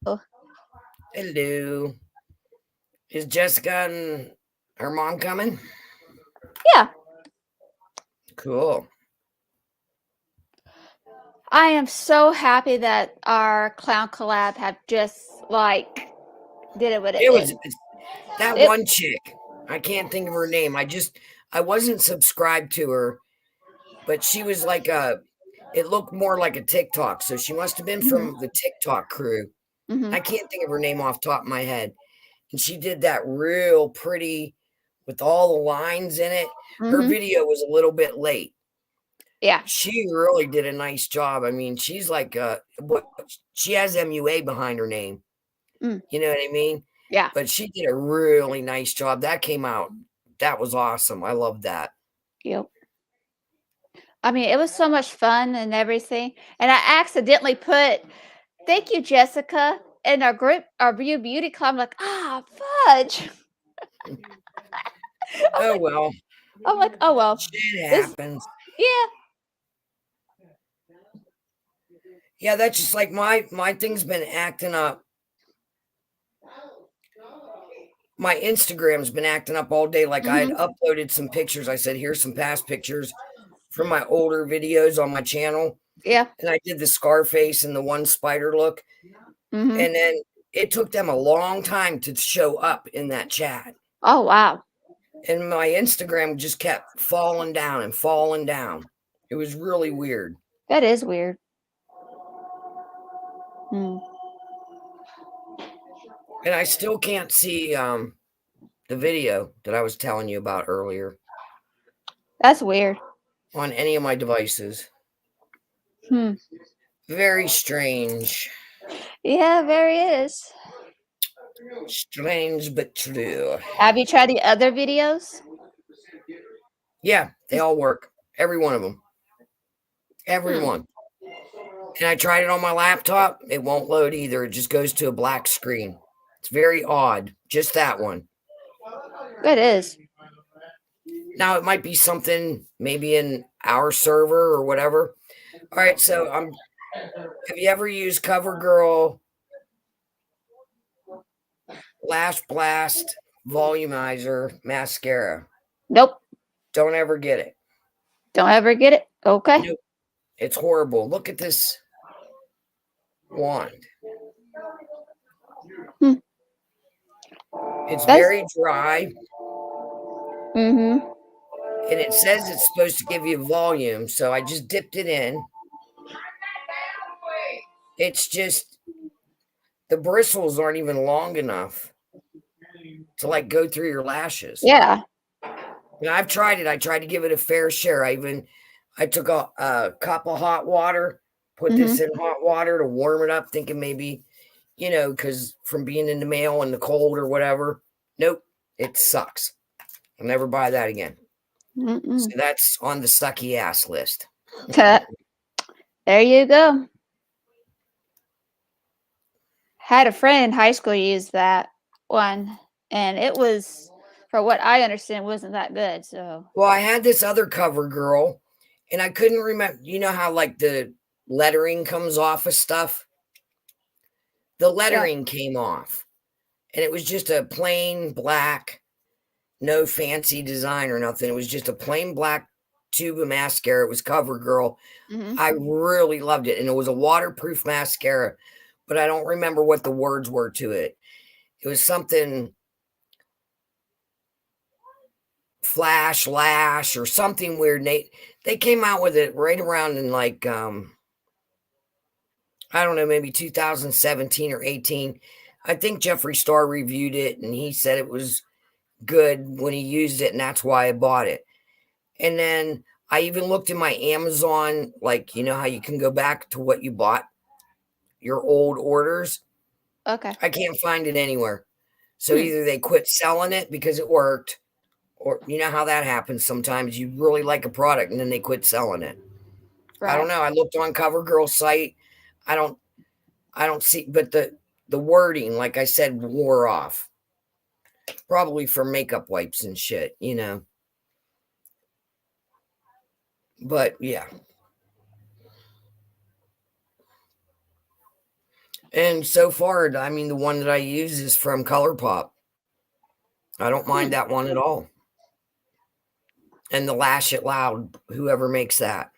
Oh, Hello. Is Jessica and her mom coming? yeah. Cool. I am so happy that our clown collab have just did it what it It did. was that It one chick. I can't think of her name. I wasn't subscribed to her, but she was it looked more like a TikTok. So she must have been mhm, from the TikTok crew. mhm, I can't think of her name off the top of my head. And she did that real pretty with all the lines in it. Her mhm. video was a little bit late. Yeah. She really did a nice job. I mean, she's what she has MUA behind her name. Mm, You know what I mean? yeah. But she did a really nice job. That came out. That was awesome. I love that. Yep. I mean, it was so much fun and everything. And I accidentally put "Thank you, Jessica" in our group, our Beauty Club. I'm like, fudge. I'm Oh like, well, oh well. shit This, happens. yeah. Yeah, that's just like my thing's been acting up. My Instagram's been acting up all day. Like I had Mhm. uploaded some pictures. I said, here's some past pictures from my older videos on my channel. Yeah. And I did the Scarface and the one spider look. Mhm. And then it took them a long time to show up in that chat. Oh wow. And my Instagram just kept falling down and falling down. It was really weird. That is weird. Mm. And I still can't see the video that I was telling you about earlier That's weird. on any of my devices. Hmm. Very strange. Yeah, very is. Strange but true. Have you tried the other videos? Yeah, they all work. Every one of them. Every Hmm. one. And I tried it on my laptop. It won't load either. It just goes to a black screen. It's very odd. Just that one. It is. Now it might be something maybe in our server or whatever. All right, so have you ever used CoverGirl Lash Blast Volumizer Mascara? Nope. Don't ever get it. Don't ever get it. Okay. Nope. It's horrible. Look at this wand. Hmm. It's That's. very dry Mm-hmm. and it says it's supposed to give you volume. So I just dipped it in. It's just the bristles aren't even long enough to go through your lashes. Yeah. And I've tried it. I tried to give it a fair share. I took a cup of hot water, put this Mm-hmm. in hot water to warm it up, thinking maybe, because from being in the mail and the cold or whatever. Nope, it sucks. I'll never buy that again. So Mm-mm. that's on the sucky ass list. There you go. Had a friend in high school use that one, and it was, for what I understand, wasn't that good. So Well, I had this other cover girl, and I couldn't remember. You know how the lettering comes off of stuff? The yeah. lettering came off, and it was just a plain black, no fancy design or nothing. It was just a plain black tube of mascara. It was cover girl. Mm-hmm. I really loved it, and it was a waterproof mascara, but I don't remember what the words were to it. It was something flash lash or something weird. They came out with it right around in I don't know, maybe 2017 or 18. I think Jeffree Star reviewed it and he said it was good when he used it, and that's why I bought it. And then I even looked in my Amazon, you know how you can go back to what you bought, your old orders. Okay. I can't find it anywhere. So Hmm. either they quit selling it because it worked, or you know how that happens sometimes. You really like a product and then they quit selling it. I don't Right. know. I looked on CoverGirl's site. I don't I don't see, but the wording, like I said, wore off. Probably for makeup wipes and shit. But yeah, And so far, I mean, the one that I use is from ColourPop. I don't mind that one at all. And the Lash It Loud, whoever makes that.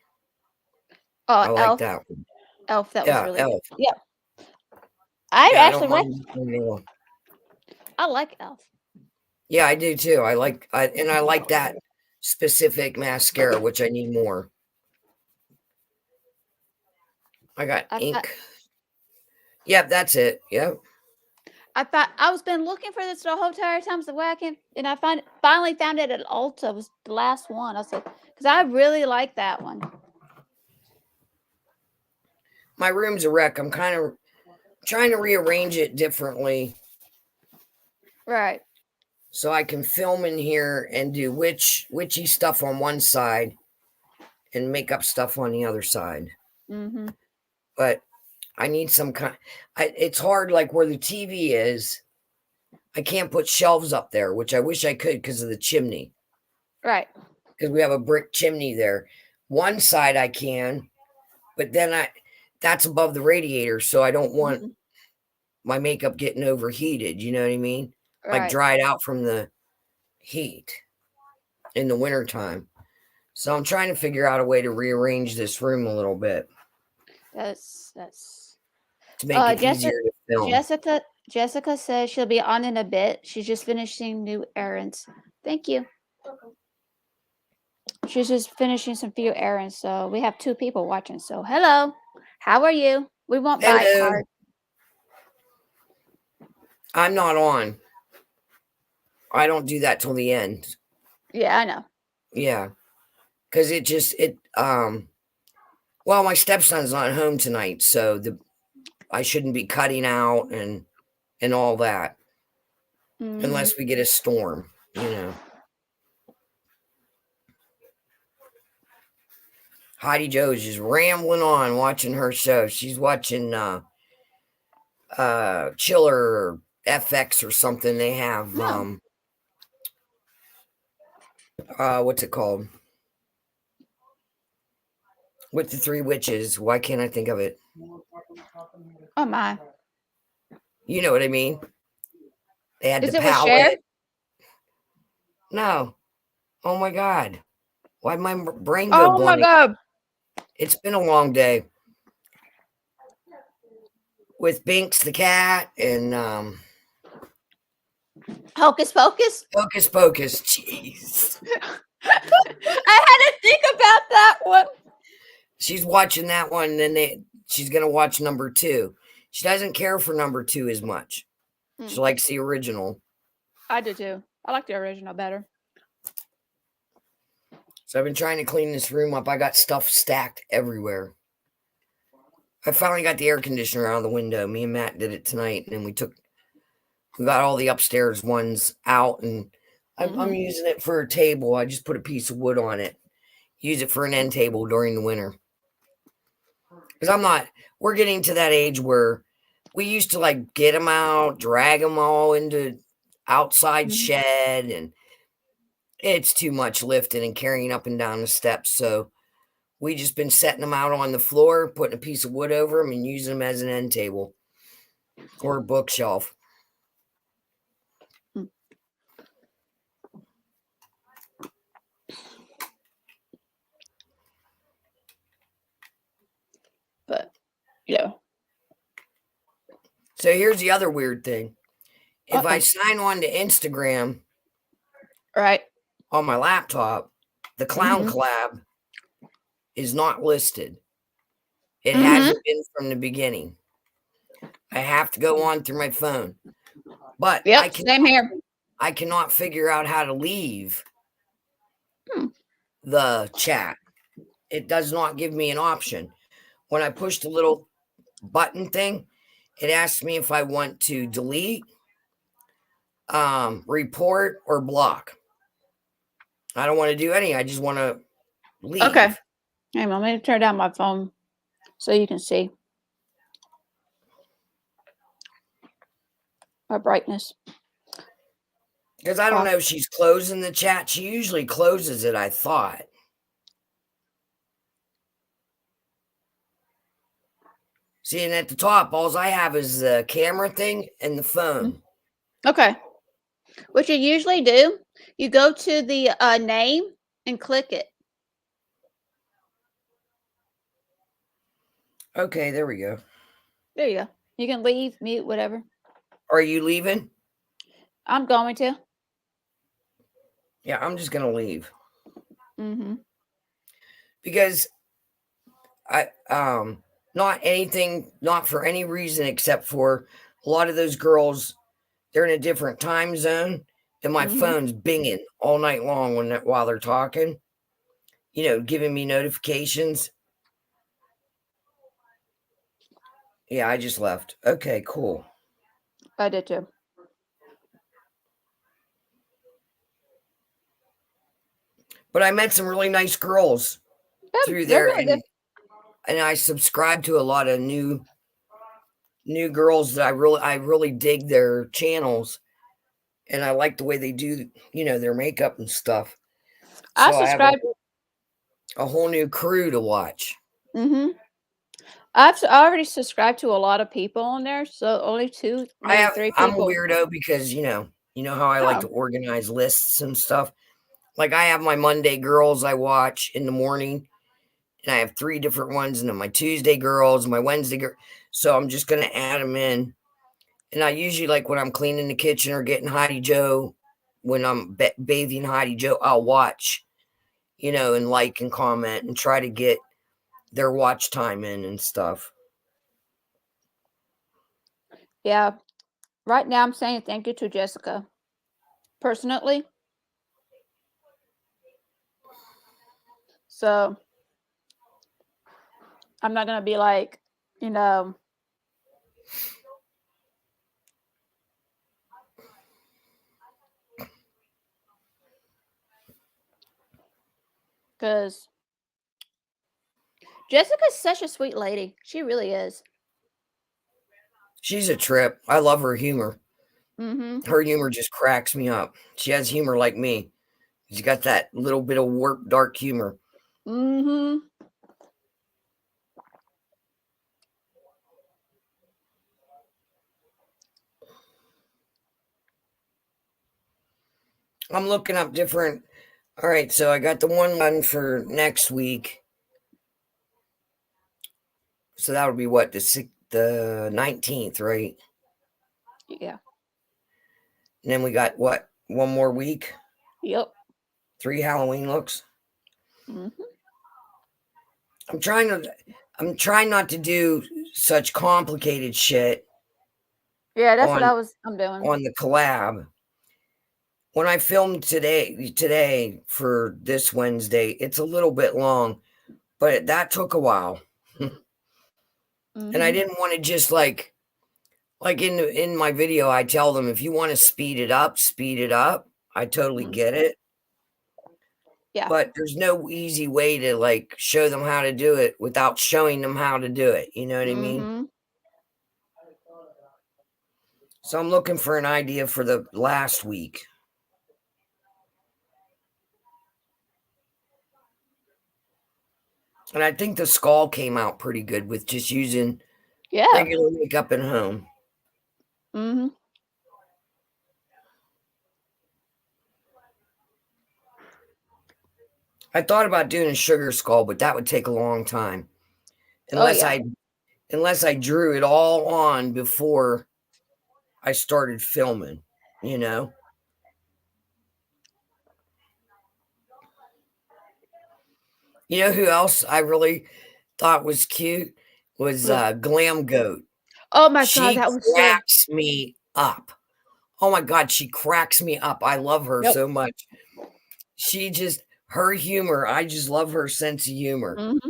I like Elf. that one. Elf, that was Yeah, really Elf. good. Yeah. I Yeah, I don't actually like mind that one at all. I like Elf. Yeah, I do too. I like that specific mascara, which I need more. I got I thought ink. Yep, that's it. Yep. I was been looking for this the whole entire time. So where I can, and I finally found it at Ulta. It was the last one. I said because I really like that one. My room's a wreck. I'm kind of trying to rearrange it differently Right. so I can film in here and do witchy stuff on one side and makeup stuff on the other side. Mm-hmm. But I need some kind. It's hard, like where the TV is. I can't put shelves up there, which I wish I could because of the chimney. Right. Because we have a brick chimney there. One side I can, but then that's above the radiator, so I don't want my makeup getting overheated. You know what I mean? Like Right. dried out from the heat in the wintertime. So I'm trying to figure out a way to rearrange this room a little bit That's to make it Jessica. easier to film. Jessica says she'll be on in a bit. She's just finishing new errands. Thank you. She's just finishing some few errands. So we have 2 people watching. So hello, how are you? We won't bite Hello. hard. I'm not on. I don't do that till the end. Yeah, I know. Yeah. Because well, my stepson's not home tonight, so I shouldn't be cutting out and all that unless we get a storm, you know. Heidi Joe's just rambling on watching her show. She's watching Chiller or FX or something. They have what's it called? With the 3 witches. Why can't I think of it? Oh my. You know what I mean? They had Is the it with Cher? palette. No. Oh my God. Why'd my brain go Oh my blank? God. It's been a long day. With Binks the cat and Hocus Pocus? Hocus Pocus. Jeez. I had to think about that one. She's watching that one, and then she's gonna watch number 2. She doesn't care for number 2 as much. She likes the original. I do too. I like the original better. So I've been trying to clean this room up. I got stuff stacked everywhere. I finally got the air conditioner out of the window. Me and Matt did it tonight, and we got all the upstairs ones out, and I'm using it for a table. I just put a piece of wood on it. Use it for an end table during the winter. Because we're getting to that age where we used to like get them out, drag them all into outside shed, and it's too much lifting and carrying up and down the steps. So we just been setting them out on the floor, putting a piece of wood over them and using them as an end table or a bookshelf. But, yeah. So here's the other weird thing. If I sign on to Instagram right on my laptop, the Clown Collab is not listed. It hasn't been from the beginning. I have to go on through my phone. But same here. I cannot figure out how to leave the chat. It does not give me an option. When I push the little button thing, it asks me if I want to delete, report, or block. I don't want to do any. I just want to leave. Okay. Hey, Mom, let me turn down my phone so you can see my brightness. Because I don't know if she's closing the chat. She usually closes it, I thought. See, and at the top, all I have is the camera thing and the phone. Okay. What you usually do, you go to the name and click it. Okay, there we go. There you go. You can leave, mute, whatever. Are you leaving? I'm going to. Yeah, I'm just gonna leave Mm-hmm. because I not for any reason except for a lot of those girls, they're in a different time zone, and my Mm-hmm. phone's binging all night long while they're talking. Giving me notifications. Yeah, I just left. Okay, cool. I did too. But I met some really nice girls Yeah, through they're there, really good. and I subscribe to a lot of new girls that I really dig their channels, and I like the way they do their makeup and stuff. I So I have a, subscribe. a whole new crew to watch. Mm-hmm. I already subscribed to a lot of people on there, so only two, maybe three I'm a people. weirdo because how I like to Oh, organize lists and stuff. Like I have my Monday girls I watch in the morning, and I have 3 different ones, and then my Tuesday girls, my Wednesday girl. So I'm just gonna add them in, and I usually like when I'm cleaning the kitchen or getting Heidi Joe, when I'm bathing Heidi Joe, I'll watch, and like and comment and try to get their watch time in and stuff. yeah. Right now, I'm saying thank you to Jessica. Personally. So I'm not gonna be like, you know, because Jessica's such a sweet lady. She really is. She's a trip. I love her humor. Mm-hmm. Her humor just cracks me up. She has humor like me. She's got that little bit of warped, dark humor. Mm-hmm. I'm looking up different. All right, so I got the one for next week. So that would be what, the 19th, right? Yeah. And then we got what, one more week? Yep. 3 Halloween looks. Mm-hmm. I'm trying not to do such complicated shit Yeah, that's what on I'm doing. on the collab. When I filmed today for this Wednesday, it's a little bit long, but that took a while. And I Mm-hmm. didn't want to just like in my video, I tell them if you want to speed it up, speed it up. I totally Mm-hmm. get it. Yeah. But there's no easy way to like show them how to do it without showing them how to do it. You know what I mean? Mm-hmm. So I'm looking for an idea for the last week. And I think the skull came out pretty good with just using Yeah. regular makeup at home. Mm-hmm. I thought about doing a sugar skull, but that would take a long time. Oh Unless yeah. I drew it all on before I started filming, you know? You know who else I really thought was cute? Was Look. Glam Goat. Oh my God, She that was so. cracks me up. Oh my God, she cracks me up. I love her Yep. so much. Her humor, I just love her sense of humor. Mm-hmm.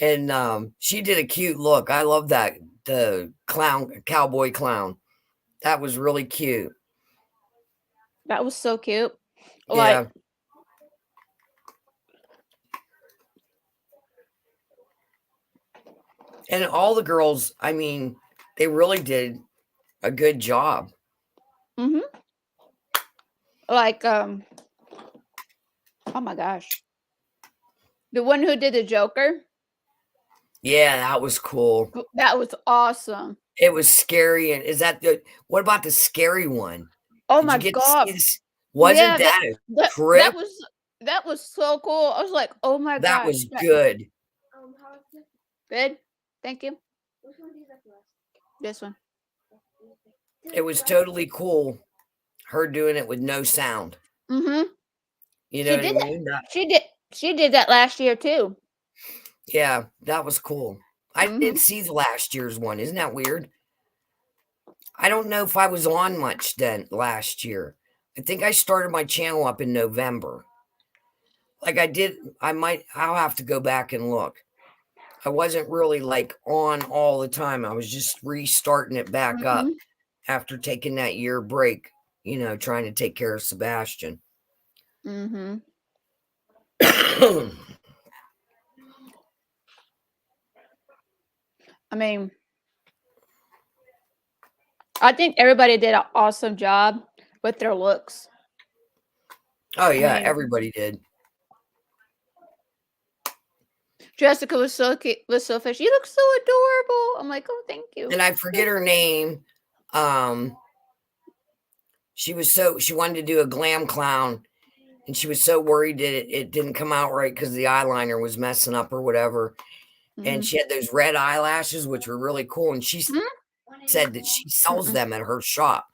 And she did a cute look. I love that. The cowboy clown. That was really cute. That was so cute. Like, Yeah. And all the girls, I mean, they really did a good job. mm-hmm. Like, oh my gosh. The one who did the Joker. Yeah, that was cool. That was awesome. It was scary. And is that the what about the scary one? Oh Did you my get to god. see this? Wasn't Yeah, that a that that trip? was that was so cool. I was like, "Oh my That gosh." was Right. good. Good. Thank you. This one. It was totally cool, her doing it with no sound. Mhm. You know She what I did that. mean? That She did that last year too. yeah, that was cool. I didn't Mhm. see the last year's one. Isn't that weird? I don't know if I was on much then last year. I think I started my channel up in November. Like I did, I'll have to go back and look. I wasn't really like on all the time. I was just restarting it back up Mhm. after taking that year break, trying to take care of Sebastian. Mhm. I mean, I think everybody did an awesome job with their looks. Oh I yeah, mean, everybody did. Jessica was so cute, was so fish. You look so adorable. I'm like, oh, thank you. And I forget her name. Um she wanted to do a glam clown and she was so worried that it didn't come out right because the eyeliner was messing up or whatever. And Mhm. she had those red eyelashes, which were really cool. And she Mhm. said that she sells Mm-mm. them at her shop.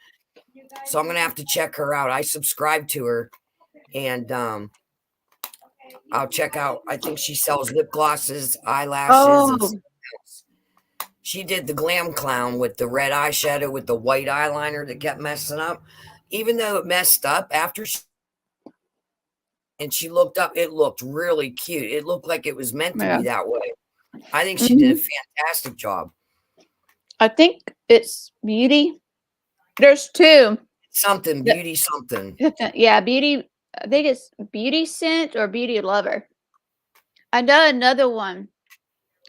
So I'm gonna have to check her out. I subscribe to her, and I'll check out. I think she sells lip glosses, eyelashes, and Oh, something else. She did the glam clown with the red eyeshadow with the white eyeliner that kept messing up. Even though it messed up after and she looked up, it looked really cute. It looked like it was meant to yeah. be that way. I think she did a Mhm. fantastic job. I think it's beauty. There's two. Something Yeah, beauty, something. yeah, beauty. I think it's beauty scent or beauty lover. I know another one.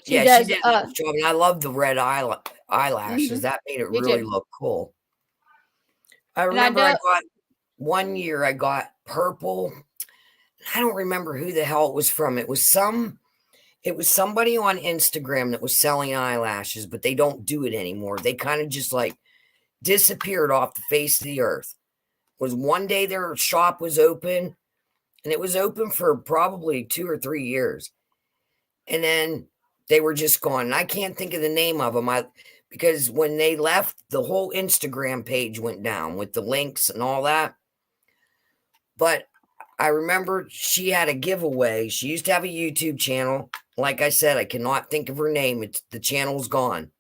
She Yeah, she does. did a nice job, and I love the red eyelashes. Mhm. That made it Me really too. look cool. I And I remember I know. got one year I got purple. I don't remember who the hell it was from. It was somebody on Instagram that was selling eyelashes, but they don't do it anymore. They kind of just like disappeared off the face of the earth. It was one day their shop was open and it was open for probably 2 or 3 years. And then they were just gone. And I can't think of the name of them. Because when they left, the whole Instagram page went down with the links and all that. But I remember she had a giveaway. She used to have a YouTube channel. Like I said, I cannot think of her name. The channel's gone.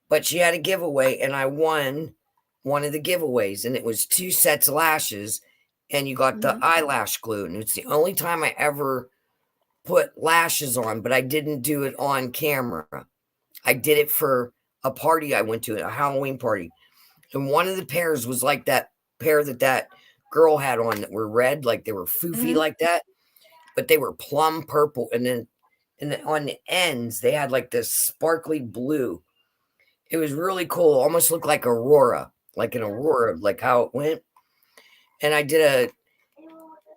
But she had a giveaway, and I won one of the giveaways, and it was 2 sets of lashes, and you got the Mhm. eyelash glue. And it's the only time I ever put lashes on, but I didn't do it on camera. I did it for a party I went to, a Halloween party. And one of the pairs was like that pair that girl had on that were red, like they were foofy Mhm. like that, but they were plum purple. And then on the ends, they had like this sparkly blue. It was really cool. Almost looked like Aurora, like an Aurora, like how it went. And I did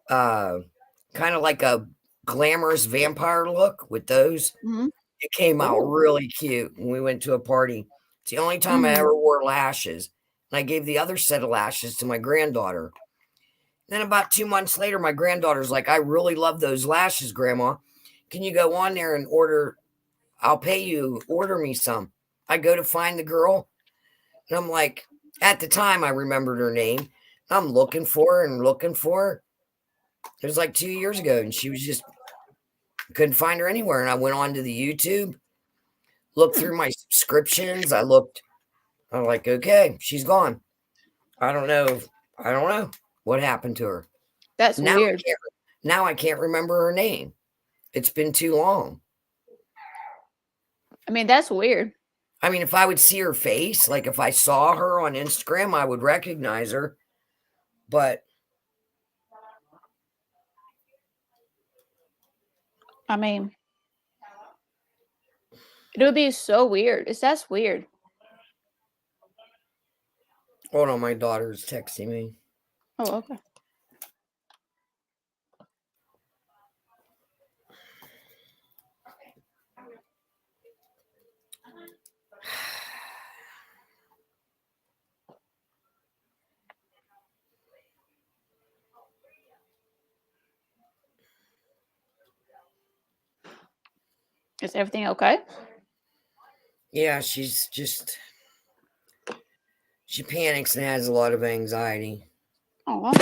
a kind of like a glamorous vampire look with those. Mhm. It came out Ooh. really cute when we went to a party. It's the only time I Mhm. ever wore lashes. And I gave the other set of lashes to my granddaughter. Then about 2 months later, my granddaughter's like, I really love those lashes, Grandma. Can you go on there and order? I'll pay you, order me some. I go to find the girl, and I'm like, at the time, I remembered her name. I'm looking for her and looking for her. It was like 2 years ago, and she was just couldn't find her anywhere. And I went on to the YouTube, looked Hmm. through my subscriptions. I'm like, okay, she's gone. I don't know. I don't know what happened to her. That's Now I weird. can't. Now I can't remember her name. It's been too long. I mean, that's weird. I mean, if I would see her face, like if I saw her on Instagram, I would recognize her. But I mean, it would be so weird. That's weird. hold on, my daughter's texting me. Oh, okay. Is everything okay? Yeah, she panics and has a lot of anxiety. Oh,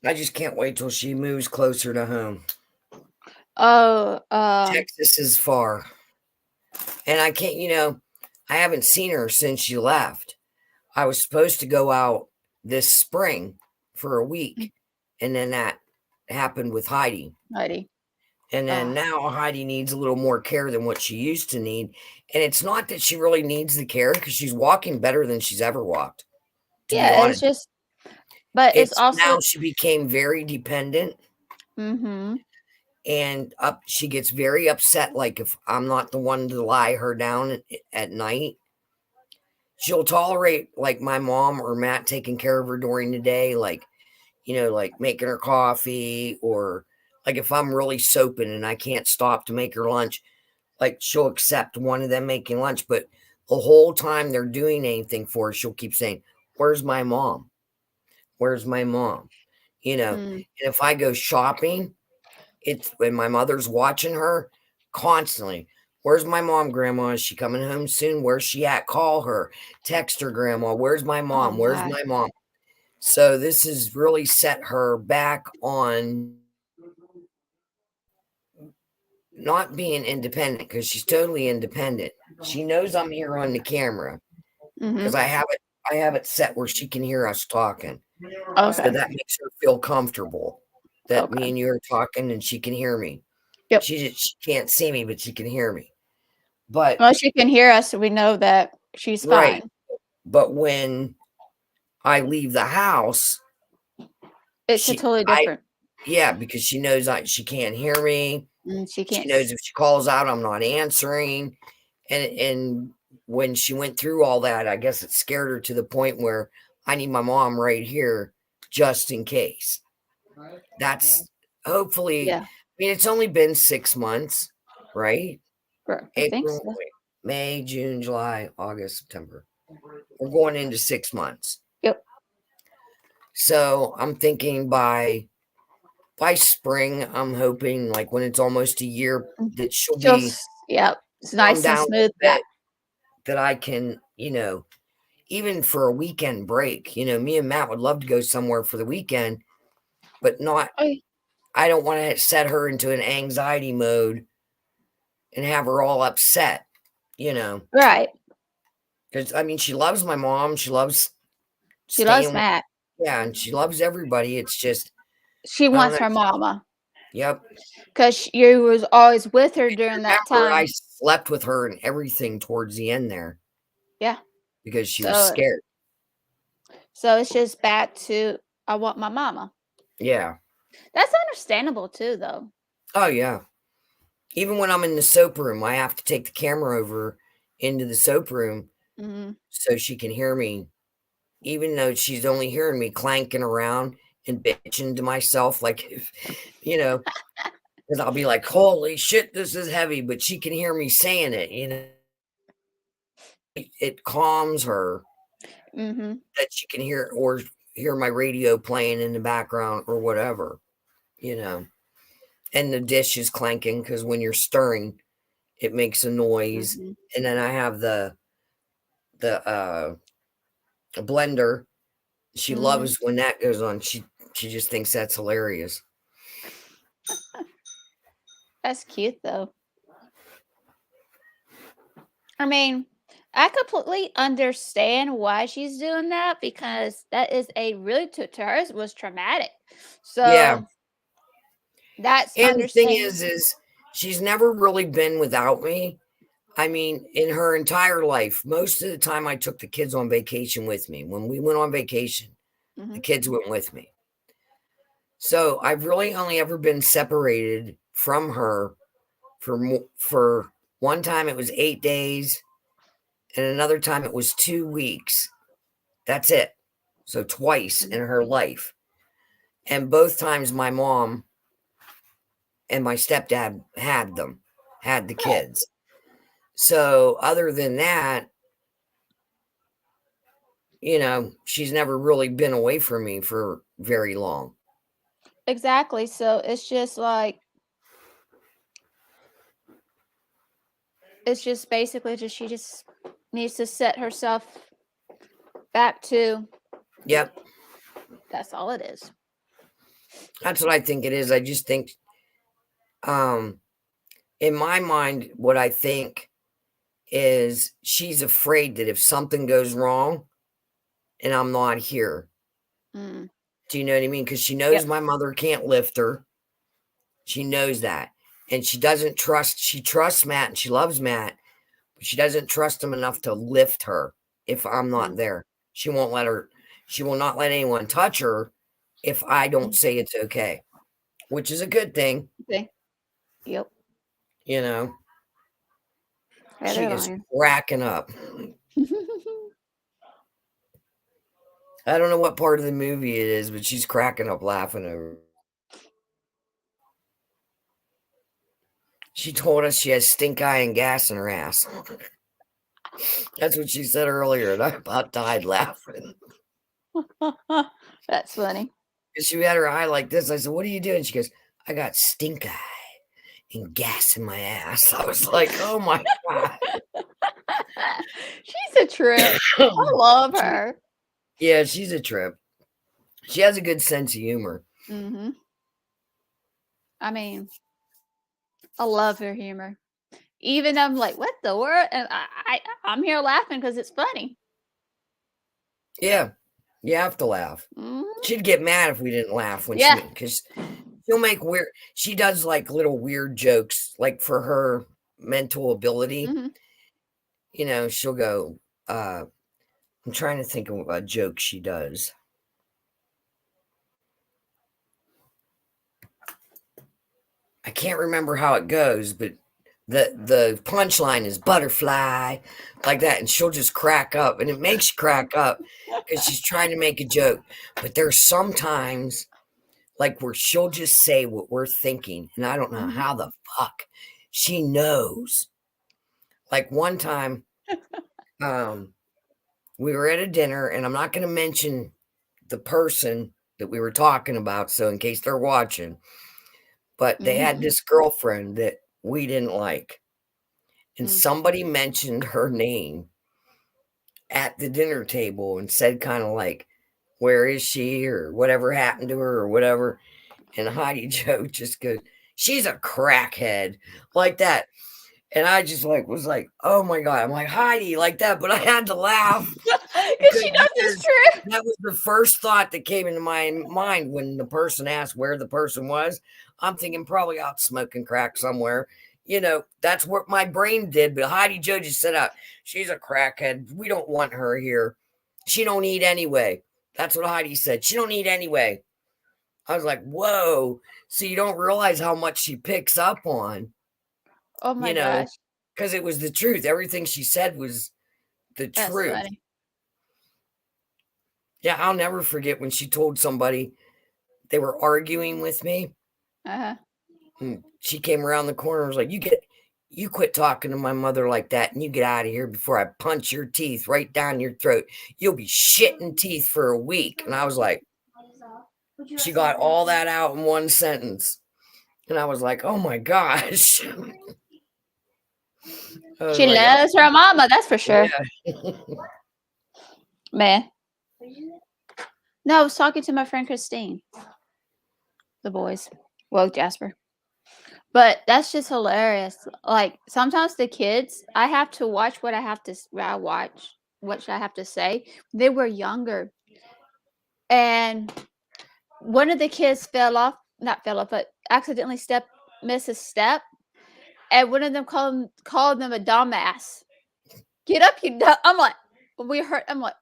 I just can't wait till she moves closer to home. oh, Texas is far. And I can't, I haven't seen her since she left. I was supposed to go out this spring for a week, and then that happened with Heidi. Heidi. And then now Heidi needs a little more care than what she used to need. And it's not that she really needs the care because she's walking better than she's ever walked, to be Yeah, it's honest. just, but it's It's now also, she became very dependent mm-hmm. and she gets very upset. Like if I'm not the one to lie her down at night, she'll tolerate like my mom or Matt taking care of her during the day, like, like making her coffee, or like if I'm really soaping and I can't stop to make her lunch, like she'll accept one of them making lunch. But the whole time they're doing anything for her, she'll keep saying, "Where's my mom? Where's my mom?" And if I go shopping, it's when my mother's watching her constantly. Where's my mom, Grandma? Is she coming home soon? Where's she at? Call her. Text her, Grandma. Where's my mom? Oh Where's my. my mom? So this has really set her back on not being independent, because she's totally independent. She knows I'm here on the camera because Mm-hmm. I have it set where she can hear us talking. Okay. So that makes her feel comfortable that me Okay. and you are talking and she can hear me. Yep. She can't see me, but she can hear me. But Well, she can hear us, so we know that she's right. fine. But when I leave the house, It's totally different. yeah, because she knows she can't hear me. She She can't. knows if she calls out, I'm not answering. And when she went through all that, I guess it scared her to the point where I need my mom right here just in case. That's hopefully, Yeah. I mean, it's only been 6 months, right? I think April, so. May, June, July, August, September. We're going into 6 months. Yep. So I'm thinking by spring, I'm hoping like when it's almost a year that she'll be Yep. It's calmed nice and down a smooth little back. bit, that I can, even for a weekend break, me and Matt would love to go somewhere for the weekend, but not, Oh, I don't want to set her into an anxiety mode and have her all upset, right. because I mean, she loves my mom. She loves She loves staying with, Matt. yeah, and she loves everybody. It's just, She I don't wants know. her mama Yep. because you was always with her during that Remember, I time. slept with her and everything towards the end there Yeah. because she was So, scared. so it's just back to I want my mama. Yeah. That's understandable too, though. Oh, yeah. Even when I'm in the soap room, I have to take the camera over into the soap room Mm-hmm. so she can hear me, even though she's only hearing me clanking around and bitching to myself, like, because I'll be like, holy shit, this is heavy, but she can hear me saying it. It calms her Mm-hmm. that she can hear, or hear my radio playing in the background or whatever, and the dish is clanking because when you're stirring, it makes a noise. Mm-hmm. And then I have the blender. She Mm-hmm. loves when that goes on. She just thinks that's hilarious. That's cute, though. I mean, I completely understand why she's doing that because that is a really to her it was traumatic. Yeah. So that's And the thing understandable. is she's never really been without me. I mean, in her entire life, most of the time I took the kids on vacation with me. When we went on vacation, Mm-hmm. the kids went with me. So I've really only ever been separated from her for one time it was 8 days, and another time it was 2 weeks. That's it. So twice in her life. And both times my mom and my stepdad had the kids. So other than that, she's never really been away from me for very long. Exactly. So it's just like it's just basically just she just needs to set herself back to Yep. that's all it is. That's what I think it is. I just think, um, in my mind, what I think is she's afraid that if something goes wrong and I'm not here, Mm. do you know what I mean? Because she knows Yep. my mother can't lift her. She knows that. And she trusts Matt and she loves Matt, but she doesn't trust him enough to lift her if I'm not Mm. there. She will not let anyone touch her if I don't Mm. say it's okay, which is a good thing, Okay. Yep. you know. Yeah, She they're is lying. cracking up. I don't know what part of the movie it is, but she's cracking up laughing over. She told us she has stink eye and gas in her ass. That's what she said earlier, and I about died laughing. That's funny. She had her eye like this. I said, "What are you doing?" She goes, "I got stink eye and gas in my ass." I was like, "Oh my god." She's a trip. I love She, her. yeah, she's a trip. She has a good sense of humor. Mm-hmm. I mean, I love her humor. Even I'm like, what the world? And I'm here laughing because it's funny. Yeah, you have to laugh. Mhm. She'd get mad if we didn't laugh when Yeah. because she'll make weird. She does like little weird jokes, like for her mental ability. Hmm. She'll go. I'm trying to think of a joke she does. I can't remember how it goes, but the punchline is butterfly, like that, and she'll just crack up, and it makes you crack up because she's trying to make a joke. But there's sometimes like where she'll just say what we're thinking, and I don't know Hmm. how the fuck she knows. Like one time, um, we were at a dinner, and I'm not going to mention the person that we were talking about, so in case they're watching, but they had Hmm. this girlfriend that we didn't like, and somebody mentioned her name at the dinner table and said kind of like, "Where is she?" or whatever happened to her or whatever. And Heidi Joe just goes, "She's a crackhead," like that. And I just like was like, "Oh my god!" I'm like Heidi like that, but I had to laugh Because she knows it's because true. that was the first thought that came into my mind when the person asked where the person was. I'm thinking probably out smoking crack somewhere. That's what my brain did. But Heidi Joe just said, "She's a crackhead. We don't want her here. She don't eat anyway." That's what Heidi said. She don't eat anyway. I was like, "Whoa!" So you don't realize how much she picks up on, Oh you my know, gosh. because it was the truth. Everything she said was the That's truth. funny. Yeah, I'll never forget when she told somebody they were arguing with me. Uh-huh. And she came around the corner and was like, you quit talking to my mother like that and you get out of here before I punch your teeth right down your throat. You'll be shitting teeth for a week." And I was like, she got all that out in one sentence. And I was like, "Oh my gosh." I was She like, "Oh loves her mama, that's for sure. yeah." Man. No, I was talking to my friend Christine. The boys. Well, Jasper. But that's just hilarious. Like sometimes the kids, I have to watch what I have to I watch what I have to say. They were younger, and one of the kids fell off, not fell off, but accidentally missed a step, and one of them called them a dumbass. Get up, you dumb. I'm like, we heard. I'm like,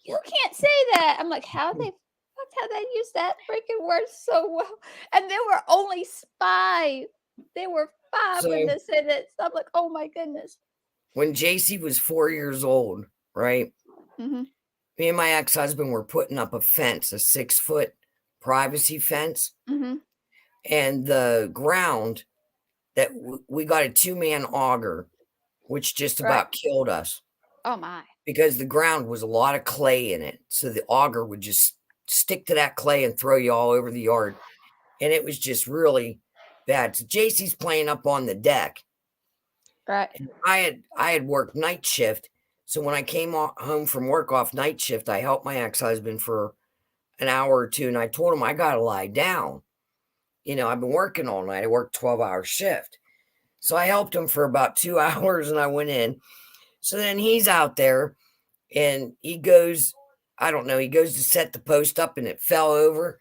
you can't say that. I'm like, how they use that freaking word so well, and they were only 5. They were 5 when So they said that. So I'm like, oh my goodness. when JC was 4 years old, right? Hmm. Me and my ex-husband were putting up a fence, a 6-foot privacy fence, Hmm. and the ground that we got a 2-man auger, which just Right. about killed us. Oh my. because the ground was a lot of clay in it. So the auger would just stick to that clay and throw you all over the yard. And it was just really bad. So JC's playing up on the deck. Right. And I had worked night shift. So when I came home from work off night shift, I helped my ex-husband for an hour or two, and I told him I got to lie down. I've been working all night. I worked 12-hour shift. So I helped him for about 2 hours and I went in. So then he's out there and he goes, I don't know, he goes to set the post up and it fell over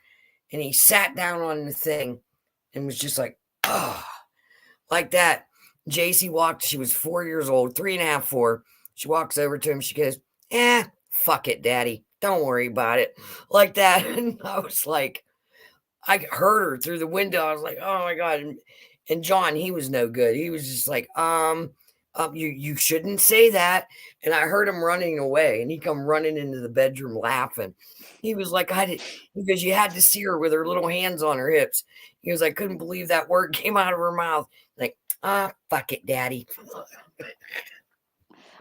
and he sat down on the thing and was just like, oh, like that. JC walked, she was 4 years old, 3.5, 4. She walks over to him. She goes, fuck it, daddy. Don't worry about it. Like that. And I was like, I heard her through the window. I was like, oh my God. And John, he was no good. He was just like, you shouldn't say that. And I heard him running away and he come running into the bedroom laughing. He was like, because you had to see her with her little hands on her hips. He was like, couldn't believe that word came out of her mouth. Like, fuck it, daddy.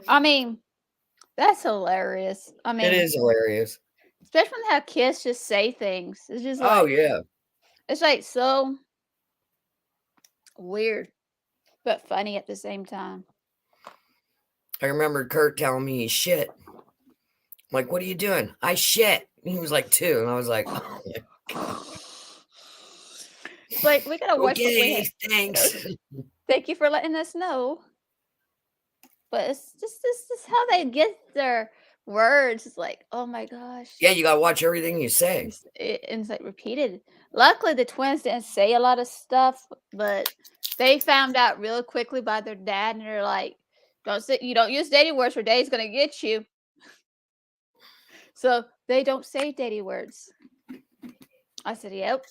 I mean, that's hilarious. I mean, It is hilarious. especially when how kids just say things. It's just Oh like, yeah. it's like so weird, but funny at the same time. I remember Kurt telling me he shit. I'm like, what are you doing? I shit. He was like 2, and I was like, oh my God. It's like we gotta watch what we Okay, have. thanks. Thank you for letting us know. But it's just how they get their words. It's like, oh my gosh. Yeah, you gotta watch everything you say. It's like repeated. Luckily, the twins didn't say a lot of stuff, but they found out real quickly by their dad, and they're like, you don't use dating words or daddy's gonna get you." So they don't say dating words. I said, "Yep,"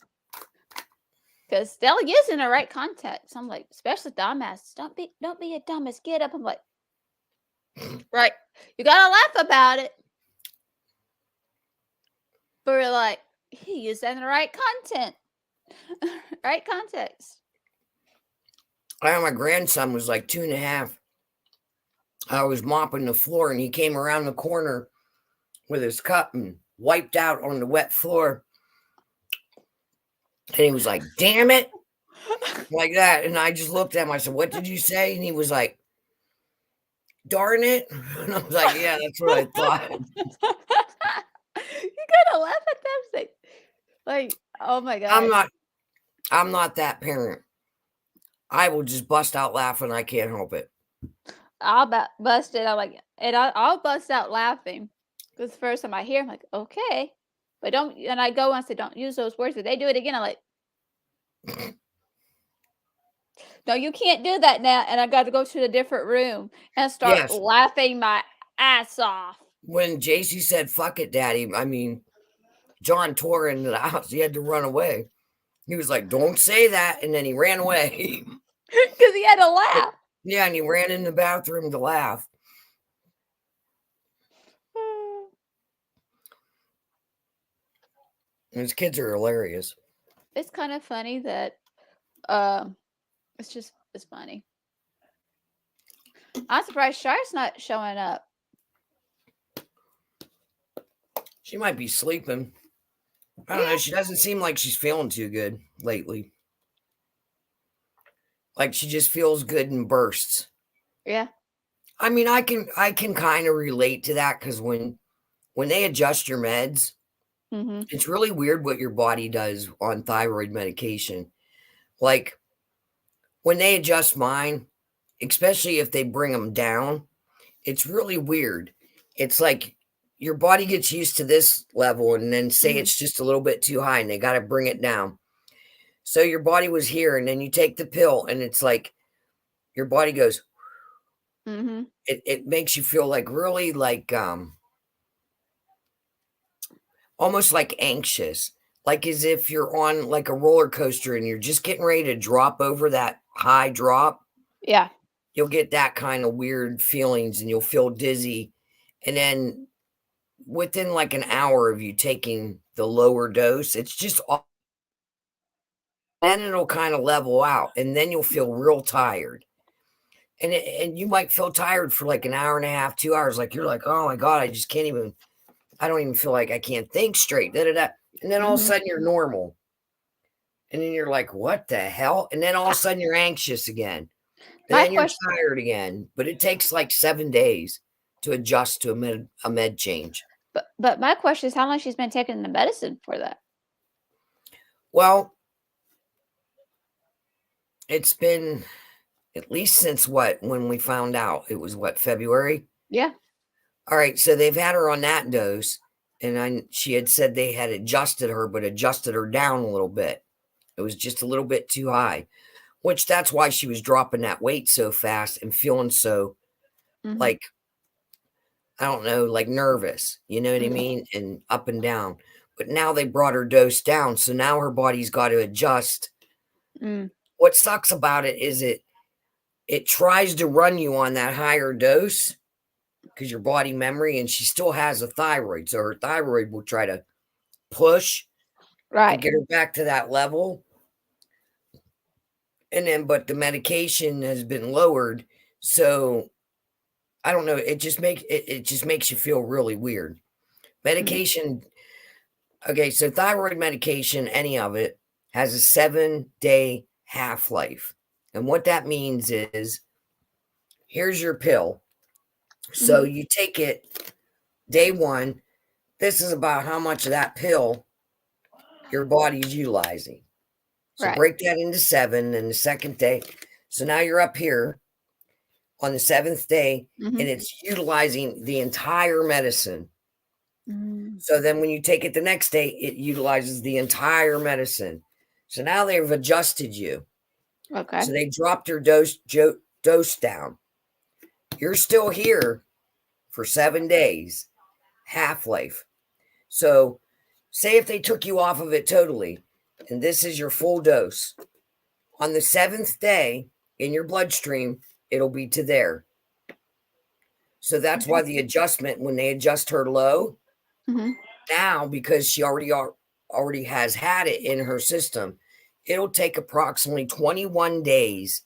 because they'll use it in the right context. I'm like, especially dumbasses. Don't be a dumbass. Get up. I'm like, right. You gotta laugh about it. But we're like, he used that in the right content, right context. My grandson was like 2.5. I was mopping the floor and he came around the corner with his cup and wiped out on the wet floor. And he was like, damn it. Like that. And I just looked at him. I said, what did you say? And he was like, darn it. And I was like, yeah, that's what I thought. You gotta laugh at them. Like, oh my god. I'm not that parent. I will just bust out laughing. I can't help it. I'll bust it. I'm like, and I'll bust out laughing. Because the first time I hear, I'm like, okay, but don't. And I go and say, don't use those words. If they do it again, I'm like, no, you can't do that now. And I got to go to a different room and start Yes. laughing my ass off. When JC said, fuck it, daddy, I mean, John tore into the house. He had to run away. He was like, don't say that. And then he ran away. Because he had to laugh. Yeah, and he ran in the bathroom to laugh. His kids are hilarious. It's kind of funny that it's funny. I'm surprised Shar's not showing up. She might be sleeping. I don't know. She doesn't seem like she's feeling too good lately. Like she just feels good in bursts. Yeah. I mean, I can kind of relate to that because when they adjust your meds, it's really weird what your body does on thyroid medication. Like when they adjust mine, especially if they bring them down, it's really weird. It's like your body gets used to this level and then say it's just a little bit too high and they got to bring it down. So your body was here and then you take the pill and it's like your body goes, it makes you feel like really like, almost like anxious, like as if you're on like a roller coaster and you're just getting ready to drop over that high drop. Yeah. You'll get that kind of weird feelings and you'll feel dizzy. And then within like an hour of you taking the lower dose, it's just then it'll kind of level out and then you'll feel real tired. and you might feel tired for like an hour and a half, 2 hours. Like you're like, oh my God, I just can't even, I don't even feel like I can't think straight. Da, da, da. And then all of a Mhm. sudden you're normal. And then you're like, what the hell? And then all of a sudden you're anxious again. And My then you're question tired again. But it takes like 7 days to adjust to a med change. but my question is how long she's been taking the medicine for that? Well, it's been at least since what? When we found out it was what, February? Yeah. All right. So they've had her on that dose. And she had said they had adjusted her, but adjusted her down a little bit. It was just a little bit too high, which that's why she was dropping that weight so fast and feeling so Mhm. like, I don't know, like nervous, you know what I Mhm. mean? And up and down. But now they brought her dose down. So now her body's got to adjust. Mm. What sucks about it is it tries to run you on that higher dose because your body memory, and she still has a thyroid. So her thyroid will try to push and Right. get her back to that level. And then, but the medication has been lowered. So I don't know. It just makes you feel really weird. Mm. Medication. Okay, so thyroid medication, any of it, has a 7-day half life. And what that means is here's your pill. So Mhm. you take it day one. This is about how much of that pill your body is utilizing. So Right. break that into 7 and the second day. So now you're up here on the 7th day and Mhm. it's utilizing the entire medicine. Mm. So then when you take it the next day, it utilizes the entire medicine. So now they've adjusted you. Okay. So they dropped your dose down. You're still here for 7 days, half life. So, say if they took you off of it totally, and this is your full dose, on the 7th day in your bloodstream, it'll be to there. So that's Okay. why the adjustment, when they adjust her low, Mhm. now because she already has had it in her system, it'll take approximately 21 days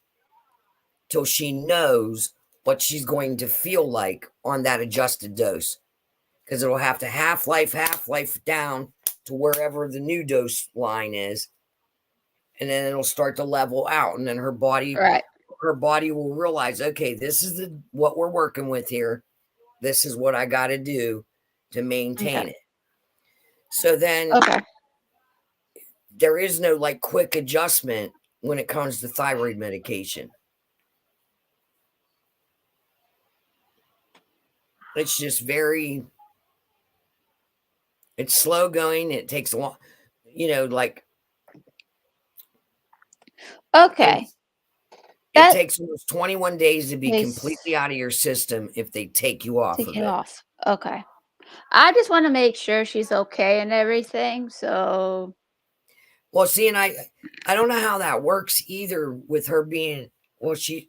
till she knows what she's going to feel like on that adjusted dose. Because it'll have to half life down to wherever the new dose line is. And then it'll start to level out. And then Right. her body will realize, okay, this is what we're working with here. This is what I got to do to Okay. maintain it. So then Okay. there is no like quick adjustment when it comes to thyroid medication. It's just it's slow going. It takes a long, like Okay. it That takes almost 21 days to be is completely out of your system if they take you off take of it it. off. Okay. I just wanna make sure she's okay and everything, so Well, see, and I don't know how that works either with her being, well, she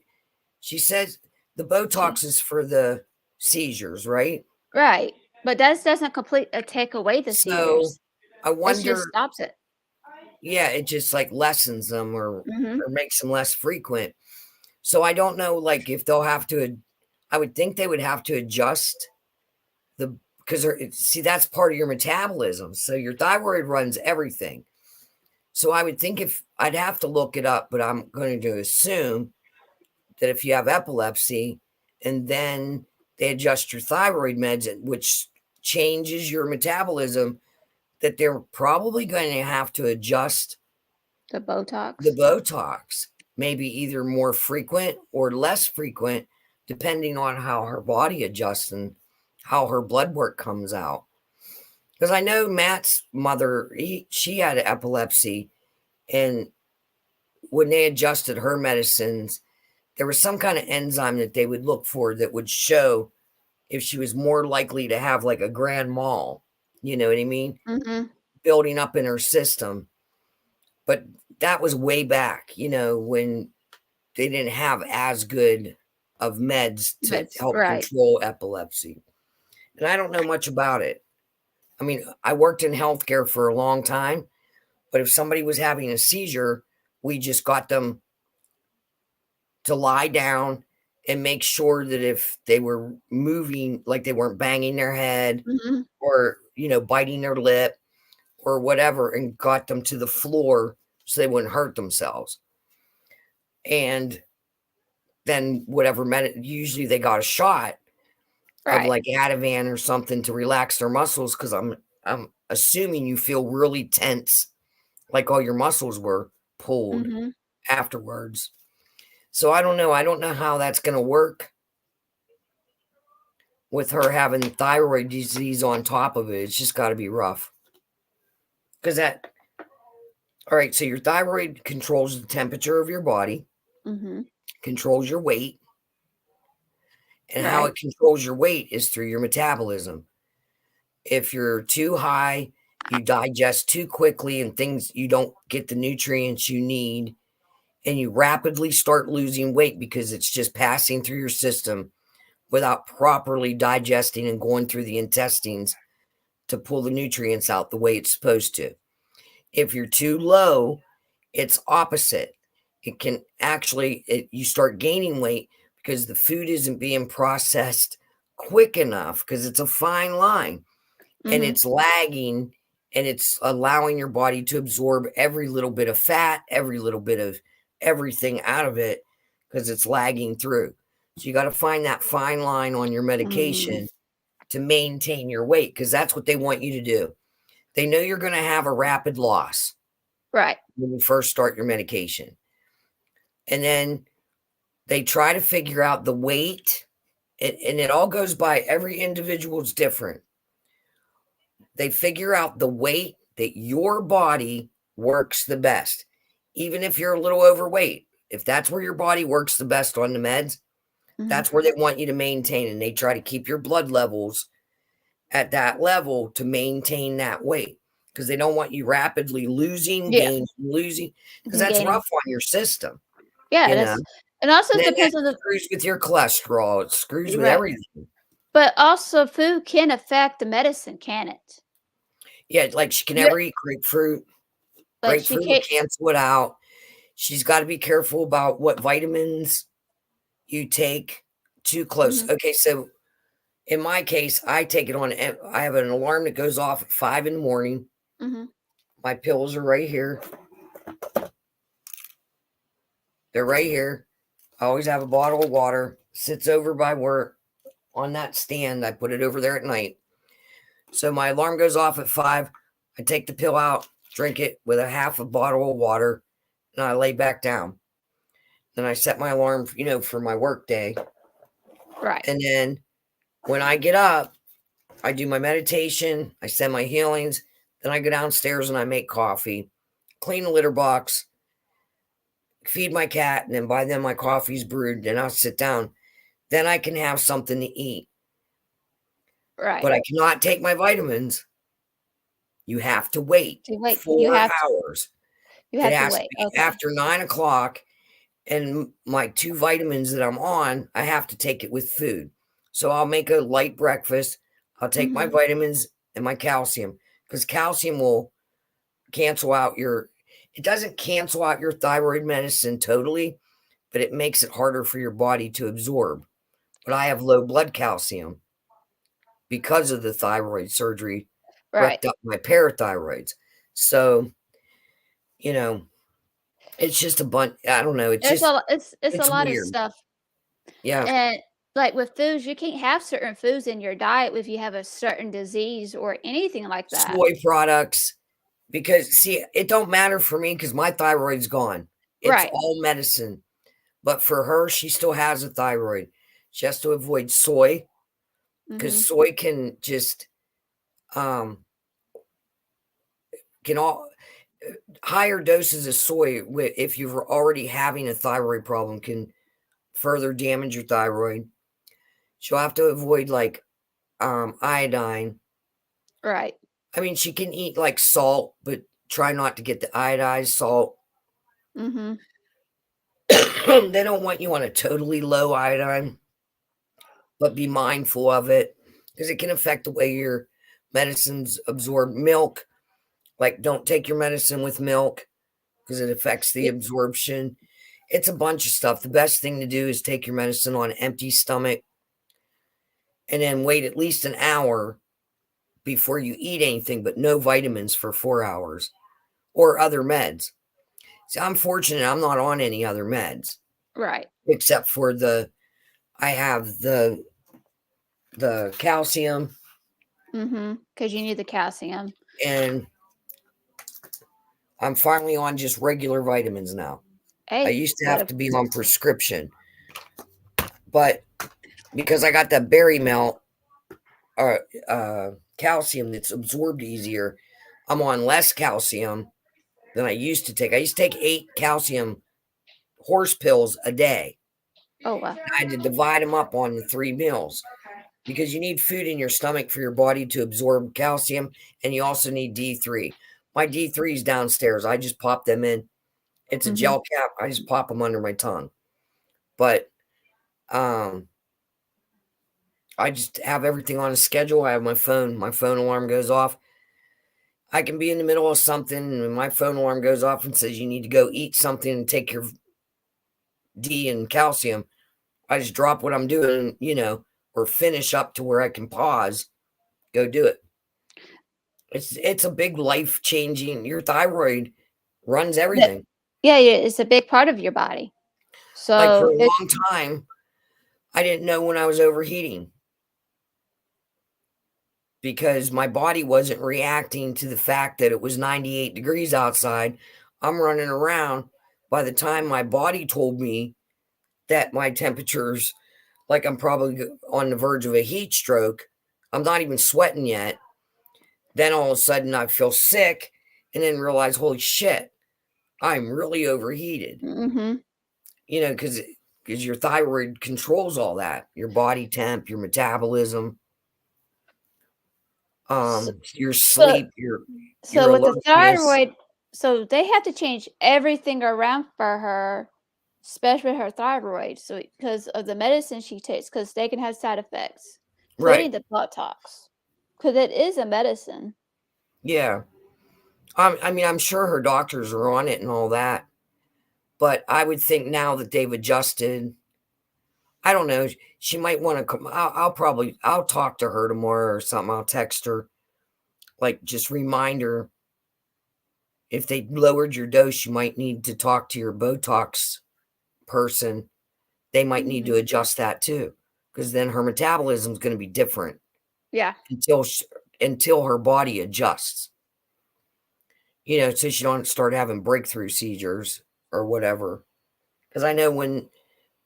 says the she Botox is for the seizures, right? right. But that doesn't complete take away the So seizures. I It just wonder, stops it. yeah, it just like lessens them Mhm. or makes them less frequent. So I don't know, like if they'll have to. I would think they would have to adjust the because see that's part of your metabolism. So your thyroid runs everything. So I would think if I'd have to look it up, but I'm going to assume that if you have epilepsy and then they adjust your thyroid meds, which changes your metabolism, that they're probably going to have to adjust The the Botox. Botox, maybe either more frequent or less frequent, depending on how her body adjusts and how her blood work comes out. Because I know Matt's mother, she had epilepsy, and when they adjusted her medicines, there was some kind of enzyme that they would look for that would show if she was more likely to have like a grand mal, you know what I mean? Mhm. Building up in her system. But that was way back, when they didn't have as good of meds to That's help right. control epilepsy. And I don't know much about it. I mean, I worked in healthcare for a long time, but if somebody was having a seizure, we just got them to lie down and make sure that if they were moving, like they weren't banging their head Mhm. or, biting their lip or whatever, and got them to the floor so they wouldn't hurt themselves. And then whatever usually they got a shot of Right. like Ativan or something to relax their muscles, because I'm assuming you feel really tense, like all your muscles were pulled Mhm. afterwards. So I don't know. I don't know how that's going to work with her having thyroid disease on top of it. It's just got to be rough. Because all right, so your thyroid controls the temperature of your body, Mhm. controls your weight, and how Right. it controls your weight is through your metabolism. If you're too high, you digest too quickly and you don't get the nutrients you need, and you rapidly start losing weight because it's just passing through your system without properly digesting and going through the intestines to pull the nutrients out the way it's supposed to. If you're too low, it's opposite. It can actually, you start gaining weight because the food isn't being processed quick enough, because it's a fine line and Mhm. it's lagging, and it's allowing your body to absorb every little bit of fat, every little bit of everything out of it, because it's lagging through. So you got to find that fine line on your Mm. medication to maintain your weight, because that's what they want you to do. They know you're going to have a rapid loss Right. when you first start your medication. And then they try to figure out the weight, and it all goes by, every individual is different. They figure out the weight that your body works the best. Even if you're a little overweight, if that's where your body works the best on the meds, Mhm. that's where they want you to maintain. And they try to keep your blood levels at that level to maintain that weight, because they don't want you rapidly losing, Yeah. gaining, losing, because And that's gaining. rough on your system, Yeah, you it know. is. And also And then that depends on the screws with your cholesterol. It screws with right. everything. But also food can affect the medicine, can it? Yeah, like she can You never eat grapefruit. like she Grapefruit will can't cancel it out. She's got to be careful about what vitamins you take too close. mhm, Okay, so in my case, I take it on. I have an alarm that goes off at 5 in the morning. mhm, My pills are right here. They're right here. I always have a bottle of water. Sits over by work on that stand. I put it over there at night. So my alarm goes off at 5. I take the pill out, drink it with a half a bottle of water, and I lay back down. Then I set my alarm, for my work day. right. And then when I get up, I do my meditation, I send my healings, then I go downstairs and I make coffee, clean the litter box, feed my cat, and then by then my coffee's brewed, then I'll sit down. Then I can have something to eat. Right. But I cannot take my vitamins. You have to wait So wait, 4 hours. you It have to has to wait. be Okay. after 9 o'clock, and my 2 vitamins that I'm on, I have to take it with food. So I'll make a light breakfast. I'll take my Mhm. vitamins and my calcium, because calcium will cancel out it doesn't cancel out your thyroid medicine totally, but it makes it harder for your body to absorb. But I have low blood calcium because of the thyroid surgery, Right. wrecked up my parathyroids. So, you know, it's just a bunch. I don't know. It's a It's lot of weird. stuff. Yeah. And like with foods, you can't have certain foods in your diet if you have a certain disease or anything like that. Soy products, because see, it don't matter for me because my thyroid's gone. It's Right. all medicine. But for her, she still has a thyroid. She has to avoid soy, Mhm. because soy can just um can all higher doses of soy, if you're already having a thyroid problem, can further damage your thyroid. She'll have to avoid like iodine. Right. I mean, she can eat like salt, but try not to get the iodized salt. Mhm. They don't want you on a totally low iodine, but be mindful of it, because it can affect the way your medicines absorb. Milk, like don't take your medicine with milk, because it affects the Y absorption. It's a bunch of stuff. The best thing to do is take your medicine on an empty stomach and then wait at least an hour before you eat anything, but no vitamins for 4 hours or other meds. See, I'm fortunate I'm not on any other meds Right. except for I have the calcium Because you need the calcium. and I'm finally on just regular vitamins now. I Hey, used to have gotta to be on prescription, but because I got that berry melt calcium that's absorbed easier, I'm on less calcium than I used to take. I used to take 8 calcium horse pills a day. oh, wow. I had to divide them up on the 3 meals because you need food in your stomach for your body to absorb calcium, and you also need D3. My D3 is downstairs. I just pop them in. It's a Mhm. gel cap. I just pop them under my tongue. But I just have everything on a schedule. I have my phone. My phone alarm goes off. I can be in the middle of something and my phone alarm goes off and says you need to go eat something and take your D and calcium. I just drop what I'm doing, or finish up to where I can pause, go do it. It's a big life changing. Your thyroid runs everything. Yeah, it's a big part of your body. Like for So a long time, I didn't know when I was overheating because my body wasn't reacting to the fact that it was 98 degrees outside. I'm running around. By the time my body told me that my temperature's like I'm probably on the verge of a heat stroke, I'm not even sweating yet. Then all of a sudden I feel sick and then realize, holy shit, I'm really overheated. mhm. Because your thyroid controls all that, your body temp, your metabolism, So, your so sleep, your so with the alertness. thyroid, so they have to change everything around for her, especially her thyroid. So because of the medicine she takes, because they can have side effects, Right. including the Botox, because it is a medicine. Yeah. I mean, I'm sure her doctors are on it and all that, but I would think now that they've adjusted, I don't know. She might want to come. I'll talk to her tomorrow or something. I'll text her, like, just remind her if they lowered your dose, you might need to talk to your Botox person. They might need to Mhm. adjust that too, because then her metabolism is going to be different Yeah. until until her body adjusts. So she don't start having breakthrough seizures or whatever. Because I know when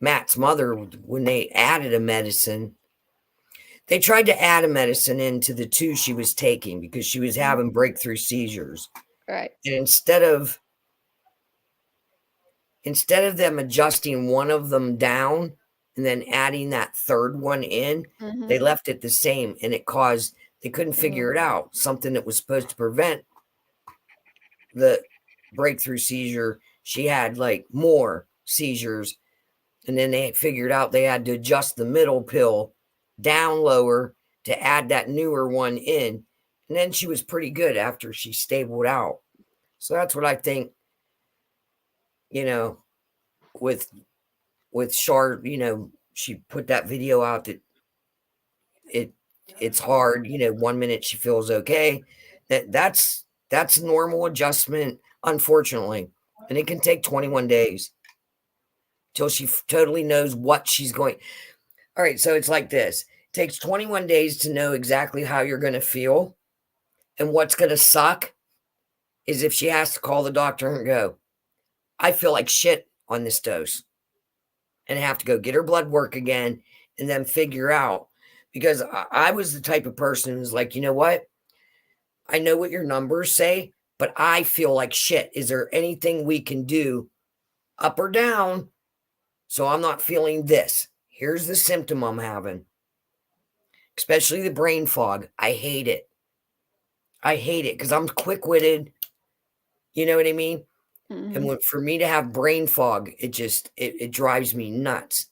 Matt's mother, when they added a medicine, they tried to add a medicine into the 2 she was taking because she was Mhm. having breakthrough seizures. Right. And instead of them adjusting one of them down and then adding that third one in, they Mhm. left it the same and they couldn't figure it out. Something that was supposed to prevent the breakthrough seizure, she had like more seizures. And then they figured out they had to adjust the middle pill down lower to add that newer one in. And then she was pretty good after she stabled out. So that's what I think, you know, with Shar, she put that video out that it it's hard, 1 minute she feels okay. That's normal adjustment, unfortunately. And it can take 21 days till she totally knows what she's going. All right, so it's like this. It takes 21 days to know exactly how you're going to feel. And what's going to suck is if she has to call the doctor and go, I feel like shit on this dose, and have to go get her blood work again and then figure out. Because I was the type of person who's like, you know what? I know what your numbers say, but I feel like shit. Is there anything we can do up or down so I'm not feeling this? Here's the symptom I'm having, especially the brain fog. I hate it. I hate it because I'm quick witted. You know what I mean? And Mhm. for me to have brain fog, it drives me nuts.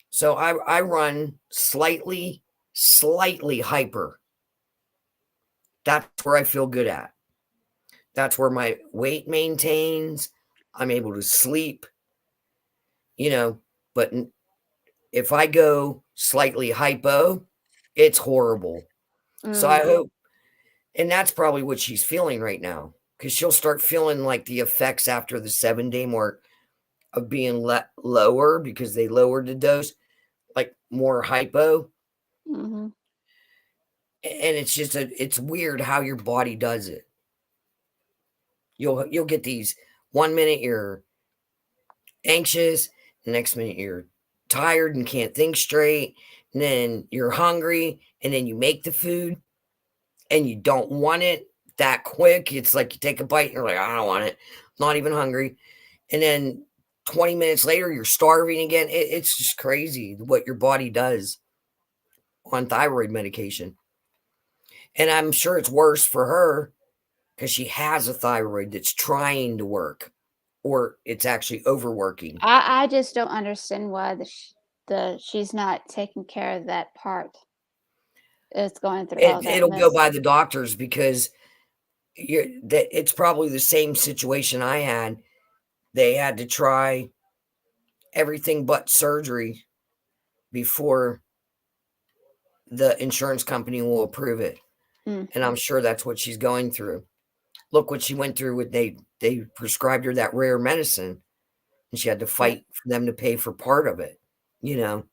So I run slightly hyper. That's where I feel good at. That's where my weight maintains. I'm able to sleep. you know, but if I go slightly hypo, it's horrible. So I Mm. hope, and that's probably what she's feeling right now, because she'll start feeling like the effects after the 7-day mark of being lower because they lowered the dose, like more hypo. Mhm. And it's just it's weird how your body does it. You'll get these 1 minute you're anxious, the next minute you're tired and can't think straight, and then you're hungry, and then you make the food and you don't want it that quick. It's like you take a bite and you're like, I don't want it. Not even hungry. And then 20 minutes later, you're starving again. It's just crazy what your body does on thyroid medication. And I'm sure it's worse for her because she has a thyroid that's trying to work or it's actually overworking. I just don't understand why she's not taking care of that part. It's going through all that It'll go mess. by the doctors because it's probably the same situation I had. They had to try everything but surgery before the insurance company will approve it. Mm. And I'm sure that's what she's going through. Look what she went through with they prescribed her that rare medicine and she had to Right. fight for them to pay for part of it, you know,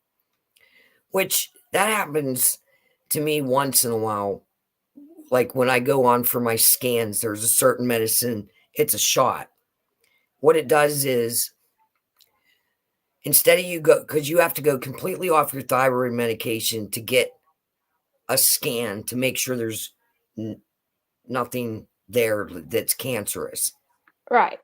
which that happens to me once in a while. Like when I go on for my scans, there's a certain medicine, it's a shot. What it does is instead of you go, because you have to go completely off your thyroid medication to get a scan to make sure there's nothing there that's cancerous. Right.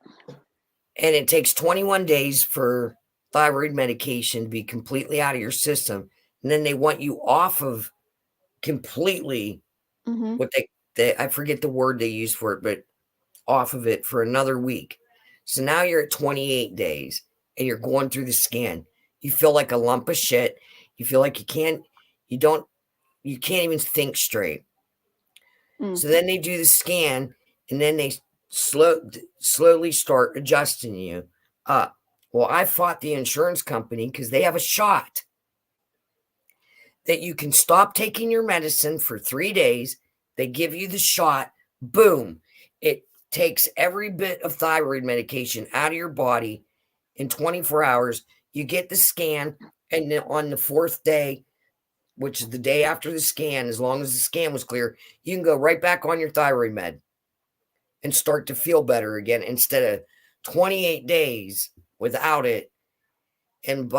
And it takes 21 days for thyroid medication to be completely out of your system. And then they want you off of completely Mhm. what they I forget the word they use for it, but off of it for another week. So now you're at 28 days and you're going through the scan. You feel like a lump of shit. You feel like you can't even think straight. Mm. So then they do the scan and then they slowly start adjusting you up. Well, I fought the insurance company because they have a shot that you can stop taking your medicine for 3 days. They give you the shot. Boom. It takes every bit of thyroid medication out of your body in 24 hours. You get the scan. And then on the fourth day, which is the day after the scan, as long as the scan was clear, you can go right back on your thyroid med and start to feel better again instead of 28 days without it. And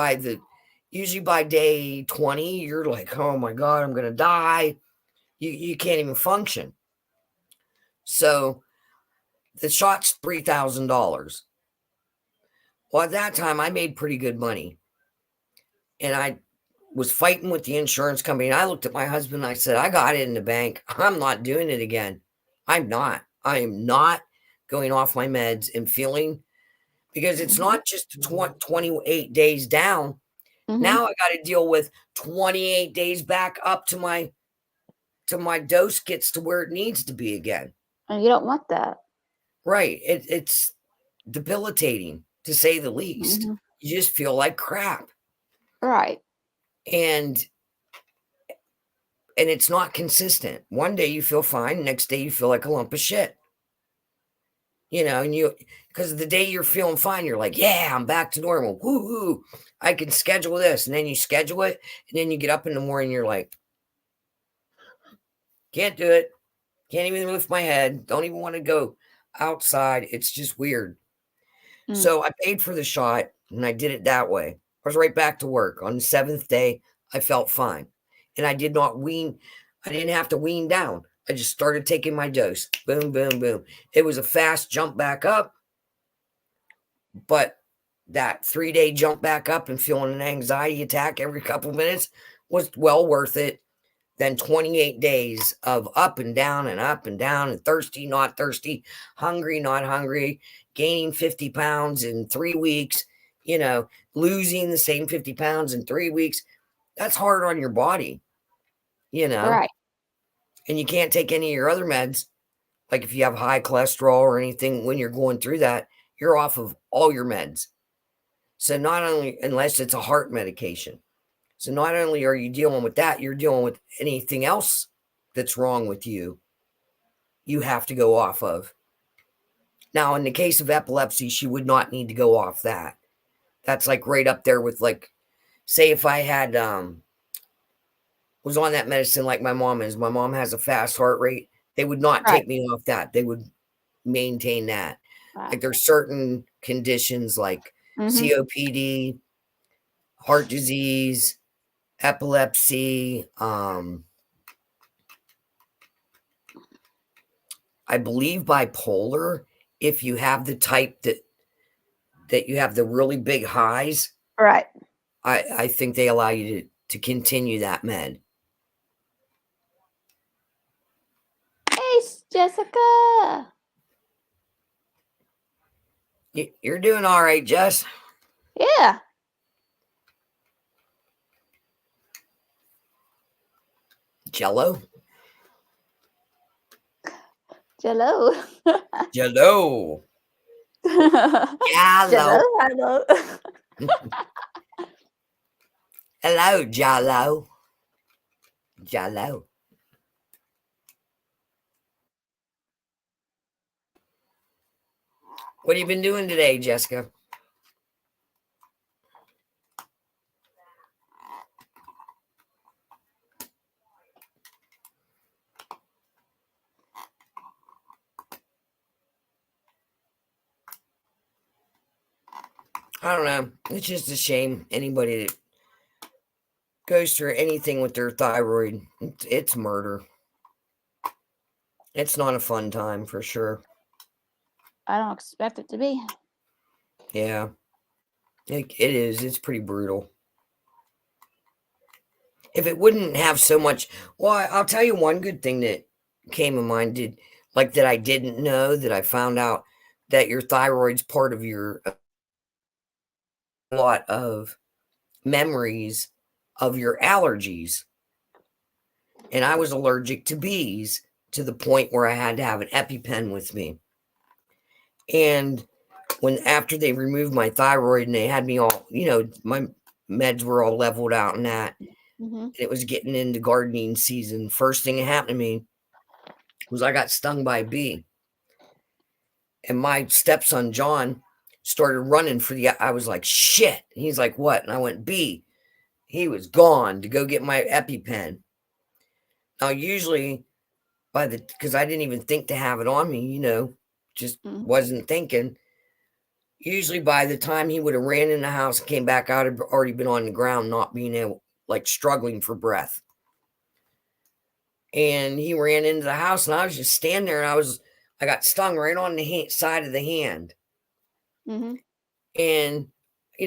usually by day 20, you're like, oh my God, I'm going to die. You can't even function. So the shot's $3,000. Well, at that time, I made pretty good money. And I was fighting with the insurance company. And I looked at my husband and I said, I got it in the bank. I'm not doing it again. I'm not. I am not going off my meds and feeling because it's Mhm. not just 28 days down. Mhm. Now I got to deal with 28 days back up to my dose gets to where it needs to be again. And you don't want that. Right. It's debilitating to say the least. Mhm. You just feel like crap. Right. And it's not consistent. One day you feel fine, next day you feel like a lump of shit. And because the day you're feeling fine, you're like, yeah, I'm back to normal. Woo-hoo, I can schedule this. And then you schedule it, and then you get up in the morning, you're like, can't do it. Can't even lift my head. Don't even want to go outside. It's just weird. Mm. So I paid for the shot and I did it that way. I was right back to work. On the seventh day, I felt fine. And I did not wean. I didn't have to wean down. I just started taking my dose. Boom, boom, boom. It was a fast jump back up. But that 3-day jump back up and feeling an anxiety attack every couple minutes was well worth it than 28 days of up and down and up and down and thirsty, not thirsty, hungry, not hungry, gaining 50 pounds in 3 weeks, losing the same 50 pounds in 3 weeks. That's hard on your body, Right. and you can't take any of your other meds. Like if you have high cholesterol or anything, when you're going through that, you're off of all your meds. So not only, unless it's a heart medication. So not only are you dealing with that, you're dealing with anything else that's wrong with you. You have to go off of. Now, in the case of epilepsy, she would not need to go off that. That's like right up there with, like, say if I had was on that medicine like my mom is. My mom has a fast heart rate. They would not Right. take me off that. They would maintain that. Right. Like there's certain conditions like COPD, heart disease, epilepsy, I believe bipolar, if you have the type that you have the really big highs, Right. I think they allow you to continue that med. Hey, Jessica. You're doing all right, Jess. Yeah. Jello? Jello. Jello. Jello. Jello. Hello. Hello, Jello. Jello. What have you been doing today, Jessica? I don't know. It's just a shame. Anybody that goes through anything with their thyroid, it's murder. It's not a fun time for sure. I don't expect it to be. Yeah, it is. It's pretty brutal. If it wouldn't have so much, well, I'll tell you one good thing that came to mind. That I didn't know, that I found out, that your thyroid's part of your a lot of memories of your allergies. And I was allergic to bees to the point where I had to have an EpiPen with me. And after they removed my thyroid and they had me all, my meds were all leveled out and that, it was getting into gardening season. First thing that happened to me was I got stung by a bee. And my stepson, John, started running I was like, shit. He's like, what? And I went, bee. He was gone to go get my EpiPen. Now, usually because I didn't even think to have it on me, just wasn't thinking. Usually by the time he would have ran in the house and came back out, I'd already been on the ground, not being able, like struggling for breath. And he ran into the house and I was just standing there and I got stung right on the side of the hand. And,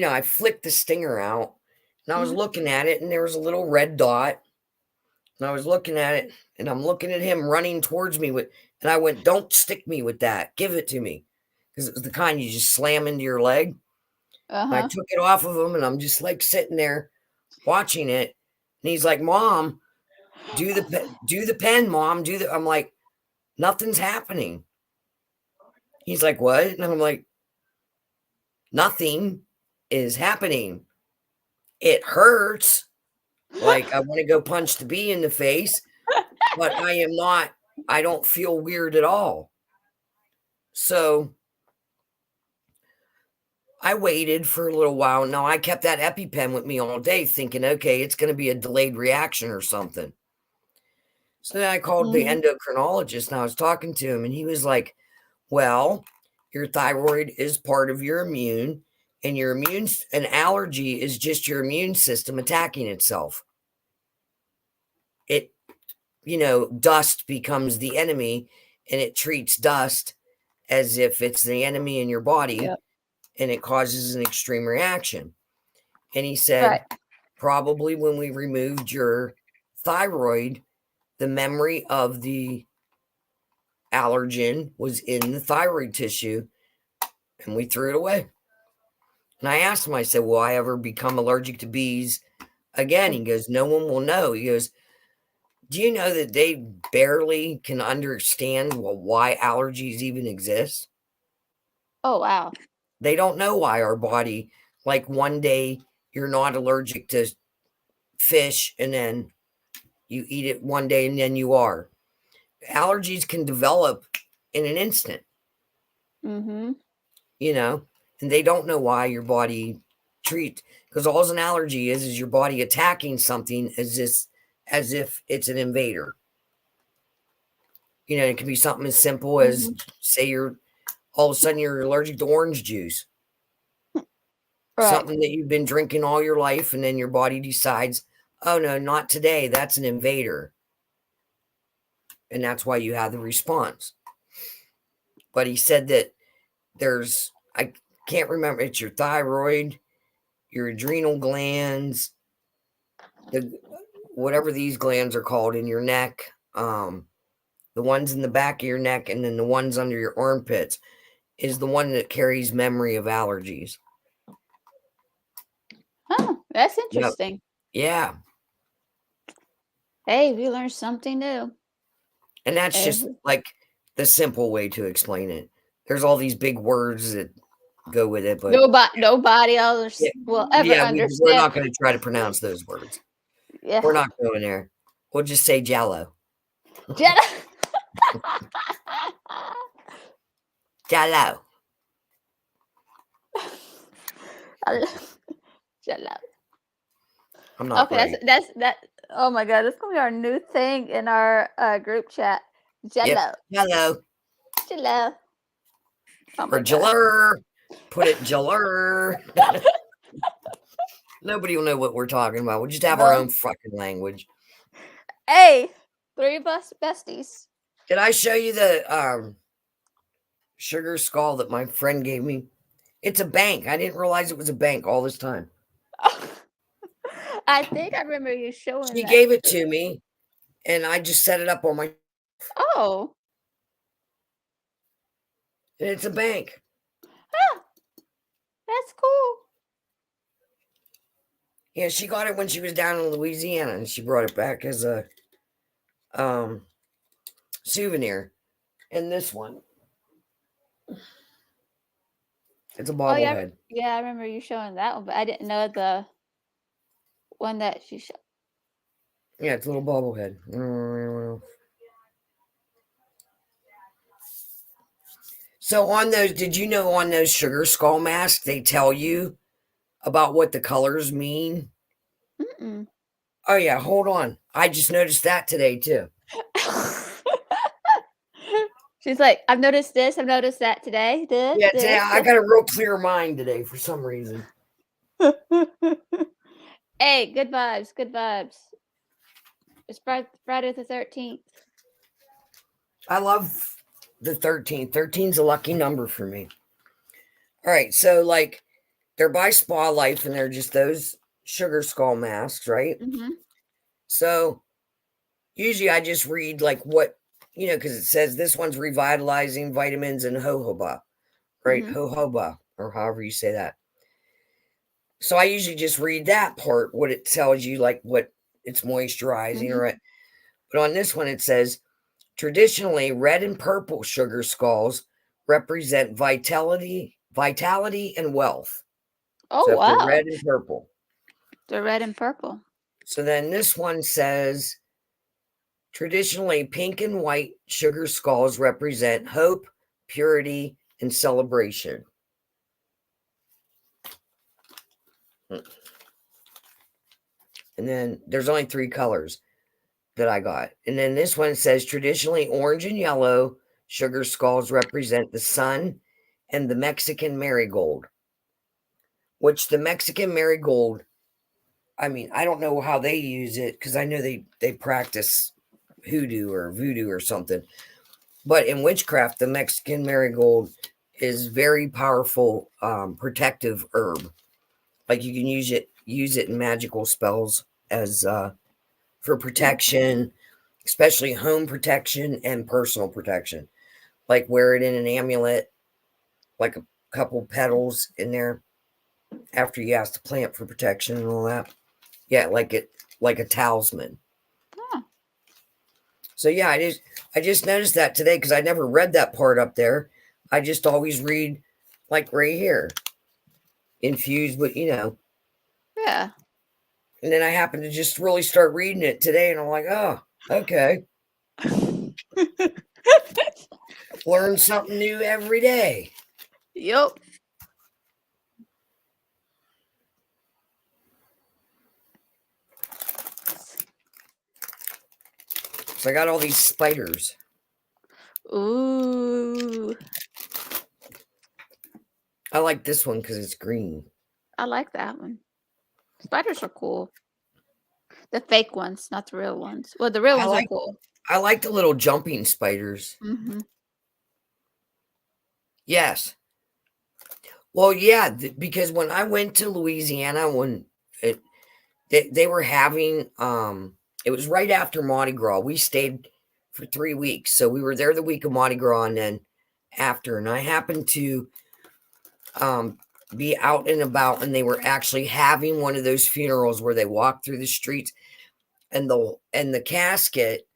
I flicked the stinger out and I was looking at it and there was a little red dot. And I was looking at it and I'm looking at him running towards me and I went, don't stick me with that. Give it to me. Because it was the kind you just slam into your leg. I took it off of him and I'm just like sitting there watching it. And he's like, Mom, do the pen, Mom, I'm like, nothing's happening. He's like, what? And I'm like, nothing is happening. It hurts. Like I want to go punch the bee in the face, but I don't feel weird at all. So I waited for a little while. Now I kept that EpiPen with me all day thinking, okay, it's going to be a delayed reaction or something. So then I called the endocrinologist and I was talking to him and he was like, well, your thyroid is part of your immune and an allergy is just your immune system attacking itself. It, dust becomes the enemy and it treats dust as if it's the enemy in your body and it causes an extreme reaction. And he said, probably when we removed your thyroid, the memory of the allergen was in the thyroid tissue and we threw it away. And I asked him, I said, will I ever become allergic to bees again? He goes, no one will know. He goes, do you know that they barely can understand why allergies even exist? Oh, wow. They don't know why our body Like one day you're not allergic to fish and then you eat it one day and then you are. Allergies can develop in an instant, Mm-hmm. and they don't know why your body treats, because all an allergy is your body attacking something as if it's an invader. It can be something as simple as, say, you're all of a sudden you're allergic to orange juice, Right. something that you've been drinking all your life, and then your body decides, oh no, not today. That's an invader. And that's why you have the response. But he said that I can't remember, it's your thyroid, your adrenal glands, whatever these glands are called in your neck, the ones in the back of your neck, and then the ones under your armpits is the one that carries memory of allergies. Oh, that's Yep. interesting. Yeah. Hey, we learned something new. And that's just like the simple way to explain it. There's all these big words that go with it, but nobody else will ever understand. We're not going to try to pronounce those words. Yeah. We're not going there. We'll just say Jello. Jello. Jello. Jello. I'm not okay. That's that. Oh my god, that's gonna be our new thing in our group chat. Jello. Yep. Jello. Jello. Oh or Jellur. Put it Jellur. Nobody will know what we're talking about. We'll just have our own fucking language. Hey, 3 of us besties. Did I show you the sugar skull that my friend gave me? It's a bank. I didn't realize it was a bank all this time. I think I remember you showing She gave it to me, and I just set it up on my... Oh. And it's a bank. Huh. That's cool. Yeah, she got it when she was down in Louisiana, and she brought it back as a souvenir. And this one, it's a bobblehead. Yeah, I remember you showing that one, but I didn't know the one that she showed. Yeah, it's a little bobblehead. So on those, did you know on those sugar skull masks, they tell you about what the colors mean? Mm-mm. Oh yeah, hold on. I just noticed that today too. She's like, I've noticed this, I've noticed that today. Yeah, today I got a real clear mind today for some reason. Hey, good vibes, good vibes. It's Friday the 13th. I love the 13th. 13's a lucky number for me. All right, so like they're by Spa Life, and they're just those sugar skull masks, right? Mm-hmm. So usually I just read like what, because it says this one's revitalizing vitamins and jojoba, right? Mm-hmm. Jojoba, or however you say that. So I usually just read that part, what it tells you, like what it's moisturizing, Mm-hmm. right? But on this one, it says traditionally red and purple sugar skulls represent vitality, and wealth. Oh, so wow. They're red and purple. They're red and purple. So then this one says traditionally pink and white sugar skulls represent hope, purity, and celebration. And then there's only 3 colors that I got. And then this one says traditionally orange and yellow sugar skulls represent the sun and the Mexican marigold. Which the Mexican marigold, I mean, I don't know how they use it, because I know they practice hoodoo or voodoo or something. But in witchcraft, the Mexican marigold is very powerful protective herb. Like you can use it in magical spells as for protection, especially home protection and personal protection. Like wear it in an amulet, like a couple petals in there after you ask the plant for protection and all that. Yeah, like a talisman. Huh. So yeah, I just noticed that today, because I never read that part up there. I just always read like right here. infused with, Yeah. and then I happened to just really start reading it today, and I'm like, oh, okay. Learn something new every day. Yep. So I got all these spiders. Ooh. I like this one because it's green. I like that one. Spiders are cool. The fake ones, not the real ones. Well, the real I ones are like cool. I like the little jumping spiders. Mhm. Yes. Well, yeah, because when I went to Louisiana, when they were having, it was right after Mardi Gras. We stayed for 3 weeks, so we were there the week of Mardi Gras, and then after, and I happened to be out and about, and they were actually having one of those funerals where they walk through the streets, and the casket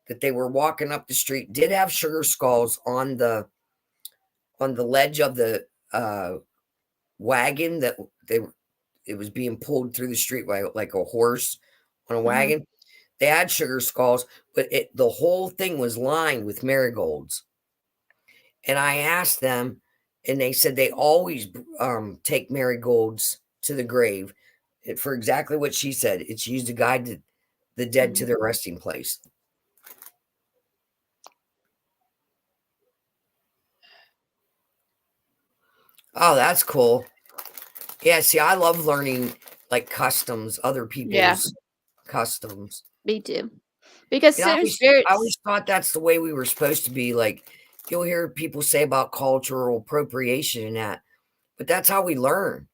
that they were walking up the street did have sugar skulls on the ledge of the wagon that it was being pulled through the street by like a horse on a Mhm. wagon. They had sugar skulls, but the whole thing was lined with marigolds. And I asked them, and they said they always take marigolds to the grave for exactly what she said. It's used to guide the dead to Mhm. their resting place. Oh, that's cool. Yeah, see, I love learning like customs, other Yeah, people's customs. me too. Because You know, certain I always spirits. thought that's the way we were supposed to be. Like, you'll hear people say about cultural appropriation and that, but that's how we learn.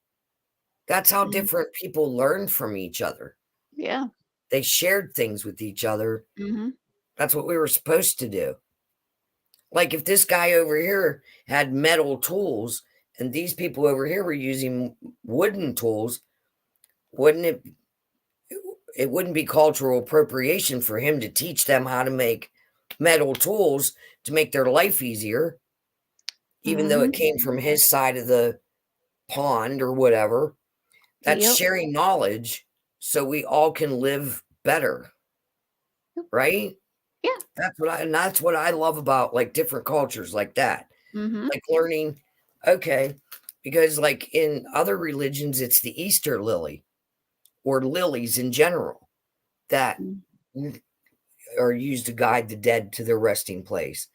That's how Mhm. different people learn from each other. Yeah. They shared things with each other. Mhm. That's what we were supposed to do. Like, if this guy over here had metal tools and these people over here were using wooden tools, wouldn't it wouldn't be cultural appropriation for him to teach them how to make metal tools to make their life easier, even though it Mhm. came from his side of the pond or whatever. That's Yep. sharing knowledge so we all can live better, Yep. right? Yeah. That's what I love about like different cultures like that. Mhm. Like learning, okay, because like in other religions, it's the Easter lily or lilies in general that Mm. are used to guide the dead to their resting place.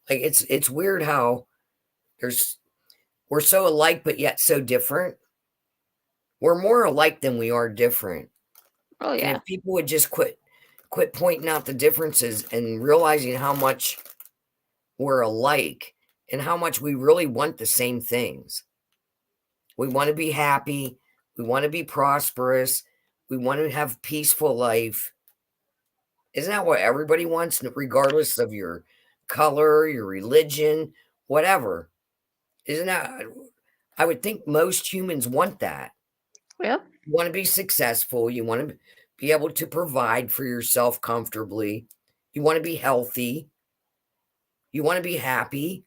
Like it's weird how there's we're so alike but yet so different. We're more alike than we are different. Oh And yeah. if people would just quit pointing out the differences and realizing how much we're alike and how much we really want the same things. We want to be happy, we want to be prosperous, we want to have peaceful life. Isn't that what everybody wants, regardless of your color, your religion, whatever? Isn't that I would think most humans want that. Yep. You want to be successful, you want to be able to provide for yourself comfortably, you want to be healthy, you want to be happy.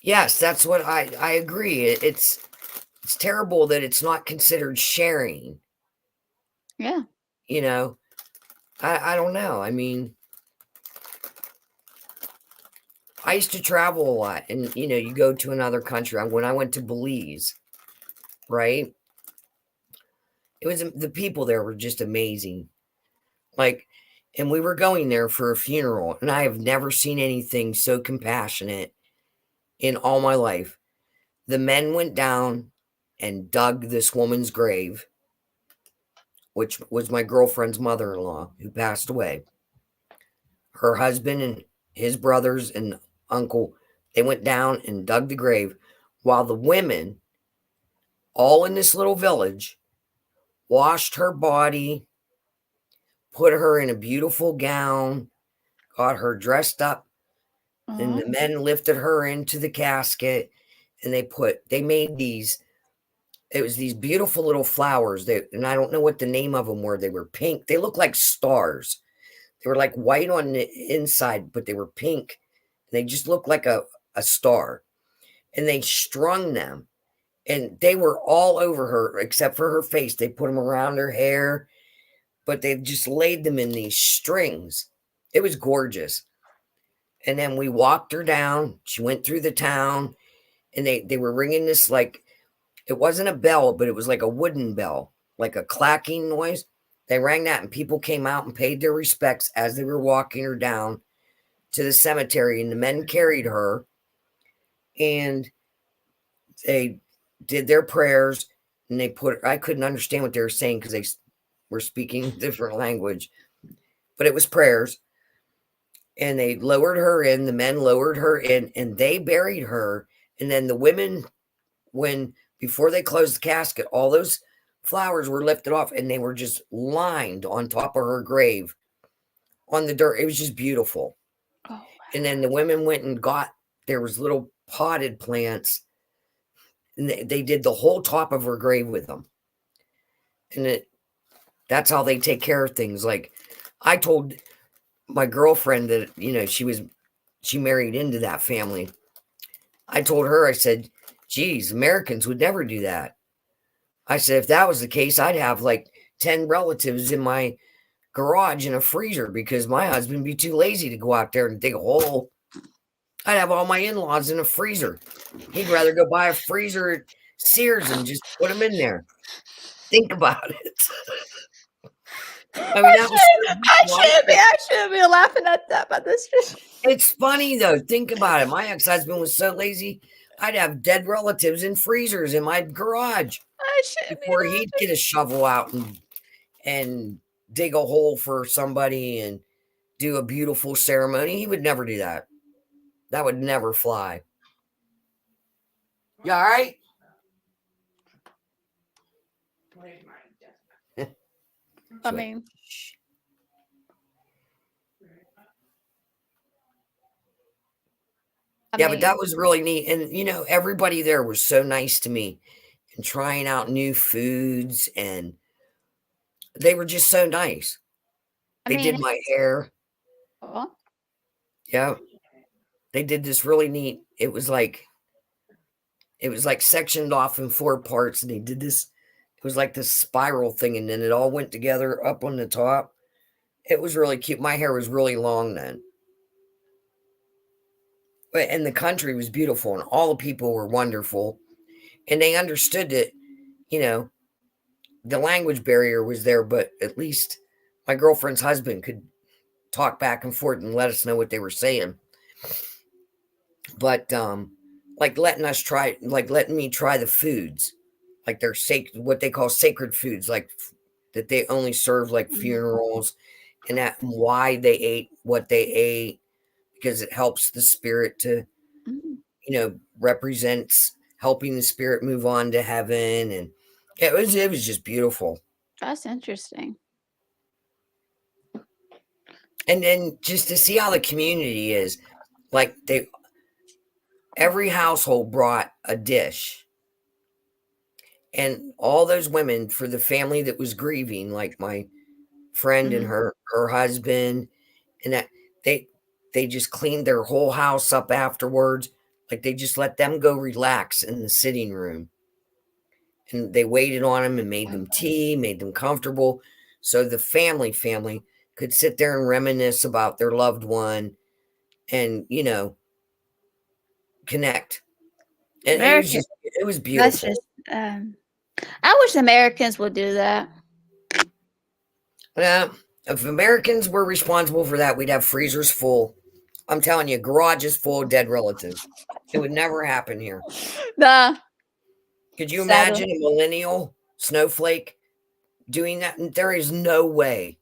Yes, that's what I agree. It's terrible that it's not considered sharing, Yeah. you know. I don't know. I mean, I used to travel a lot and you go to another country. When I went to Belize, right? It was the people there were just amazing. Like, and we were going there for a funeral, and I have never seen anything so compassionate in all my life. The men went down and dug this woman's grave, which was my girlfriend's mother-in-law who passed away. Her husband and his brothers and uncle, they went down and dug the grave, while the women, all in this little village, washed her body, put her in a beautiful gown, got her dressed up, and Uh-huh. the men lifted her into the casket, and they made these, it was these beautiful little flowers. And I don't know what the name of them were. They were pink. They looked like stars. They were like white on the inside, but they were pink. They just looked like a star, and they strung them, and they were all over her except for her face. They put them around her hair, but they just laid them in these strings. It was gorgeous. And then we walked her down. She went through the town, and they were ringing this, like, it wasn't a bell, but it was like a wooden bell, like a clacking noise. They rang that, and people came out and paid their respects as they were walking her down to the cemetery. And the men carried her, and they did their prayers, and they put, I couldn't understand what they were saying because they were speaking a different language, but it was prayers. And they lowered her in, the men lowered her in, and they buried her. And then the women, before they closed the casket, all those flowers were lifted off, and they were just lined on top of her grave on the dirt. It was just beautiful. Oh, wow. And then the women went and there was little potted plants, and they did the whole top of her grave with them. And that's how they take care of things. Like, I told my girlfriend that, she married into that family. I told her, I said, geez, Americans would never do that. I said, if that was the case, I'd have like 10 relatives in my garage in a freezer, because my husband would be too lazy to go out there and dig a hole. I'd have all my in-laws in a freezer. He'd rather go buy a freezer at Sears and just put them in there. Think about it. I mean, I shouldn't be laughing at that, but this just... It's funny, though. Think about it. My ex-husband was so lazy, I'd have dead relatives in freezers in my garage before he'd get a shovel out and dig a hole for somebody and do a beautiful ceremony. He would never do that. That would never fly. You all right? I mean, but that was really neat. And, everybody there was so nice to me and trying out new foods. And they were just so nice. They did my hair. Oh. Yeah. They did this really neat. It was like sectioned off in 4 parts. And they did this. It was like this spiral thing. And then it all went together up on the top. It was really cute. My hair was really long then. And the country was beautiful, and all the people were wonderful, and they understood that, the language barrier was there, but at least my girlfriend's husband could talk back and forth and let us know what they were saying. But like letting me try the foods, like they're what they call sacred foods, like that they only serve like funerals, and that why they ate what they ate, because it helps the spirit to, represents helping the spirit move on to heaven. And it was just beautiful. That's interesting. And then just to see how the community is, like every household brought a dish. And all those women, for the family that was grieving, like my friend and her husband, and that they just cleaned their whole house up afterwards. Like, they just let them go relax in the sitting room. And they waited on them and made them tea, made them comfortable. So the family could sit there and reminisce about their loved one and, connect. And it was beautiful. That's just, I wish Americans would do that. Yeah. If Americans were responsible for that, we'd have freezers full. I'm telling you, garages full of dead relatives. It would never happen here. Nah. Could you imagine a millennial snowflake doing that? There is no way.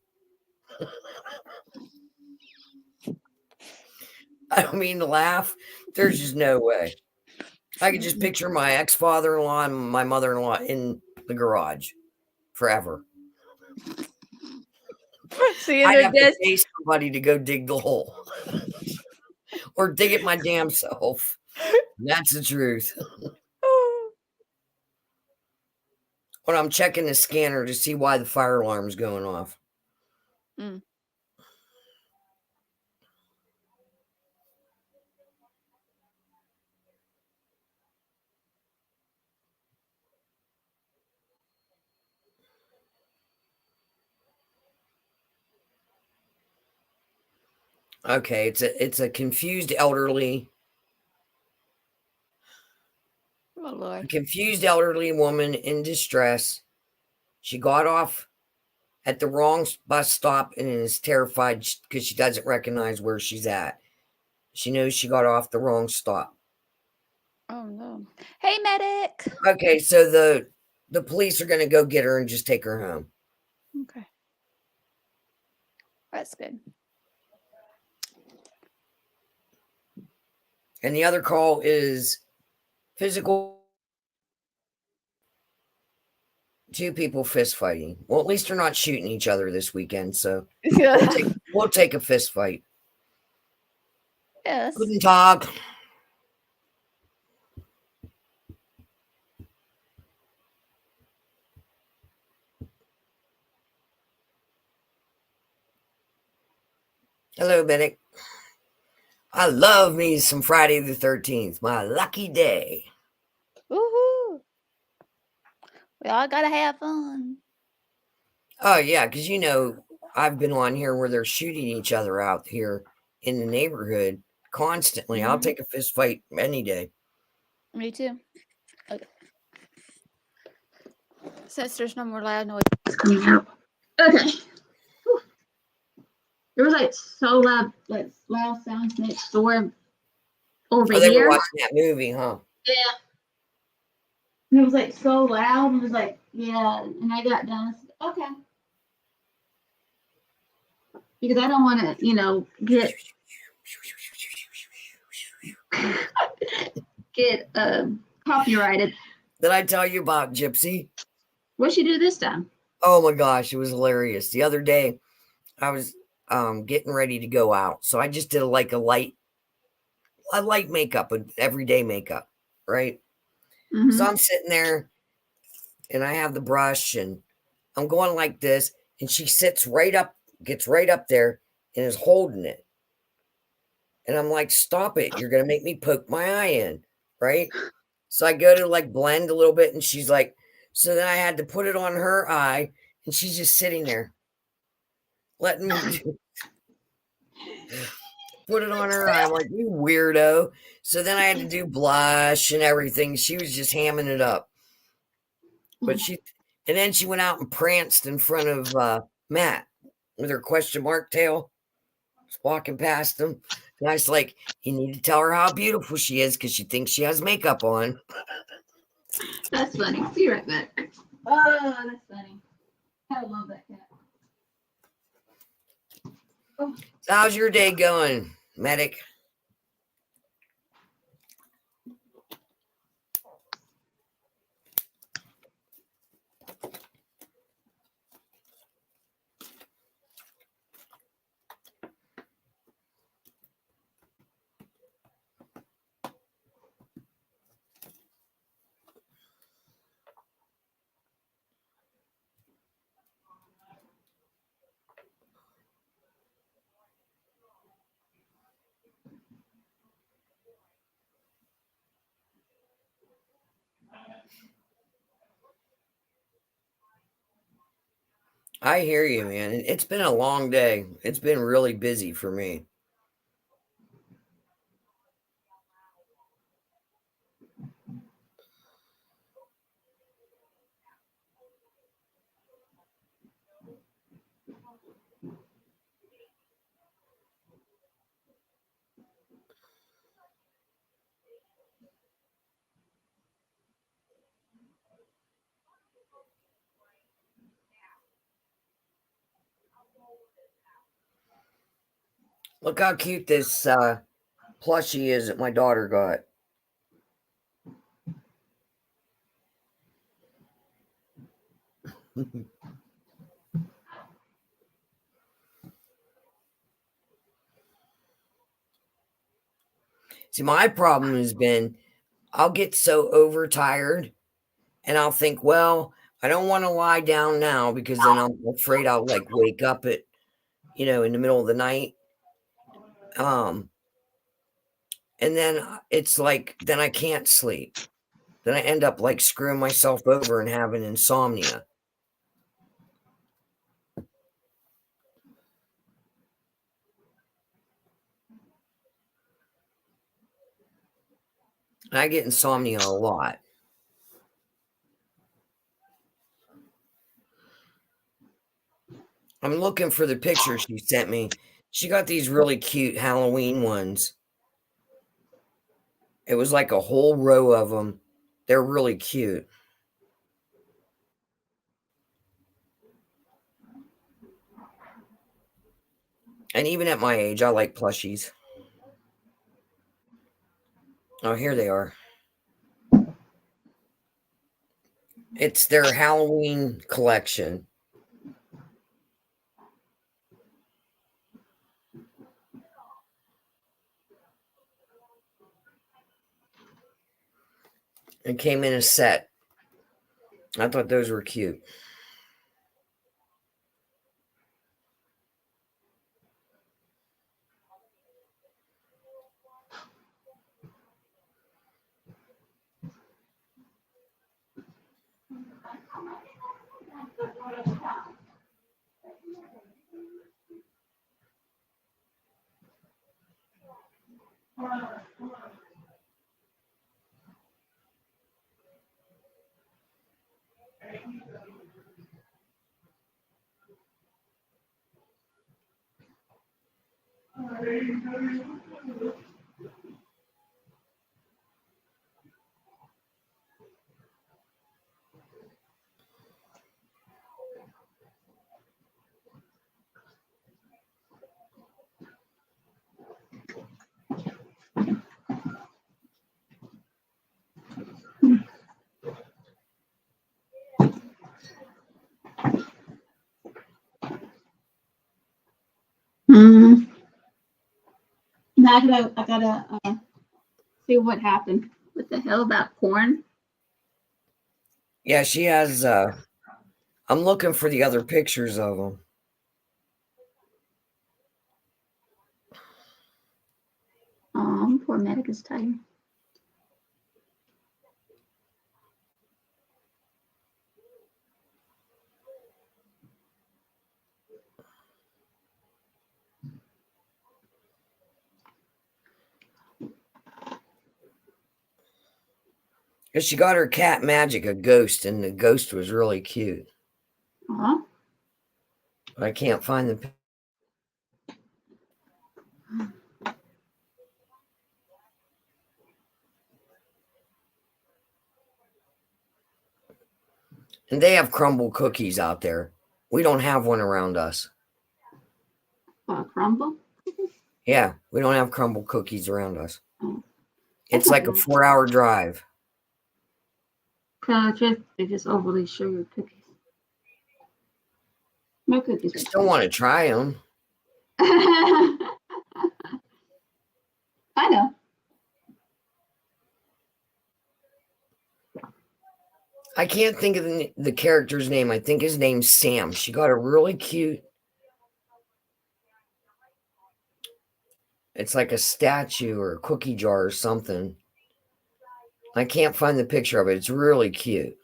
I don't mean to laugh. There's just no way. I could just picture my ex-father-in-law and my mother-in-law in the garage forever. I'd have to pay somebody to go dig the hole. Or dig it my damn self. That's the truth. When I'm checking the scanner to see why the fire alarm's going off. Okay, it's a confused elderly Oh Lord. woman in distress. She got off at the wrong bus stop and is terrified because she doesn't recognize where she's at. She knows she got off the wrong stop. Oh no. Hey medic. Okay, so the police are going to go get her and just take her home. Okay. That's good. And the other call is physical. Two people fist fighting. Well, at least they're not shooting each other this weekend, so Yeah. we'll take a fist fight. Yes. Guten Tag. Hello, Bennett. I love me some Friday the 13th, my lucky day. Woohoo. We all gotta have fun. Oh, yeah, because I've been on here where they're shooting each other out here in the neighborhood constantly. I'll take a fist fight any day. Me too. Okay. Since there's no more loud noise coming out. Okay. Whew. There was like so loud sounds next door over Oh, they were here. watching that movie, huh? Yeah. And it was like so loud and it was like, yeah. And I got done. I said, okay. Because I don't want to, get copyrighted. Did I tell you about Gypsy? What'd she do this time? Oh my gosh, it was hilarious. The other day, I was getting ready to go out, so I just did a light makeup, an everyday makeup, right? Mm-hmm. So I'm sitting there, and I have the brush, and I'm going like this, and she gets right up there, and is holding it, and I'm like, "Stop it! You're gonna make me poke my eye in, right?" So I go to blend a little bit, and she's like, so then I had to put it on her eye, and she's just sitting there, letting me put it on her eye. I'm like, you weirdo. So then I had to do blush and everything. She was just hamming it up. But then she went out and pranced in front of Matt with her question mark tail, just walking past him. And I was like, you need to tell her how beautiful she is because she thinks she has makeup on. That's funny. See you right back. Oh, that's funny. I love that cat. So how's your day going, medic? I hear you, man. It's been a long day. It's been really busy for me. Look how cute this plushie is that my daughter got. See, my problem has been I'll get so overtired and I'll think, well, I don't want to lie down now because then I'm afraid I'll wake up at, in the middle of the night. And then it's then I can't sleep. Then I end up screwing myself over and having insomnia. I get insomnia a lot. I'm looking for the picture she sent me. She got these really cute Halloween ones. It was like a whole row of them. They're really cute. And even at my age, I like plushies. Oh, here they are. It's their Halloween collection. It came in a set. I thought those were cute. Now I gotta see what happened. What the hell about corn? Yeah, she has. I'm looking for the other pictures of them. Poor Medica's tired. Because she got her cat Magic, a ghost, and the ghost was really cute. Uh-huh. But I can't find the. And they have crumble cookies out there. We don't have one around us. Crumble? Yeah, we don't have crumble cookies around us. Oh. It's like a 4-hour drive. They're just overly sugar cookies. My cookies I are still want to try them. I know. I can't think of the character's name. I think his name's Sam. She got a really cute. It's like a statue or a cookie jar or something. I can't find the picture of it. It's really cute.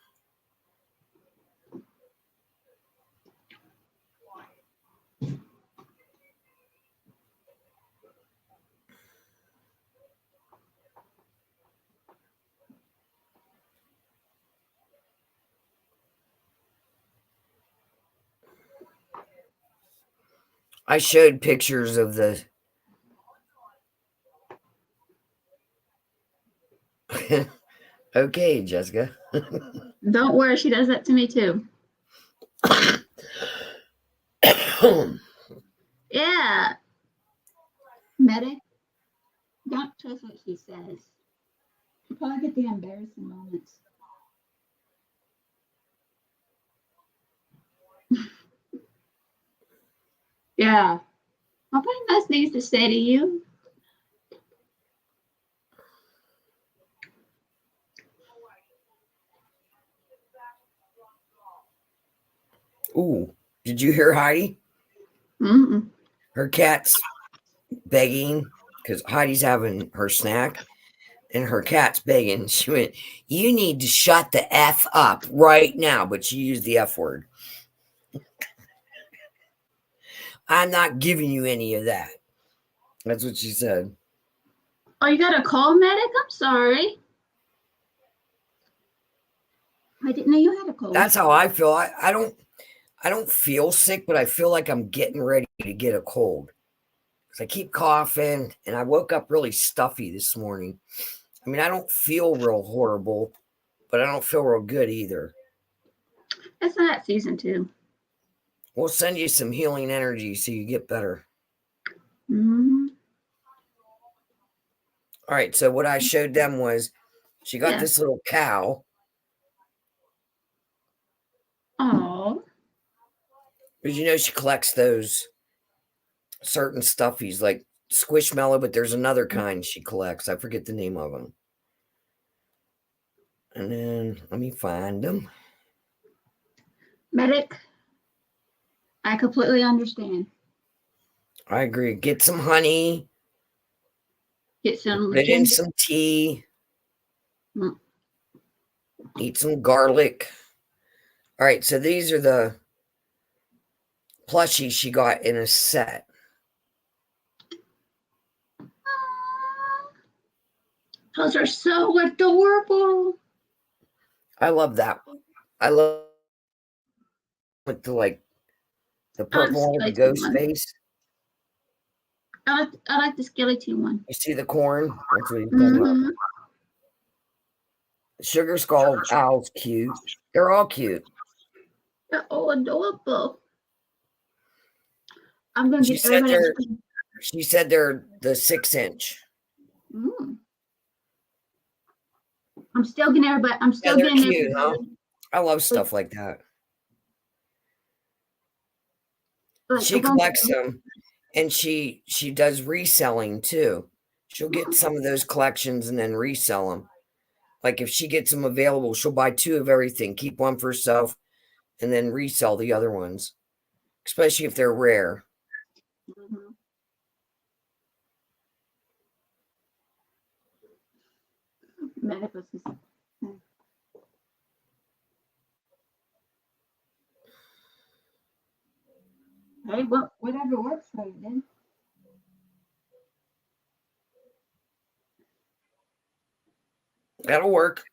I showed pictures of the. Okay, Jessica. Don't worry, she does that to me too. Yeah. Medic, don't trust what she says. She'll probably get the embarrassing moments. Yeah. I'll find nice things to say to you. Ooh, did you hear Heidi? Mm-mm. Her cat's begging because Heidi's having her snack and her cat's begging. She went, "You need to shut the F up right now." But she used the F word. I'm not giving you any of that. That's what she said. Oh, you got a call, Medic? I'm sorry. I didn't know you had a cold. That's how I feel. I don't feel sick, but I feel like I'm getting ready to get a cold. Because I keep coughing, and I woke up really stuffy this morning. I mean, I don't feel real horrible, but I don't feel real good either. It's that season too. We'll send you some healing energy so you get better. Mm-hmm. All right, so what I showed them was she got this little cow. Oh. Because you know she collects those certain stuffies like Squishmallow, but there's another kind she collects. I forget the name of them. And then let me find them. Medic, I completely understand. I agree. Get some honey. Get some Put it in ginger. some tea. Mm. Eat some garlic. All right, so these are the plushies she got in a set. Those are so adorable. I love that. I love with the purple one with the ghost face. I like the skeleton one. You see the corn? That's what he's talking about. Mm-hmm. Sugar Skull Owl's cute. They're all cute. They're all adorable. I'm gonna She get said everybody. she said they're the 6-inch. Mm. I'm still getting everybody. I'm still they're getting cute, everybody. huh? I love stuff like that. Like, She collects them, and she does reselling too. She'll get some of those collections and then resell them. Like if she gets them available, she'll buy 2 of everything, keep one for herself, and then resell the other ones, especially if they're rare. Mm-hmm. Manifest. Hey, well, whatever works for you then. That'll work.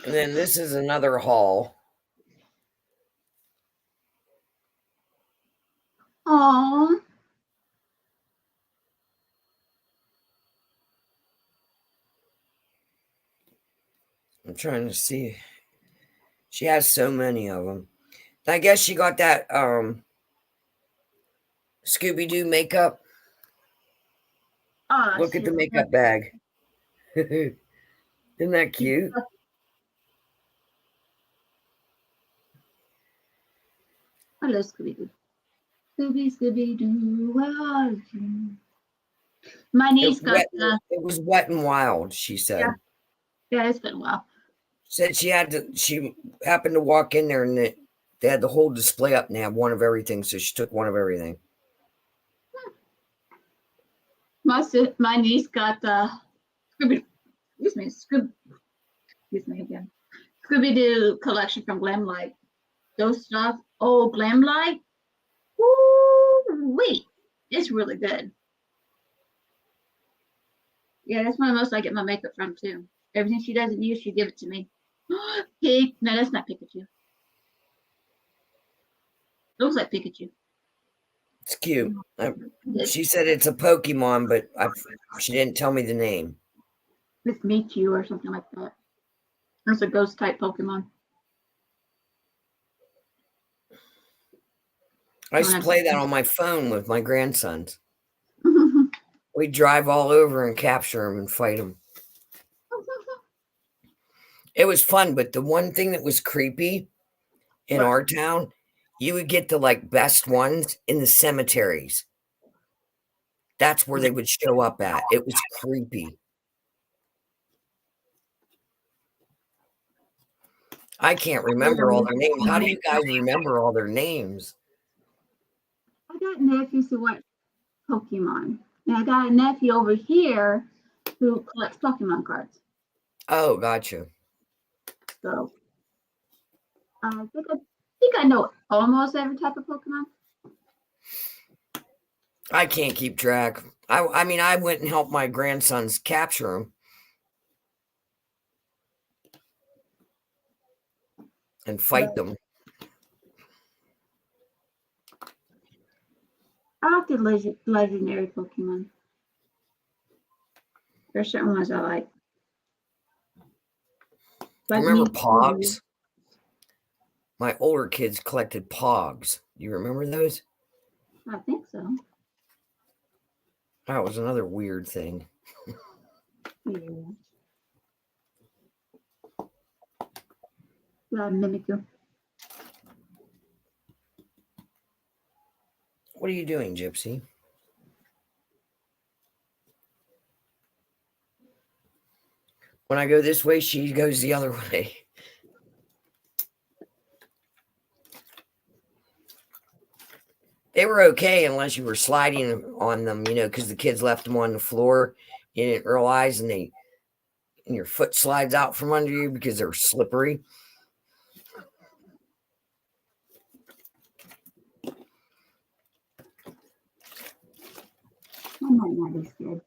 And then this is another haul. Aww. I'm trying to see. She has so many of them. I guess she got that Scooby-Doo makeup. Oh, Look at the makeup bag. Isn't that cute? I love Scooby-Doo. Scooby-Doo, where are you? My niece got the... It was wet and wild, she said. Yeah, it's been a while. Said she happened to walk in there and they had the whole display up and they had one of everything, so she took one of everything. My niece got the Scooby-Doo collection from Glamlight. Those stuff, Glamlight. Woo-wee. It's really good. Yeah, that's one of the most I get my makeup from too. Everything she doesn't use, she give it to me. Pig. No, that's not Pikachu. Looks like Pikachu. It's cute. She said it's a Pokemon, but she didn't tell me the name. It's Mewtwo or something like that. It's a ghost type Pokemon. I used to play that on my phone with my grandsons. We drive all over and capture them and fight them. It was fun, but the one thing that was creepy in our town, you would get the best ones in the cemeteries. That's where they would show up at. It was creepy. I can't remember all their names. How do you guys remember all their names? I got nephews who watch Pokemon. And I got a nephew over here who collects Pokemon cards. Oh, gotcha. So I think think I know almost every type of Pokemon. I can't keep track. I mean, I went and helped my grandsons capture them and fight them. I like the legendary Pokemon. There's certain ones I like. Remember Mewtwo. Pogs? My older kids collected Pogs. You remember those? I think so. That was another weird thing. Yeah. Mimikyu. What are you doing, Gypsy? When I go this way, she goes the other way. They were okay unless you were sliding on them, because the kids left them on the floor. You didn't realize, and your foot slides out from under you because they're slippery. I might not be scared.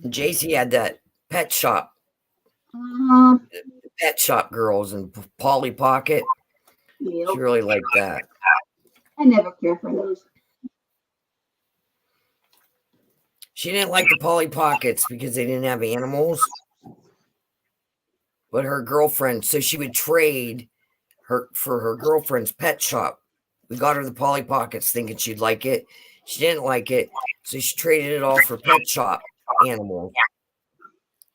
JC had that pet shop girls and Polly Pocket. Yep. She really liked that. I never care for those. She didn't like the Polly Pockets because they didn't have animals. But her girlfriend, so she would trade for her girlfriend's pet shop. We got her the Polly Pockets thinking she'd like it. She didn't like it, so she traded it all for pet shop animals.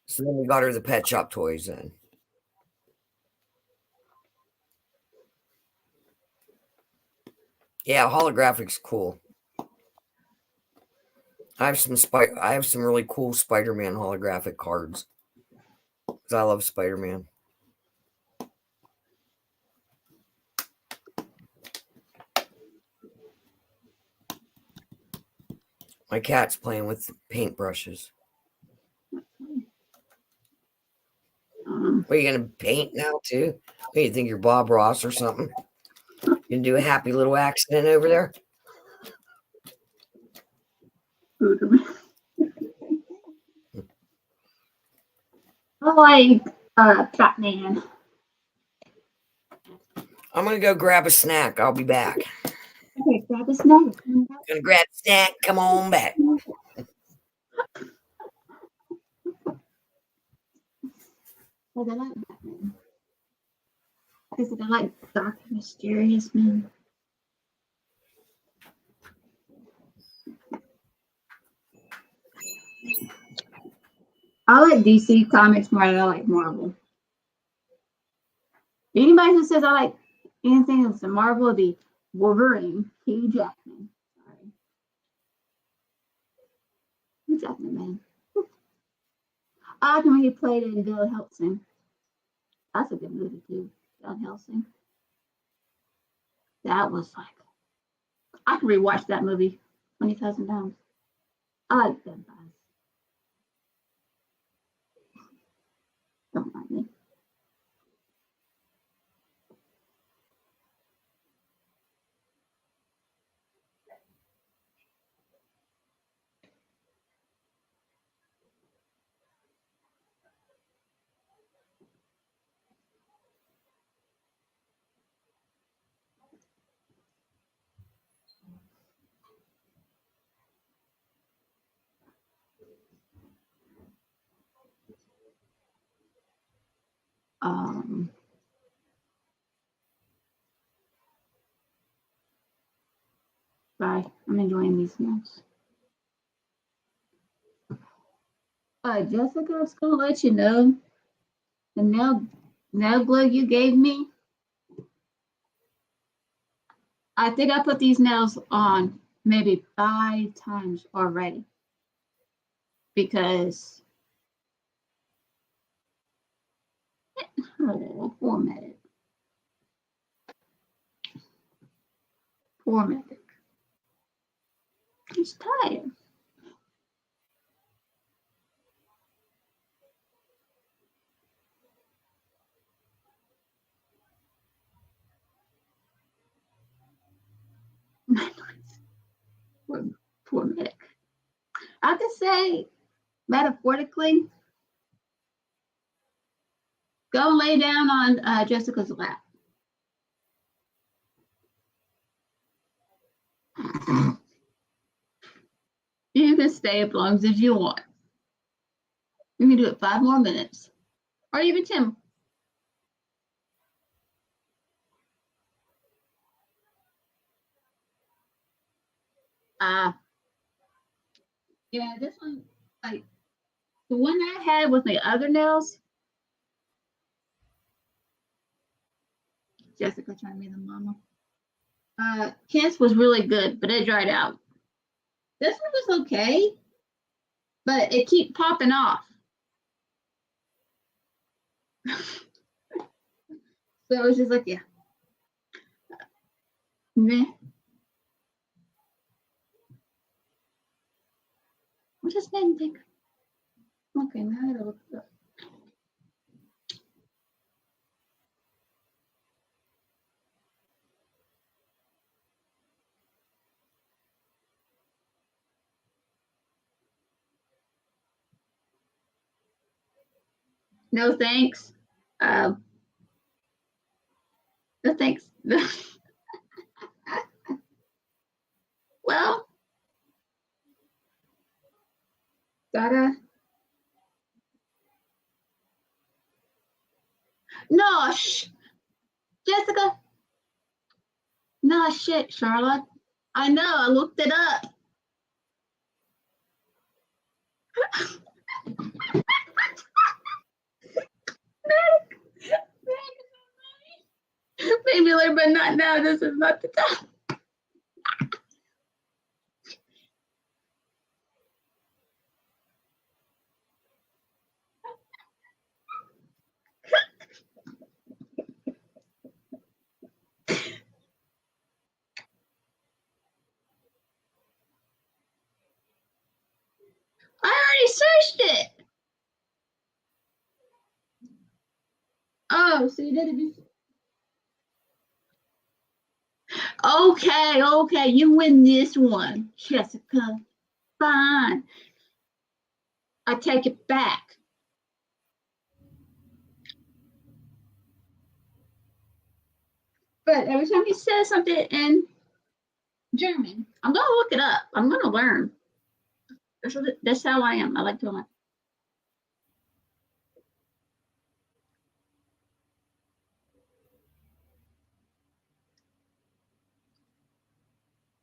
So then we got her the pet shop toys then. Yeah, holographic's cool. I have some really cool Spider-Man holographic cards. Because I love Spider-Man. My cat's playing with paintbrushes. What, are you going to paint now, too? What, do you think you're Bob Ross or something? You going to do a happy little accident over there? I like Batman. I'm going to go grab a snack. I'll be back. Okay, grab a snack. Gonna grab a snack. Come on back. Because I like Batman. Because I like dark, mysterious men. I like DC comics more than I like Marvel. Anybody who says I like anything that's a Marvel would be Wolverine, Hugh Jackman. Sorry. Hugh Jackman, man. I like him when he played in Van Helsing. That's a good movie too. Van Helsing. That was like, I can rewatch that movie 20,000 times. I like that guys. Don't mind me. Bye. I'm enjoying these meals. Jessica, I was gonna let you know the nail glue you gave me. I think I put these nails on maybe 5 times already because format it. Format it. He's tired. Poor Medic. I could say, metaphorically, go lay down on Jessica's lap. You can stay as long as you want. You can do it 5 more minutes, or even 10. Yeah, this one, like the one I had with my other nails. Jessica trying to be the mama. Kent's was really good, but it dried out. This one was okay, but it keep popping off. So it was just like, yeah. Meh. What does men think? Okay, now I gotta look it up. No thanks. No thanks. Well, gotta. No, Jessica. No shit, Charlotte. I know. I looked it up. Maybe later, but not now. This is not the time. I already searched it. Oh, so you did it before. Okay, you win this one, Jessica. Fine. I take it back. But every time you say something in German, I'm gonna look it up. I'm gonna learn. That's how I am. I like to learn.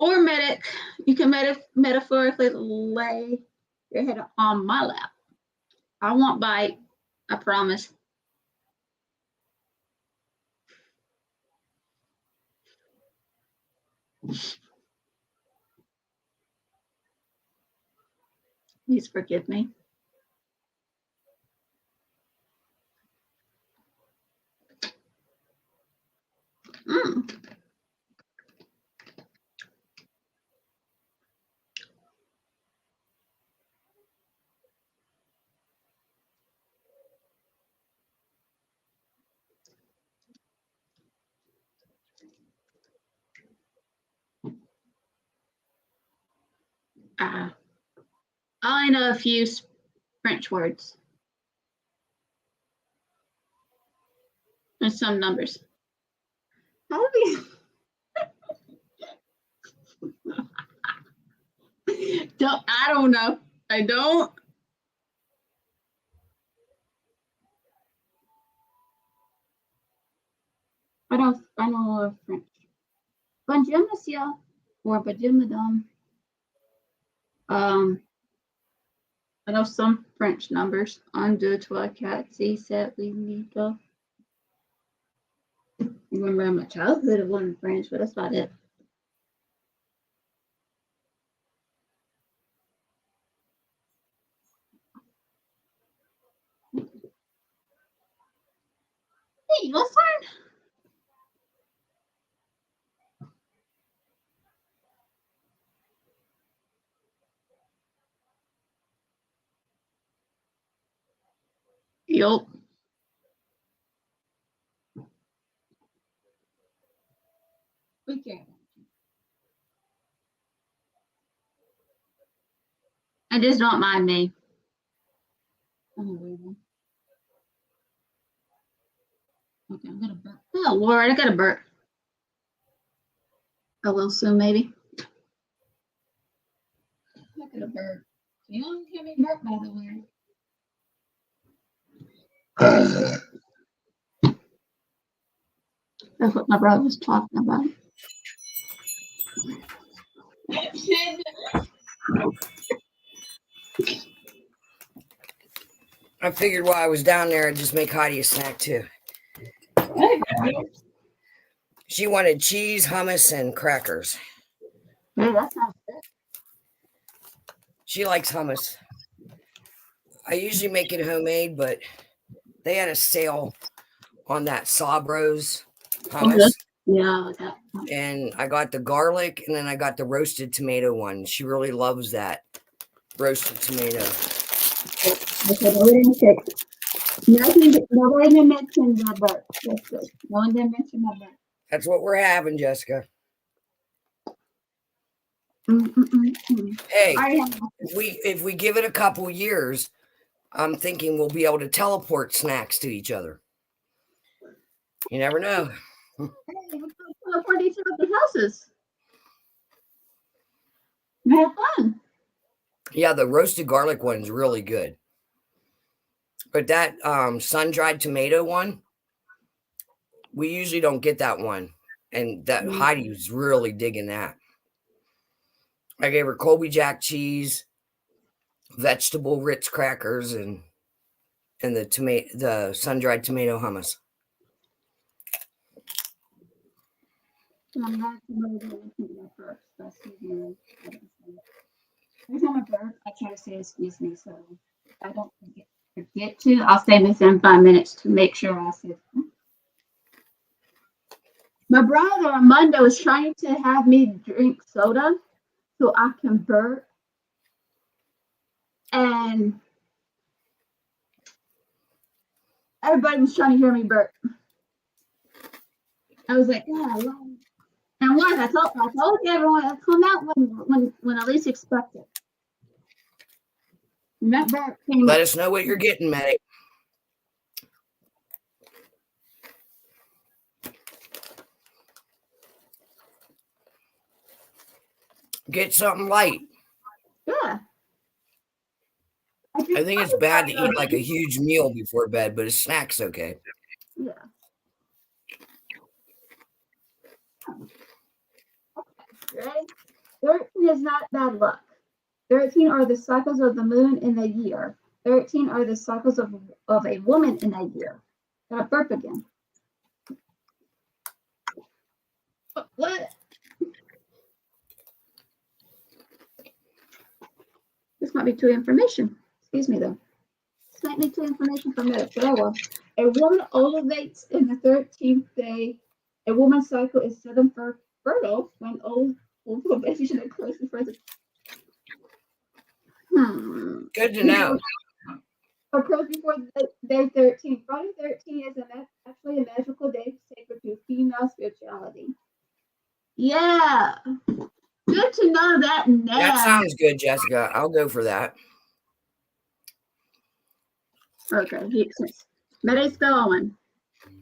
Or medic, you can metaphorically lay your head on my lap. I won't bite. I promise. Please forgive me. Mm. I know a few French words and some numbers. How do we? I don't know. I don't. I know French. Bonjour, monsieur, or bonjour, madame. I know some French numbers. 1, 2, 3, 4, 5, 6, 7, 8, 9. I remember my childhood of learning French, but that's about it. Hey, let's learn. Yup. Okay. And just don't mind me. I'm a weird one. Okay, I'm gonna burp. Oh Lord, I got a burp. I will soon, maybe. I got a burp. You don't hear me burp, by the way. That's what my brother was talking about. I figured while I was down there, I'd just make Heidi a snack too. She wanted cheese, hummus, and crackers. Hey, that sounds good. She likes hummus. I usually make it homemade, but they had a sale on that Sabros hummus. Okay. Yeah, that. And I got the garlic, and then I got the roasted tomato one. She really loves that roasted tomato. Okay, nobody didn't mention my burp. That's good. No one didn't mention my burp. That's what we're having, Jessica. Hey, I have if we give it a couple years, I'm thinking we'll be able to teleport snacks to each other. You never know. Hey, we can teleport each other's houses. We have fun. Yeah, the roasted garlic one's really good. But that sun-dried tomato one, we usually don't get that one. And that Heidi was really digging that. I gave her Colby Jack cheese, vegetable Ritz crackers, and the sun-dried tomato hummus. I'm not familiar with my burp. Every time I burp, I try to say excuse me, so I don't forget to. I'll stay within 5 minutes to make sure I say. My brother Armando is trying to have me drink soda so I can burp. And everybody was trying to hear me burp. I was like, yeah, and once I told everyone it'll come out when I least expect it. And that burp came Let up. us know what you're getting, Maddie. Get something light. Yeah. I think it's bad to eat like a huge meal before bed, but a snack's okay. Yeah. Okay. Ready? 13 is not bad luck. 13 are the cycles of the moon in a year. 13 are the cycles of a woman in a year. Got to burp again. What? This might be too information. Excuse me, though. This might be too information for me. But oh well. A woman ovulates in the 13th day. A woman's cycle is 7 fertile when ovulation occurs before the Good to know. occurs before day 13. Friday 13 is actually a magical day sacred to female spirituality. Yeah. Good to know that now. That sounds good, Jessica. I'll go for that. Okay, Maddie's going.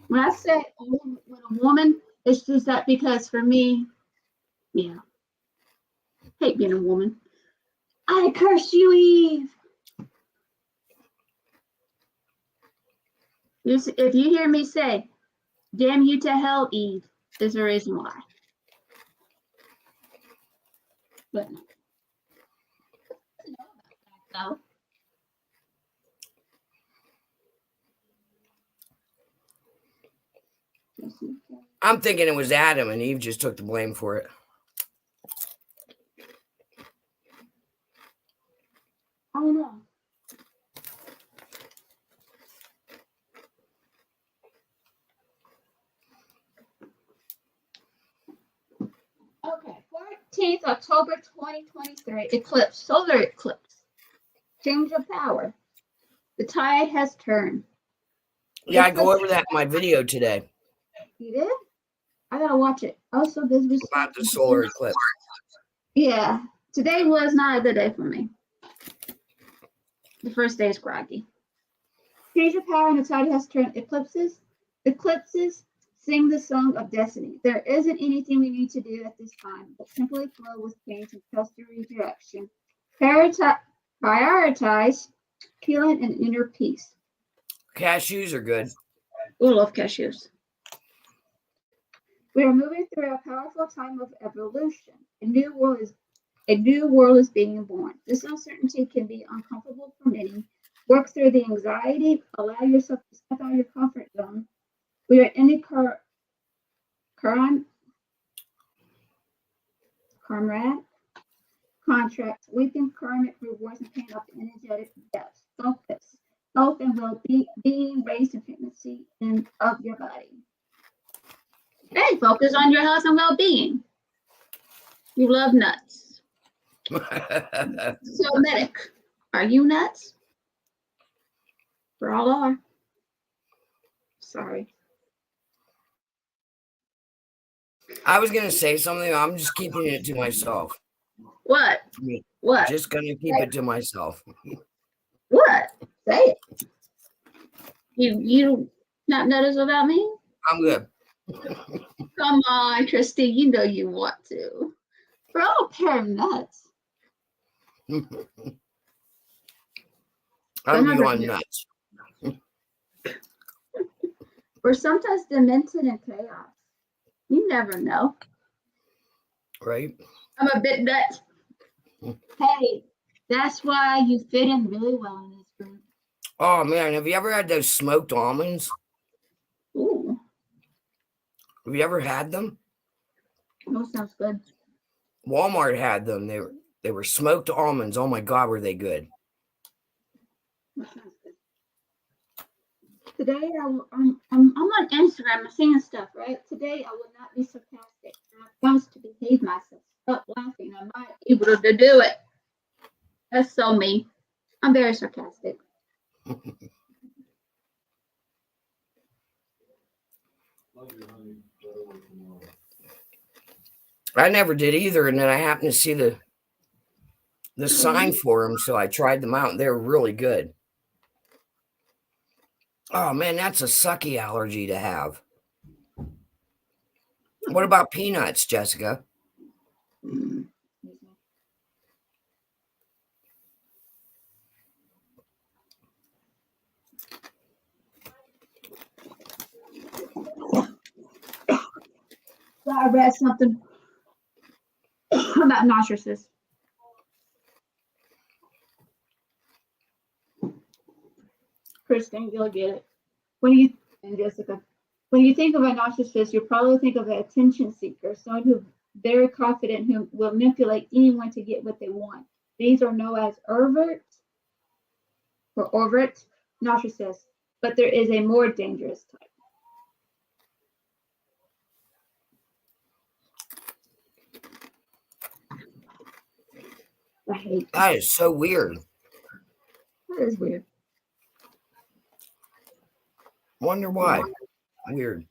When I say when a woman, it's just that because for me, yeah, hate being a woman. I curse you, Eve. If you hear me say, damn you to hell, Eve, there's a reason why. But no. I know about that, though. I'm thinking it was Adam and Eve just took the blame for it. I don't know. Okay, 14th October 2023, eclipse, solar eclipse. Change of power. The tide has turned. Yeah, I go over that in my video today You did? I gotta watch it. Also, this was about the solar eclipse. Yeah, today was not a good day for me. The first day is groggy. Change your power and the tide has turned. Eclipses. Eclipses sing the song of destiny. There isn't anything we need to do at this time, but simply flow with change and trust your redirection. Prioritize healing and inner peace. Cashews are good. We love cashews. We are moving through a powerful time of evolution. A new world is being born. This uncertainty can be uncomfortable for many. Work through the anxiety. Allow yourself to step out of your comfort zone. We are in the contract, weeping karmic rewards and paying off energetic debts. Focus, health and well-being, raised in frequency and of your body. Hey, focus on your health and well-being. You love nuts. So, medic, are you nuts? We all are. Sorry. I was gonna say something. I'm just keeping it to myself. What? What? Just gonna keep it to myself. What? Say it. You not notice about me? I'm good. Come on, Christy. You know you want to. We're all a pair of nuts. I'm going nuts. We're sometimes demented in chaos. You never know. Right? I'm a bit nuts. Hey, that's why you fit in really well in this group. Oh man, have you ever had those smoked almonds? Ooh, Have you ever had them? that sounds good. Walmart had them. They were smoked almonds. Oh my God, were they good? That sounds good. Today I'm on Instagram. I'm seeing stuff, right? Today I will not be sarcastic. I promise to behave myself. Stop laughing. I'm not able to do it. That's so me. I'm very sarcastic. I never did either, and then I happened to see the sign for them, so I tried them out, and they were really good. Oh man, that's a sucky allergy to have. What about peanuts, Jessica? I read something about narcissists. Kristen, you'll get it. And Jessica, when you think of a narcissist, you probably think of an attention seeker, someone who's very confident, who will manipulate anyone to get what they want. These are known as overt narcissists, but there is a more dangerous type. I hate That is so weird. that. Is weird. Wonder why. Weird.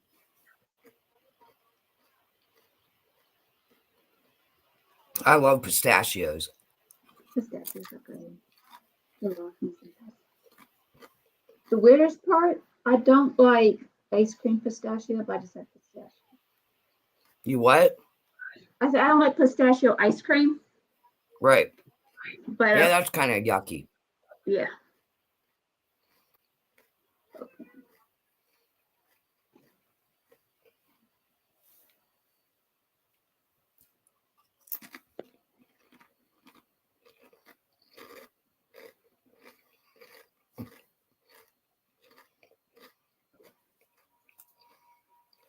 I love pistachios. Pistachios are good. The weirdest part, I don't like ice cream pistachio, but I just like pistachio. You what? I said I don't like pistachio ice cream, Right. but Yeah, that's kind of yucky. yeah.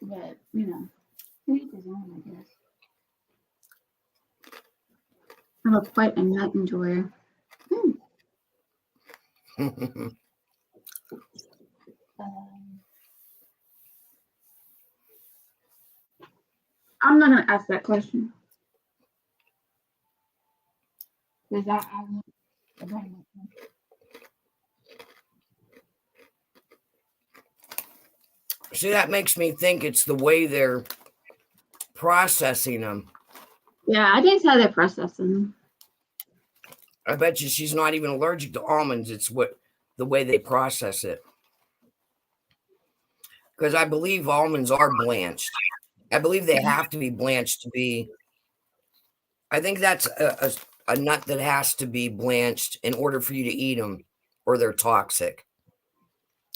But each his own, I guess. I'm quite a nut enjoyer. I'm not gonna ask that question. Because I want See, that makes me think it's the way they're processing them. Yeah, I think it's how they're processing them. I bet you she's not even allergic to almonds. It's the way they process it. Because I believe almonds are blanched. I believe they have to be blanched to be. I think that's a nut that has to be blanched in order for you to eat them, or they're toxic.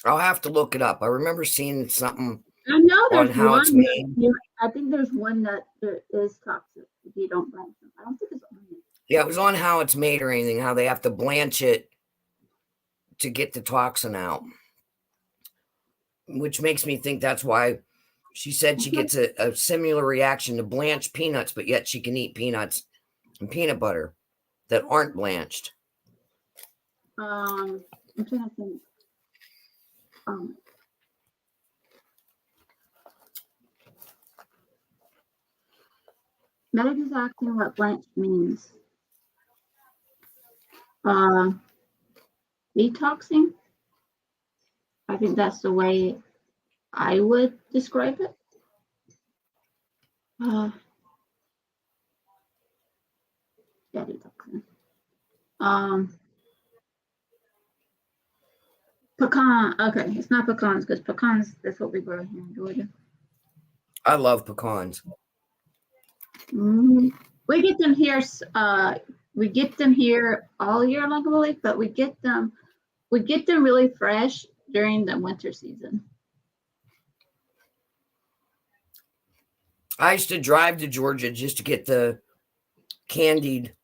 I'll have to look it up. I remember seeing something I know on there's how it's one. made. I think there's one that is toxic if you don't blanch them. I don't think it's onion. Yeah, it was on how it's made or anything, how they have to blanch it to get the toxin out, which makes me think that's why she said she gets a similar reaction to blanched peanuts, but yet she can eat peanuts and peanut butter that aren't blanched. I'm trying to think. Medic is asking what blanch means. Detoxing. I think that's the way I would describe it. Yeah, detoxing. Pecan. Okay, it's not pecans because pecans, that's what we grow here in Georgia. I love pecans. We get them here. We get them here all year long, I believe, but we get them really fresh during the winter season. I used to drive to Georgia just to get the candied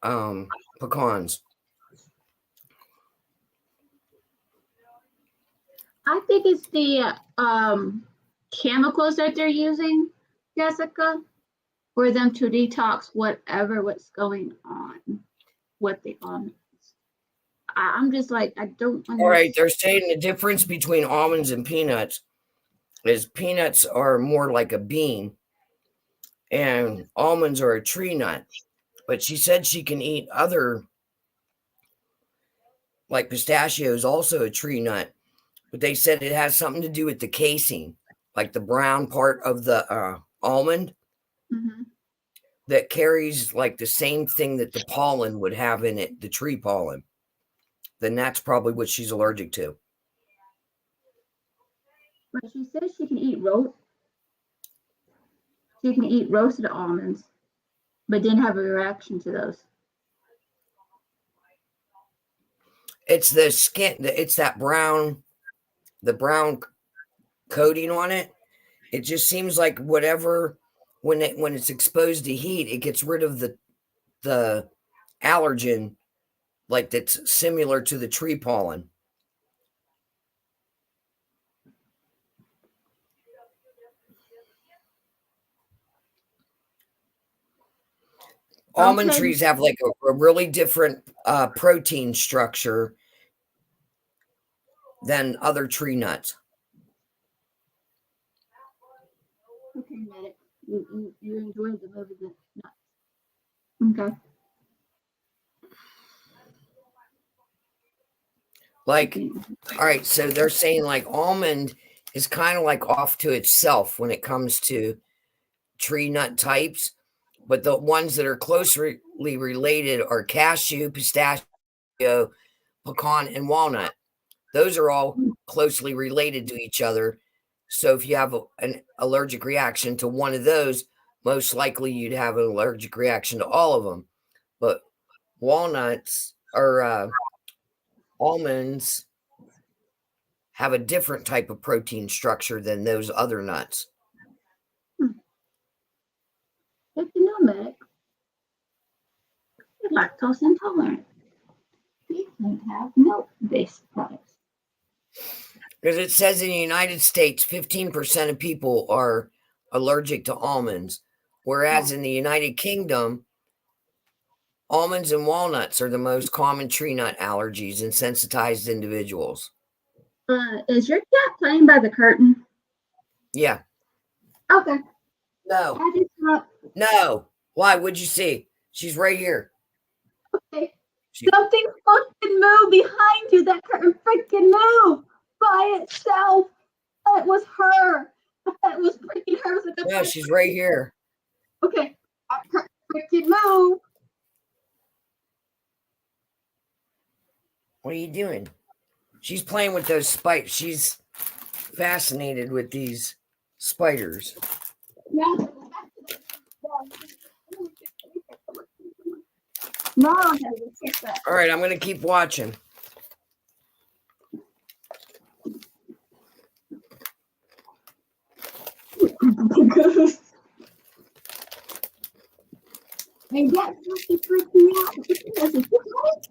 pecans. I think it's the chemicals that they're using, Jessica, for them to detox what's going on with the almonds. I'm just like, I don't understand. All right, they're saying the difference between almonds and peanuts is peanuts are more like a bean and almonds are a tree nut. But she said she can eat other, like pistachios, also a tree nut. But they said it has something to do with the casing, like the brown part of the almond that carries like the same thing that the pollen would have in it, the tree pollen. Then that's probably what she's allergic to. But she says she can eat roasted almonds, but didn't have a reaction to those. It's the skin, it's that brown, the brown coating on it. It just seems like whatever, when it's exposed to heat, it gets rid of the allergen, like that's similar to the tree pollen. Almond trees have like a really different protein structure than other tree nuts. Okay, Medic. You enjoyed the movie The Nuts. Okay. Like, all right, so they're saying like almond is kind of like off to itself when it comes to tree nut types, but the ones that are closely related are cashew, pistachio, pecan, and walnut. Those are all closely related to each other. So if you have an allergic reaction to one of those, most likely you'd have an allergic reaction to all of them. But walnuts or almonds have a different type of protein structure than those other nuts. If you know, Meg, you're lactose intolerant. You can have milk-based products. Because it says in the United States, 15% of people are allergic to almonds, whereas in the United Kingdom, almonds and walnuts are the most common tree nut allergies in sensitized individuals. Is your cat playing by the curtain? Yeah. Okay. No. I just thought. No. Why? What'd you see? She's right here. Okay. Something fucking moved behind you. That curtain freaking moved by itself. It was her. It was freaking her. No, she's right here. Okay. Freaking move. What are you doing? She's playing with those spiders. She's fascinated with these spiders. Yeah. No, I gotta go fix that. All right, I'm going to keep watching. And that's what freaked me out.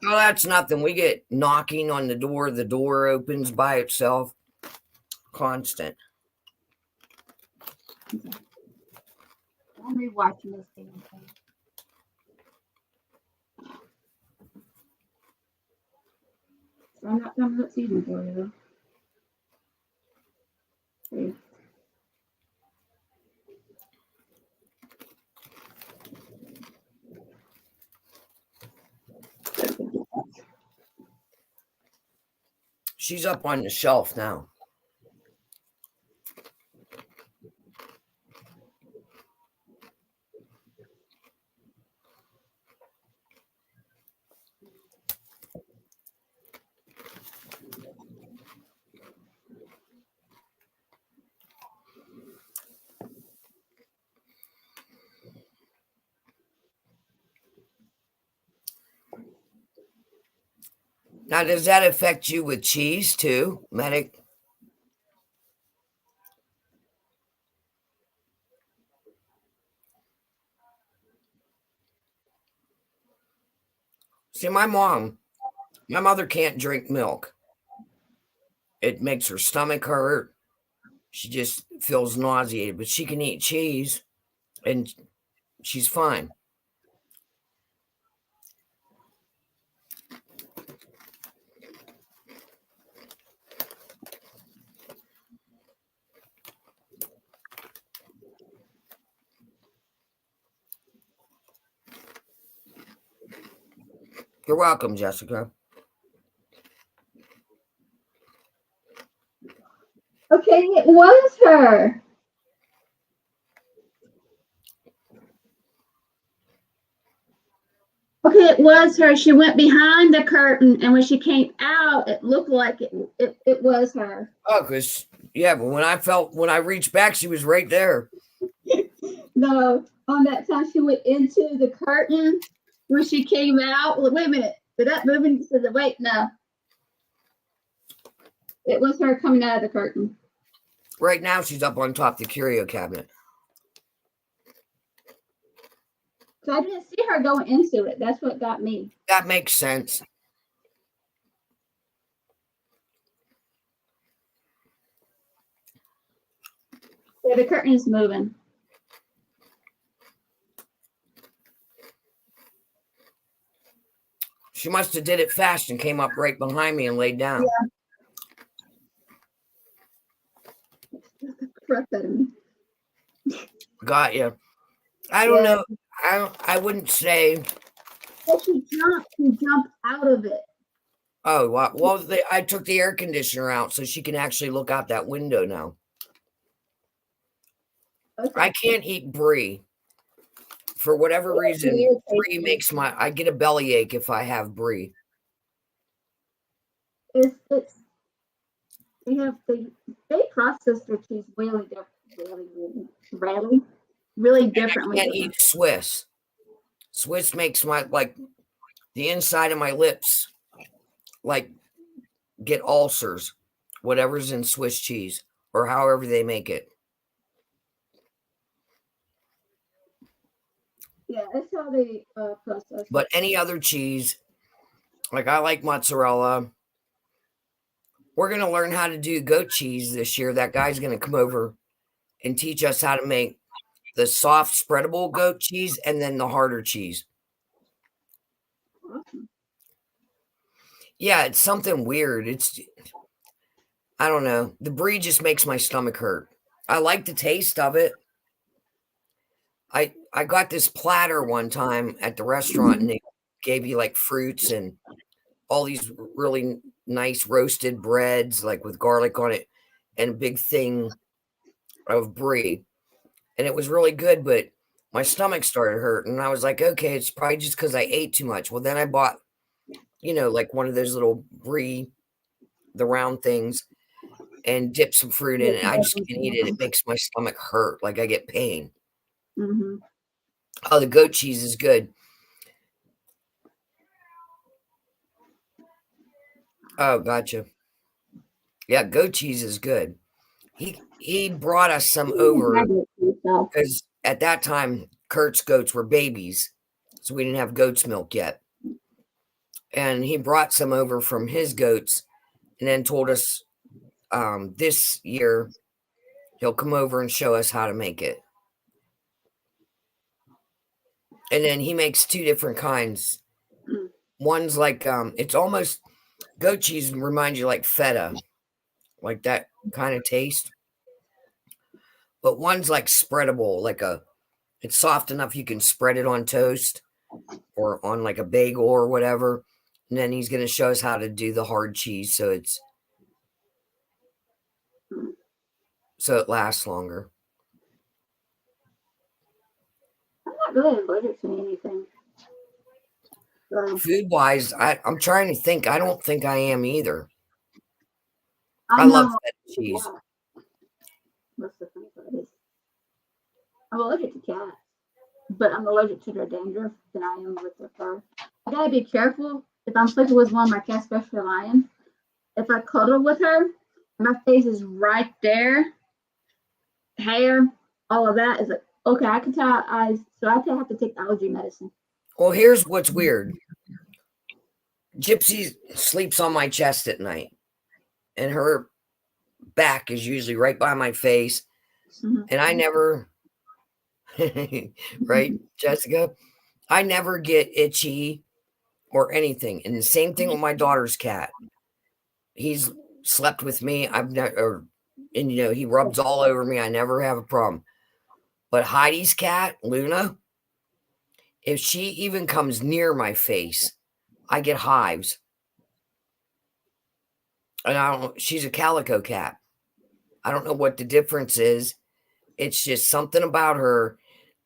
Oh, that's nothing. We get knocking on the door. The door opens by itself. Constant. I'm rewatching this thing. So I'm not done with season 4 though. Okay. She's up on the shelf now. Now, does that affect you with cheese too, Medic? See, my mother can't drink milk. It makes her stomach hurt. She just feels nauseated, but she can eat cheese and she's fine. You're welcome, Jessica. Okay, it was her. Okay, it was her. She went behind the curtain, and when she came out, it looked like it was her. Oh, because, yeah, but when I reached back, she was right there. No, on that time she went into the curtain when she came out. Well, wait a minute. Did that move into the wait? No. It was her coming out of the curtain. Right now, she's up on top of the curio cabinet. So I didn't see her going into it. That's what got me. That makes sense. Yeah, the curtain is moving. She must have did it fast and came up right behind me and laid down. Yeah. Crap out of me. Got you. I don't know. I wouldn't say. Oh, she jumped out of it. Oh, well, I took the air conditioner out so she can actually look out that window now. Okay. I can't eat brie. For whatever reason, brie makes I get a bellyache if I have brie. They process their cheese really differently. I can't eat Swiss. Swiss makes the inside of my lips get ulcers, whatever's in Swiss cheese or however they make it. Yeah, that's how they process. But any other cheese, I like mozzarella. We're going to learn how to do goat cheese this year. That guy's going to come over and teach us how to make the soft spreadable goat cheese and then the harder cheese. Awesome. Yeah, it's something weird. I don't know. The brie just makes my stomach hurt. I like the taste of it. I got this platter one time at the restaurant and they gave you fruits and all these really nice roasted breads with garlic on it and a big thing of brie. And it was really good, but my stomach started hurting. And I was like, okay, it's probably just because I ate too much. Well, then I bought like one of those little the round things, and dip some fruit in it. I just can't eat it. It makes my stomach hurt. Like I get pain. Mm-hmm. Oh, the goat cheese is good. Oh, gotcha. Yeah, goat cheese is good. He brought us some over because at that time Kurt's goats were babies, so we didn't have goat's milk yet. And he brought some over from his goats, and then told us this year he'll come over and show us how to make it. And then he makes two different kinds. One's like it's almost goat cheese reminds you like feta, like that kind of taste. But one's like spreadable, it's soft enough you can spread it on toast or on like a bagel or whatever. And then he's going to show us how to do the hard cheese so it lasts longer. I'm not really allergic to anything. Food wise, I'm trying to think. I don't think I am either. I love feta cheese. What's the funny part is, I'm allergic to cats, but I'm allergic to their dandruff than I am with their fur. I gotta be careful if I'm sleeping with one of my cats, especially a lion. If I cuddle with her, my face is right there, hair, all of that is like, okay, I can tell so I have to take allergy medicine. Well, here's what's weird. Gypsy sleeps on my chest at night, and her back is usually right by my face. Mm-hmm. And I never, right, Jessica? I never get itchy or anything. And the same thing with my daughter's cat. He's slept with me. He rubs all over me. I never have a problem. But Heidi's cat, Luna, if she even comes near my face, I get hives. And she's a calico cat. I don't know what the difference is. It's just something about her.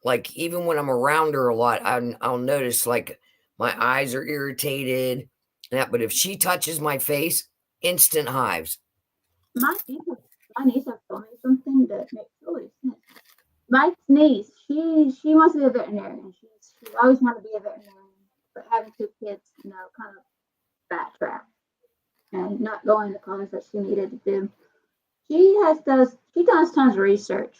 Like, even when I'm around her a lot, I'll notice, like, my eyes are irritated. But if she touches my face, instant hives. My niece has told me something that makes total sense. My niece, she wants to be a veterinarian. She's always wanted to be a veterinarian, but having two kids, kind of backtrack and not going to college that she needed to do. She does tons of research,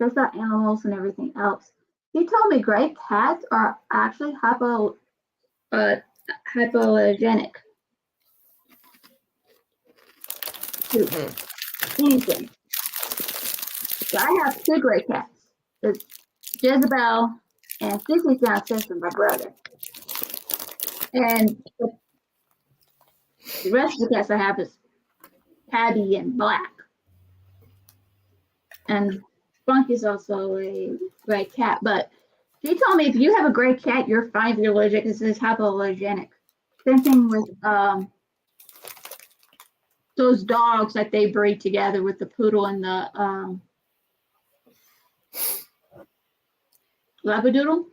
just about animals and everything else. She told me gray cats are actually hypoallergenic to anything. So I have two gray cats. It's Jezebel and 60 Sister, my brother. And the rest of the cats I have is tabby and black. And Spunky's also a gray cat. But she told me if you have a gray cat, you're fine if you're allergic. This is hypoallergenic. Same thing with those dogs that they breed together with the poodle and the Labradoodle.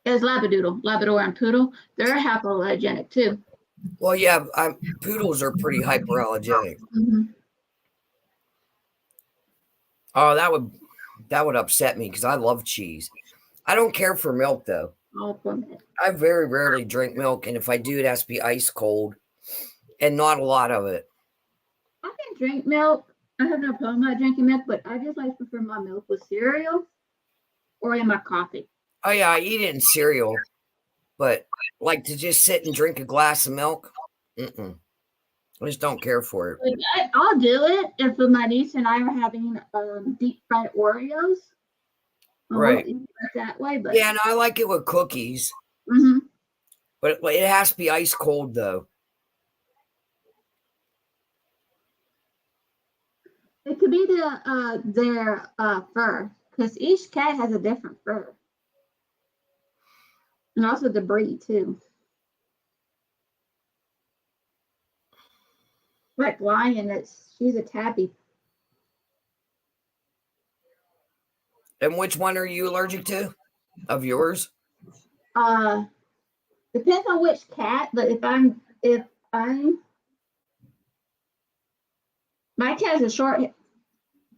It's Labrador and poodle. They're hypoallergenic too. Well, yeah, poodles are pretty hyperallergenic. Mm-hmm. Oh, that would upset me because I love cheese. I don't care for milk though. I very rarely drink milk, and if I do, it has to be ice cold, and not a lot of it. I can drink milk. I have no problem not drinking milk, but I just like to prefer my milk with cereal or in my coffee. Oh yeah, I eat it in cereal, but like to just sit and drink a glass of milk, I just don't care for it. I'll do it if my niece and I are having deep fried Oreos. Right. That way, but yeah, and I like it with cookies. Mm-hmm. But it has to be ice cold though. It could be their fur, because each cat has a different fur, and also the breed too. Like Lion, she's a tabby. And which one are you allergic to? Of yours? Depends on which cat, but if I'm my cat is a short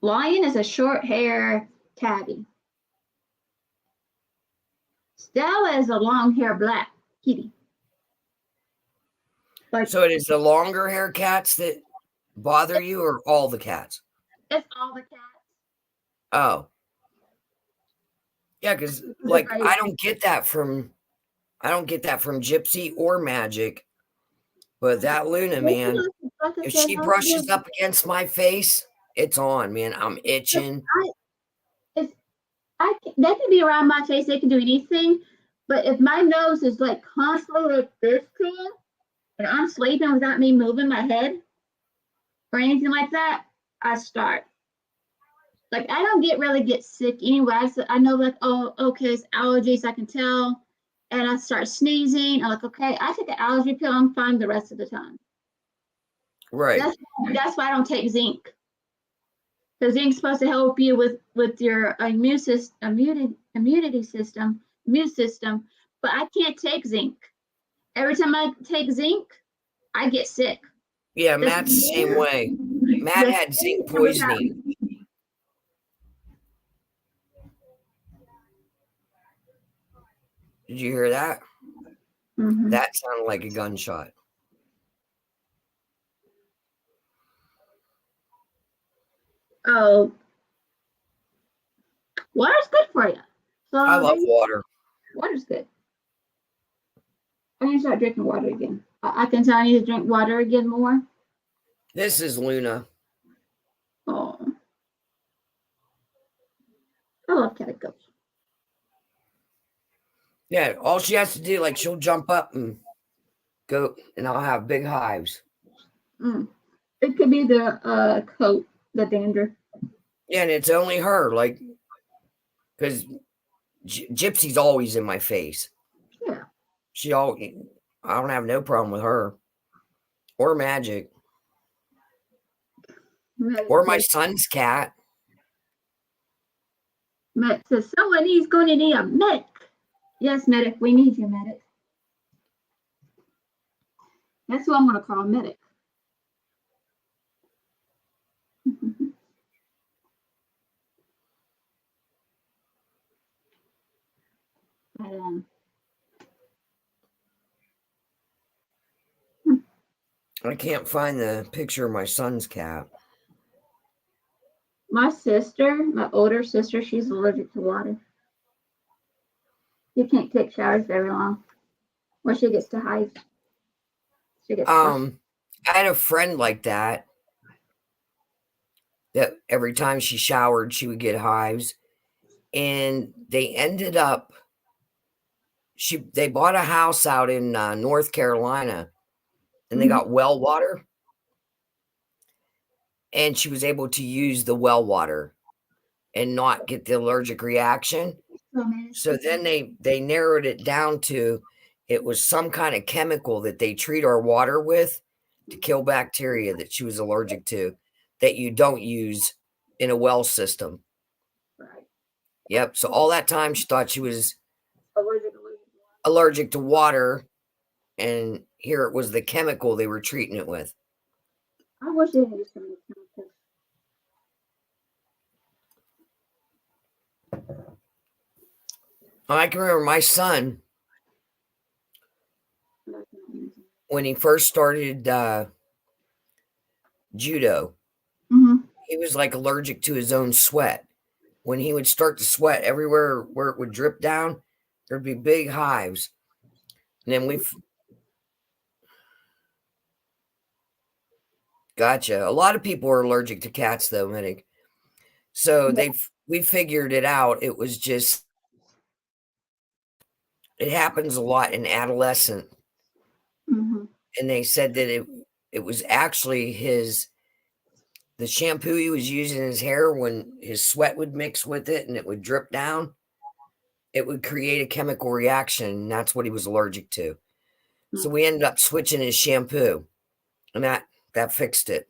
Lion is a short hair tabby. Stella is a long hair black kitty. Like So it is the longer hair cats that bother you, or all the cats? it's all the cats. Oh, yeah, because like I don't get that from Gypsy or Magic, but that Luna, man, Like I if said, she brushes up against my face, it's on, man. I'm itching. they can be around my face, they can do anything, but if my nose is like constantly like this thing, and I'm sleeping without me moving my head or anything like that, I start. Like I don't really get sick anyway. I know like, oh, okay, it's allergies, I can tell. And I start sneezing. I'm like, okay, I take an allergy pill, I'm fine the rest of the time. Right. That's why I don't take zinc. Because zinc's supposed to help you with your immune system, but I can't take zinc. Every time I take zinc, I get sick. Yeah, Matt's the same way. Matt had zinc poisoning. Did you hear that? Mm-hmm. That sounded like a gunshot. Oh, water's good for you. So I love water. Water's good. I need to start drinking water again. I can tell I need to drink water again more. This is Luna. Oh, I love caticos. Yeah, all she has to do, like, she'll jump up and go, and I'll have big hives. It could be the coat, the dander. Yeah, and it's only her, like, because Gypsy's always in my face. Yeah. I don't have no problem with her. Or Magic. Or my son's cat. Medic says, someone is going to need a medic. Yes, medic, we need you, medic. That's what I'm going to call medic. But, I can't find the picture of my son's cat. my sister, my older sister, she's allergic to water. She can't take showers very long, or she gets to hives. I had a friend like that every time she showered, she would get hives, and they ended up. They bought a house out in North Carolina, and they got well water, and she was able to use the well water and not get the allergic reaction. So then they narrowed it down to it was some kind of chemical that they treat our water with to kill bacteria that she was allergic to that you don't use in a well system. Right. Yep. So all that time she thought she was allergic to water, and here it was the chemical they were treating it with. I wish they had used some of the chemicals. I can remember my son when he first started judo. He was like allergic to his own sweat. When he would start to sweat, everywhere where it would drip down, there'd be big hives. And then gotcha. A lot of people are allergic to cats, though, Minnick. So we figured it out. It was just, it happens a lot in adolescent. And they said that it was actually the shampoo he was using in his hair, when his sweat would mix with it and it would drip down, it would create a chemical reaction. And that's what he was allergic to. So we ended up switching his shampoo, and that fixed it.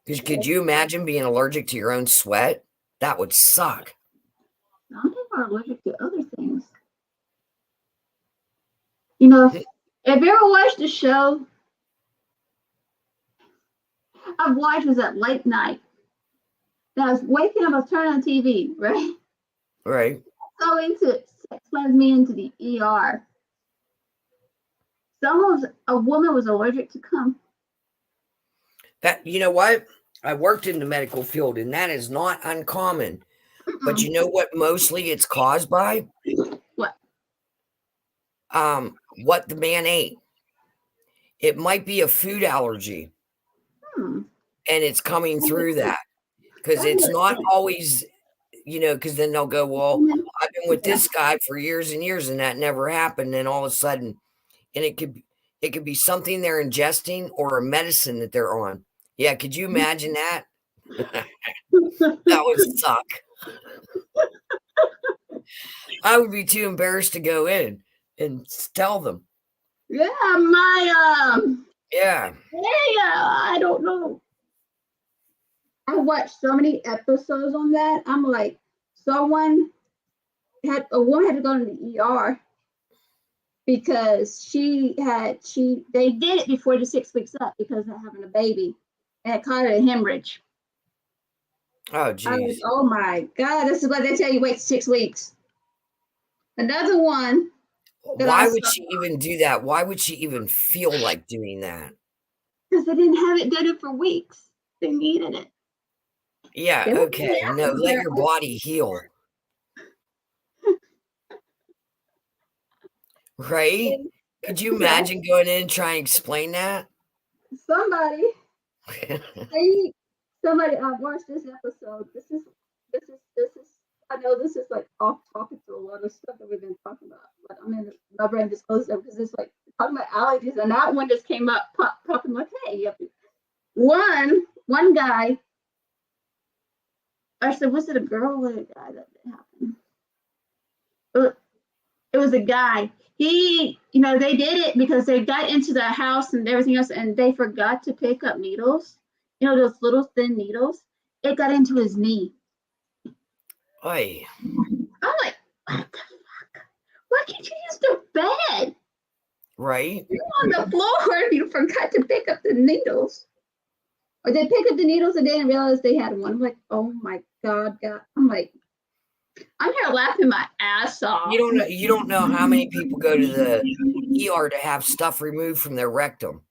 Because could you imagine being allergic to your own sweat? That would suck. Some people are allergic to other things. You know, if you ever watched the show, I've watched was at late night. Then I was waking up, I was turning on TV, right? Right. So into it, sex led me into the ER. A woman was allergic to cum. That, you know what? I worked in the medical field, and that is not uncommon. But you know what mostly it's caused by? What? What the man ate. It might be a food allergy, Hmm. and it's coming through that. Because it's not always, because then they'll go, well, I've been with this guy for years and years, and that never happened. And all of a sudden, and it could be something they're ingesting or a medicine that they're on. Yeah, could you imagine that? That would suck. I would be too embarrassed to go in and tell them. Yeah, Yeah. I don't know. I watched so many episodes on that. I'm like, a woman had to go to the ER because they did it before the 6 weeks up because of having a baby, and it caused a hemorrhage. Oh, geez. Oh my God, this is what they tell you, wait 6 weeks. Another one. Why would she even do that? Why would she even feel like doing that? Because they didn't have it done for weeks. They needed it. Yeah, okay. No, let your body heal. Right? Could you imagine going in and trying to explain that? Somebody, I've watched this episode. This is, I know this is like off topic to a lot of stuff that we've been talking about, but my brain just closed up because it's like talking about allergies, and that one just came up, popping like, hey, you have to. One guy, actually, was it a girl or a guy that happened? It was a guy. They did it because they got into the house and everything else, and they forgot to pick up needles. Those little thin needles. It got into his knee. Oy. I'm like, what the fuck? Why can't you use the bed? Right? You're on the floor and you forgot to pick up the needles. Or they picked up the needles and didn't realize they had one. I'm like, oh my God. I'm like, I'm here laughing my ass off. You don't know how many people go to the ER to have stuff removed from their rectum.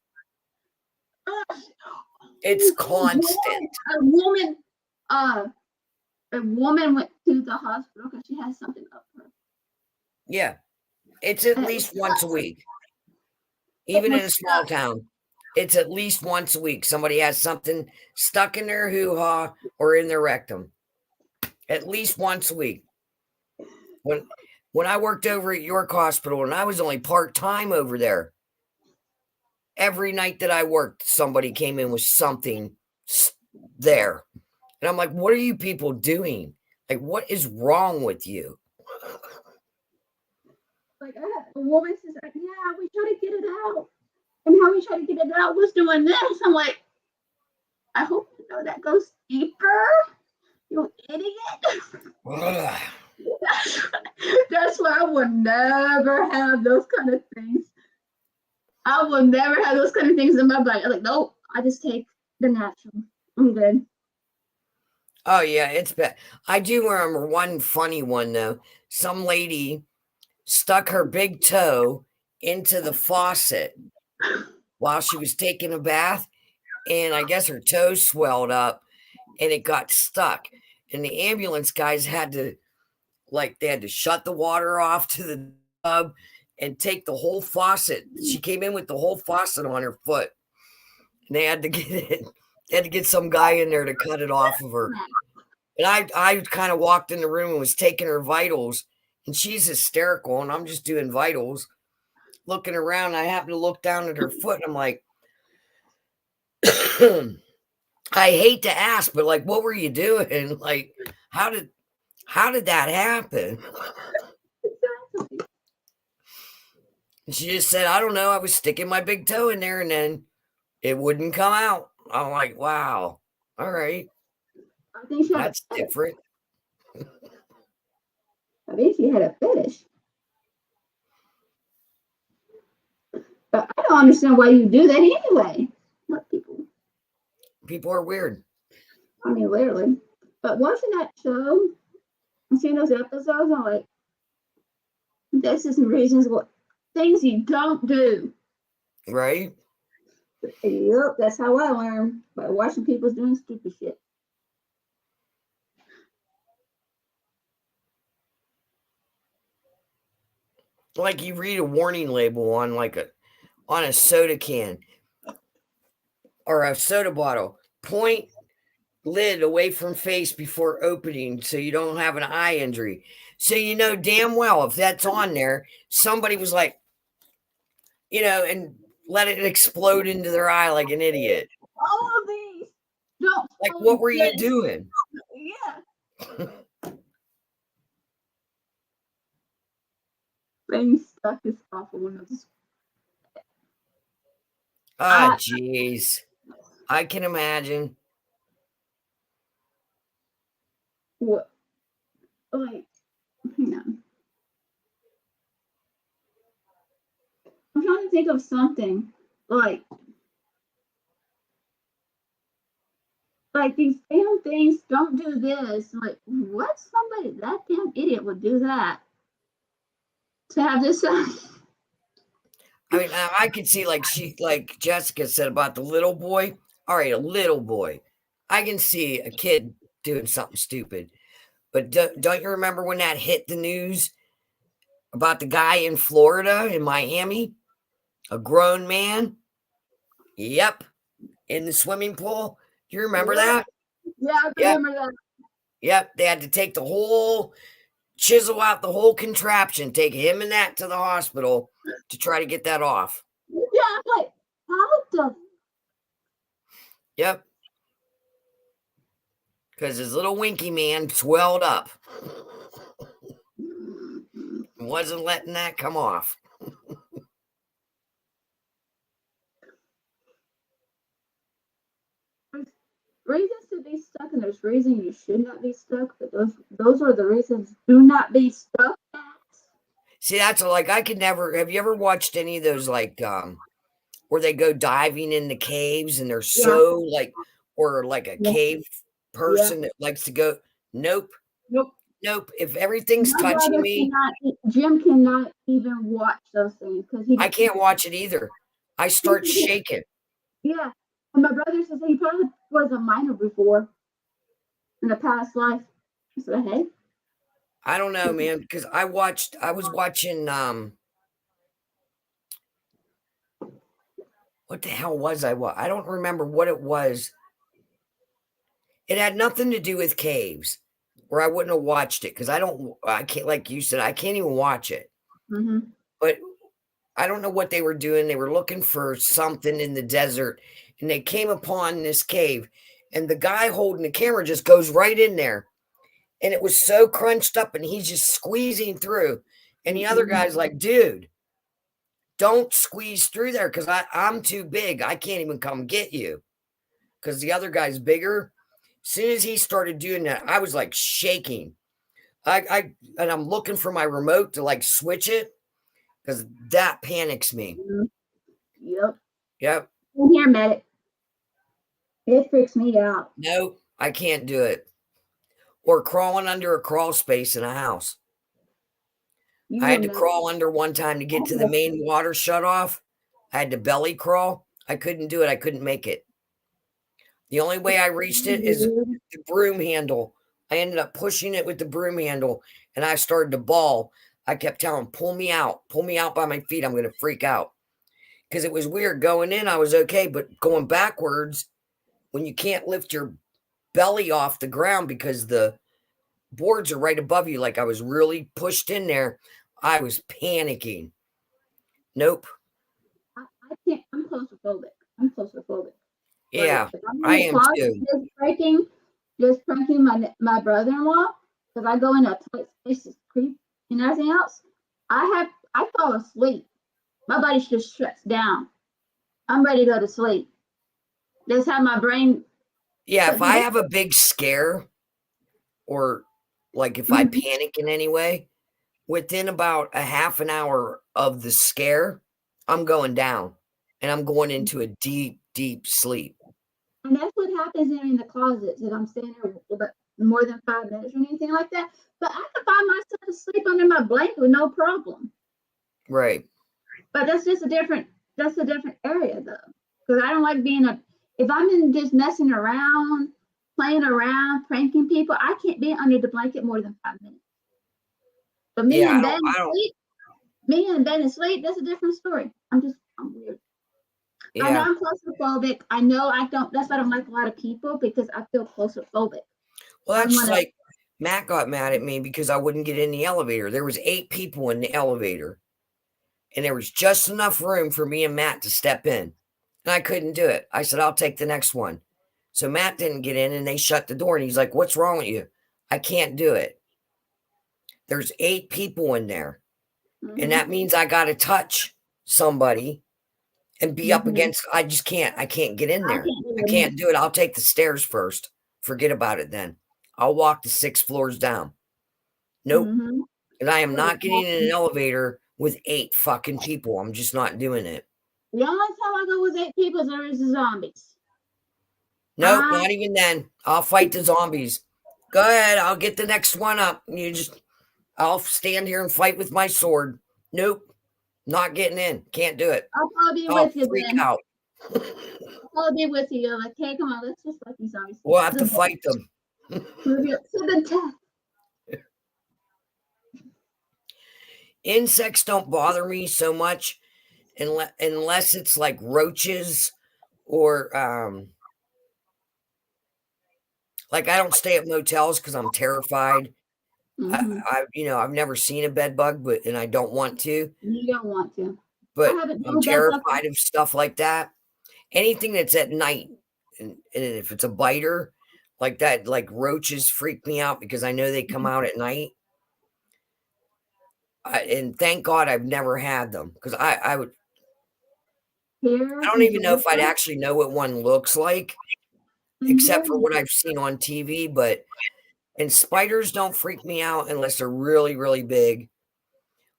It's constant. A woman went to the hospital because she had something up her. Yeah. It's at least once a week. Even in a small town. It's at least once a week. Somebody has something stuck in their hoo-ha or in their rectum. At least once a week. When I worked over at York Hospital, and I was only part-time over there, every night that I worked, somebody came in with something there. And I'm like, what are you people doing? Like, what is wrong with you? Like, a woman says, yeah, we try to get it out. And how we try to get it out was doing this. I'm like, I hope you know that goes deeper, you idiot. That's why I would never have those kind of things. I will never have those kind of things in my body. I'm like, nope, I just take the natural. I'm good. Oh, yeah, it's bad. I do remember one funny one, though. Some lady stuck her big toe into the faucet while she was taking a bath, and I guess her toe swelled up, and it got stuck. And the ambulance guys had to shut the water off to the tub and take the whole faucet. She came in with the whole faucet on her foot. And they had to get it. They had to get some guy in there to cut it off of her. And I kind of walked in the room and was taking her vitals. And she's hysterical. And I'm just doing vitals. Looking around. I happen to look down at her foot. And I'm like, I hate to ask, but like, what were you doing? Like, how did that happen? And she just said, I don't know. I was sticking my big toe in there and then it wouldn't come out. I'm like, wow. All right. I think that's different. I think she had a fetish. But I don't understand why you do that anyway. What People are weird. I mean, literally. But watching that show and seeing those episodes, I'm like, this is some reasons what things you don't do. Right? Yep, that's how I learn by watching people doing stupid shit. Like you read a warning label on a soda can or a soda bottle. Point lid away from face before opening so you don't have an eye injury. So you know damn well if that's on there, somebody was like, and let it explode into their eye like an idiot. All of these don't. Like, what were you doing? Yeah. Being stuck is awful when it's. Ah, jeez. I can imagine. What? Like, hang on. I'm trying to think of something like these damn things don't do this. Like, what? Somebody, that damn idiot would do that. To have this. I mean, I could see like Jessica said about the little boy. All right, a little boy. I can see a kid doing something stupid. But don't you remember when that hit the news about the guy in Florida, in Miami? A grown man? Yep. In the swimming pool. Do you remember that? Yeah, I remember that. Yep. They had to chisel out the whole contraption, take him and that to the hospital to try to get that off. Yeah, I'm like, how the? Yep. Because his little winky man swelled up. Wasn't letting that come off. There's reasons to be stuck, and there's reasons you should not be stuck. But those are the reasons. Do not be stuck. See, that's like I could never. Have you ever watched any of those where they go diving in the caves and they're so or like a cave person that likes to go? Nope. If everything's touching me, Jim cannot even watch those things because I can't watch it either. I start shaking. Yeah, and my brother says he probably was a miner before in a past life. I said, hey. I don't know, man, because I was watching what the hell was I don't remember what it was. It had nothing to do with caves, or I wouldn't have watched it because I can't, like you said, I can't even watch it. Mm-hmm. But I don't know what they were doing. They were looking for something in the desert, and they came upon this cave, and the guy holding the camera just goes right in there. And it was so crunched up and he's just squeezing through. And the other guy's like, dude, don't squeeze through there because I'm too big. I can't even come get you because the other guy's bigger. As soon as he started doing that, I was like shaking. And I'm looking for my remote to like switch it because that panics me. Yep. I'm here, medic. It freaks me out. No, I can't do it. Or crawling under a crawl space in a house. I had to crawl under one time to get to the main water shut off. I had to belly crawl. I couldn't do it. I couldn't make it. The only way I reached it is the broom handle. I ended up pushing it with the broom handle and I started to bawl. I kept telling him, pull me out by my feet. I'm going to freak out. Because it was weird. Going in, I was okay. But going backwards, when you can't lift your belly off the ground because the boards are right above you, like I was really pushed in there, I was panicking. Nope. I can't. I'm claustrophobic. Yeah, I am too. Just pranking my brother-in-law because I go in a tight space to creep and everything else. I fall asleep. My body just shuts down. I'm ready to go to sleep. That's how my brain. Yeah, if I have a big scare or like if I panic in any way, within about a half an hour of the scare, I'm going down and I'm going into a deep, deep sleep. And that's what happens in the closets. If I'm staying there about more than 5 minutes or anything like that. But I can find myself asleep under my blanket with no problem. Right. But that's a different area though. Because I don't like being if I'm in just messing around, playing around, pranking people, I can't be under the blanket more than 5 minutes. But me Yeah, and bed and sleep, that's a different story. I'm weird. I know yeah. I'm claustrophobic. I know I don't. That's why I don't like a lot of people because I feel claustrophobic. Well, I that's want to. like Matt got mad at me because I wouldn't get in the elevator. There was 8 people in the elevator, and there was just enough room for me and Matt to step in. And I couldn't do it. I said, I'll take the next one. So Matt didn't get in, and they shut the door. And he's like, what's wrong with you? I can't do it. There's 8 people in there. And that means I got to touch somebody and be up against. I just can't. I can't get in there. I can't do it. I'll take the stairs first. Forget about it then. I'll walk the 6 floors down. Nope. And I am not getting in an elevator with 8 fucking people. I'm just not doing it. The only time I go with 8 people is there is the zombies. Nope, not even then. I'll fight the zombies. Go ahead. I'll get the next one up. I'll stand here and fight with my sword. Nope. Not getting in. Can't do it. I'll probably be with you then. Out. I'll probably be with you. You're like, hey, come on, let's just fight these zombies. We'll have to fight them. To the death. Insects don't bother me so much unless it's like roaches or like I don't stay at motels because I'm terrified. I've never seen a bed bug, and I don't want to. You don't want to. But I'm terrified of stuff like that. Anything that's at night, and if it's a biter like that, like roaches freak me out because I know they come out at night. And thank God I've never had them because I would. I don't even know if I'd actually know what one looks like, except for what I've seen on TV. And spiders don't freak me out unless they're really, really big.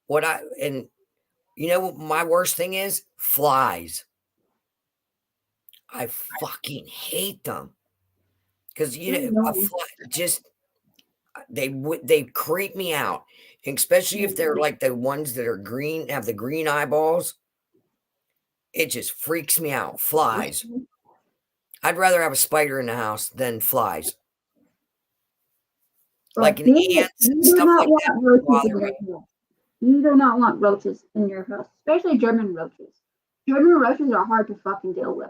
And you know what my worst thing is? Flies. I fucking hate them because a fly they creep me out, especially if they're like the ones that are green, have the green eyeballs. It just freaks me out. Flies. I'd rather have a spider in the house than flies. Like an ant and stuff like that. You do not want roaches in your house, especially German roaches. German roaches are hard to fucking deal with.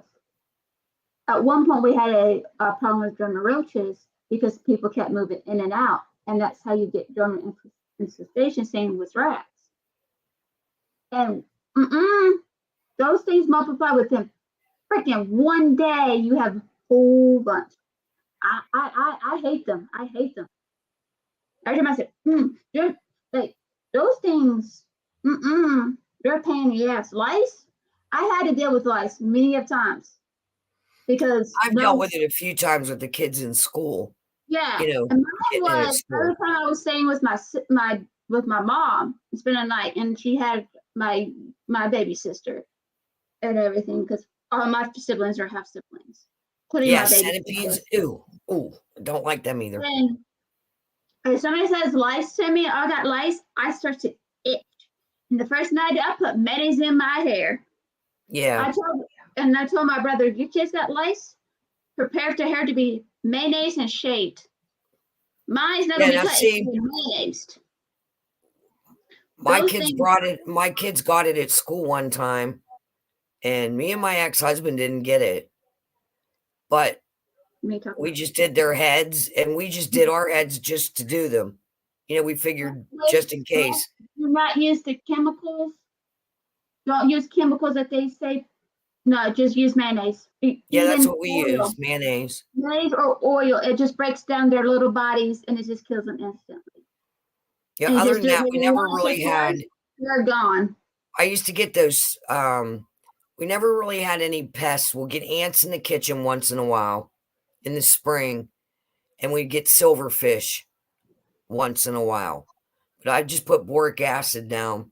At one point, we had a problem with German roaches because people kept moving in and out, and that's how you get German infestation. Same with rats. And those things multiply within freaking one day. You have a whole bunch. I hate them. I hate them. Every time I say, like those things, they're a pain in the ass. Lice, I had to deal with lice many of times because I've dealt with it a few times with the kids in school. Yeah, and mine was every time I was staying with my mom, spending a night, and she had my baby sister and everything because all my siblings are half siblings. Yeah, centipedes. Ooh, don't like them either. And if somebody says lice to me, I got lice, I start to itch. And the first night I put mayonnaise in my hair. Yeah. I told my brother, you kids got lice? Prepare the hair to be mayonnaise and shaved. Mine's not gonna be cut, mayonnaise. My kids got it at school one time, and me and my ex-husband didn't get it. But we just did their heads, and we just did our heads just to do them. We figured just in case. Do not use the chemicals. Don't use chemicals that they say. No, just use mayonnaise. Yeah, that's what we use, mayonnaise. Mayonnaise or oil. It just breaks down their little bodies, and it just kills them instantly. Yeah, and other than that, we never really had. They're gone. I used to get those. We never really had any pests. We'll get ants in the kitchen once in a while in the spring, and we'd get silverfish once in a while. But I just put boric acid down,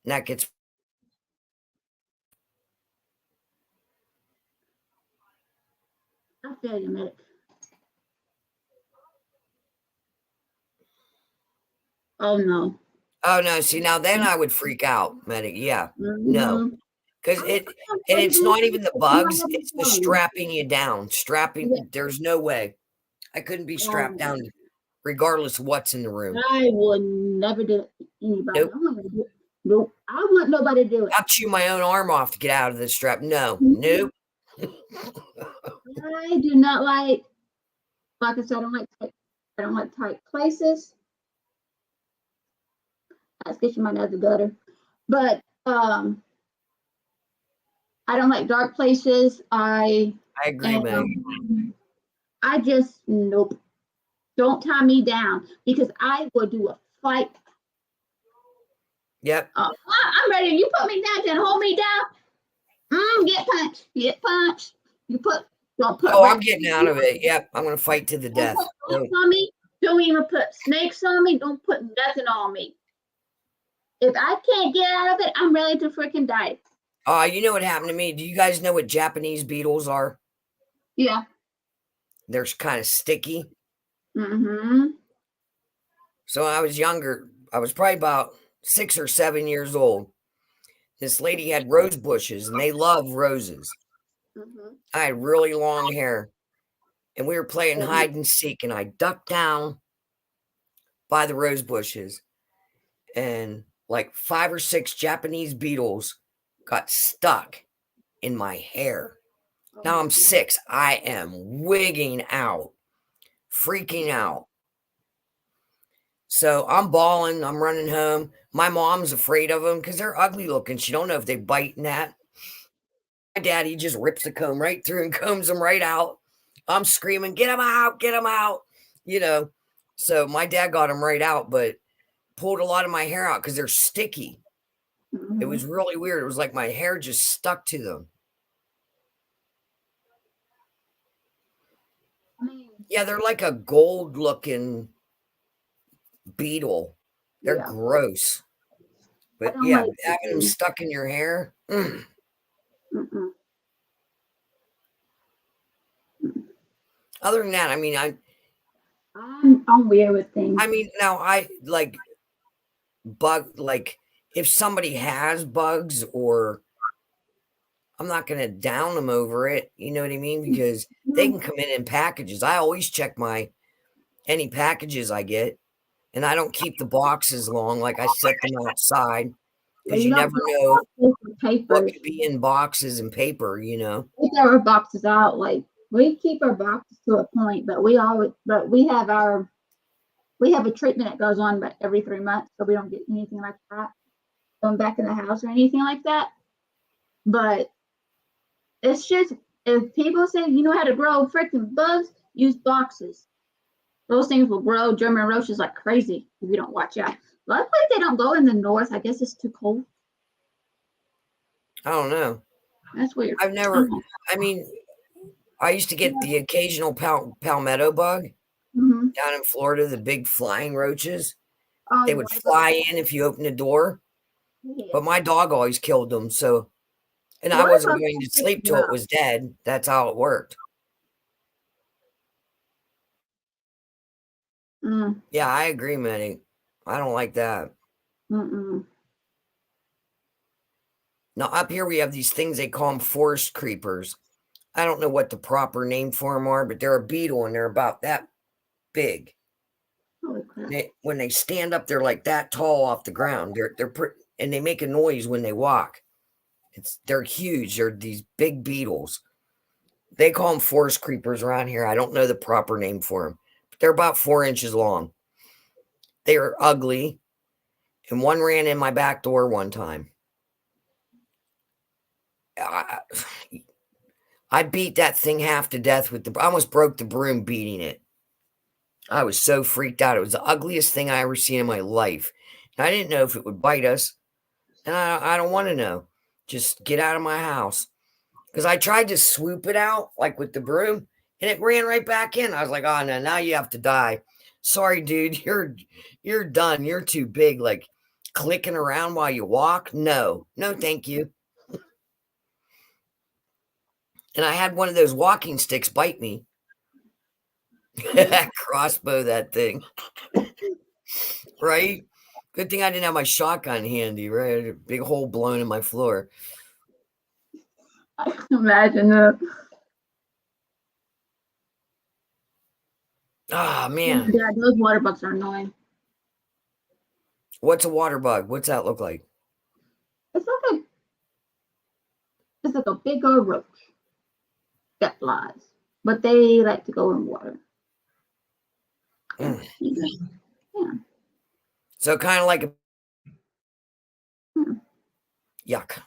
and that gets I feel you, medic. Oh no. Oh no, see now then I would freak out, medic. Yeah. No. Mhm. Because I'm it not and afraid to it's do not it. even the You might bugs, have it's a the phone. strapping you down. Yeah. There's no way. I couldn't be strapped Um, down regardless of what's in the room. I would never do it to anybody. Nope. I'm not gonna do it. Nope. I want nobody to do it. I'll chew my own arm off to get out of the strap. No. Mhm. Nope. I do not like I said, I don't like tight places. That's because you might know the gutter. But I don't like dark places. I agree, Meg. I just nope. Don't tie me down because I will do a fight. Yep. I'm ready. You put me down, then hold me down. Get punched. Get punched. Don't put. Oh, I'm getting out of it. Yep. I'm gonna fight to the death. Don't put snakes on me. Don't even put snakes on me. Don't put nothing on me. If I can't get out of it, I'm ready to freaking die. You know what happened to me? Do you guys know what Japanese beetles are? Yeah. They're kind of sticky. Mm-hmm. So when I was younger, I was probably about 6 or 7 years old. This lady had rose bushes, and they love roses. Mm-hmm. I had really long hair, and we were playing hide and seek, and I ducked down by the rose bushes, and like 5 or 6 Japanese beetles got stuck in my hair. Now I'm 6. I am wigging out, freaking out. So I'm bawling. I'm running home. My mom's afraid of them because they're ugly looking. She don't know if they bite in that. My dad, he just rips the comb right through and combs them right out. I'm screaming, get them out, get them out. You know, so my dad got them right out, but pulled a lot of my hair out because they're sticky. Mm-hmm. It was really weird. It was like my hair just stuck to them. Yeah, they're like a gold looking beetle. They're gross. But yeah, like having them stuck in your hair. Other than that, I mean, I'm weird with things. I mean, now I like if somebody has bugs, or I'm not gonna down them over it, you know what I mean? Because they can come in packages. I always check any packages I get, and I don't keep the boxes long. Like I set them outside because you never know what could be in boxes and paper, you know. We keep our boxes out. Like we keep our boxes to a point, but we have a treatment that goes on about every 3 months, so we don't get anything like that going back in the house or anything like that. But it's just, if people say you know how to grow freaking bugs, use boxes. Those things will grow German roaches like crazy if you don't watch out. Luckily, they don't go in the north. I guess it's too cold. I don't know. That's weird. I've never. I mean, I used to get the occasional palmetto bug down in Florida, the big flying roaches. They would fly in if you opened the door. But my dog always killed them. So, and I wasn't going to sleep till it was dead. That's how it worked. Yeah, I agree, Manny. I don't like that. Now, up here we have these things, they call them forest creepers. I don't know what the proper name for them are, but they're a beetle and they're about that big. When they stand up, they're like that tall off the ground. And they make a noise when they walk. They're huge. They're these big beetles. They call them forest creepers around here. I don't know the proper name for them. But they're about 4 inches long. They are ugly. And one ran in my back door one time. I beat that thing half to death I almost broke the broom beating it. I was so freaked out. It was the ugliest thing I ever seen in my life. And I didn't know if it would bite us. And I don't want to know. Just get out of my house. Because I tried to swoop it out, like with the broom, and it ran right back in. I was like, oh, no, now you have to die. Sorry, dude, you're done. You're too big. Like, clicking around while you walk? No, thank you. And I had one of those walking sticks bite me. Crossbow that thing. Right? Good thing I didn't have my shotgun handy, right? A big hole blown in my floor. I can imagine that. Ah, man. Yeah, those water bugs are annoying. What's a water bug? What's that look like? It's like a big old roach that flies, but they like to go in water. Mm. Yeah. So kind of like a Hmm. yuck.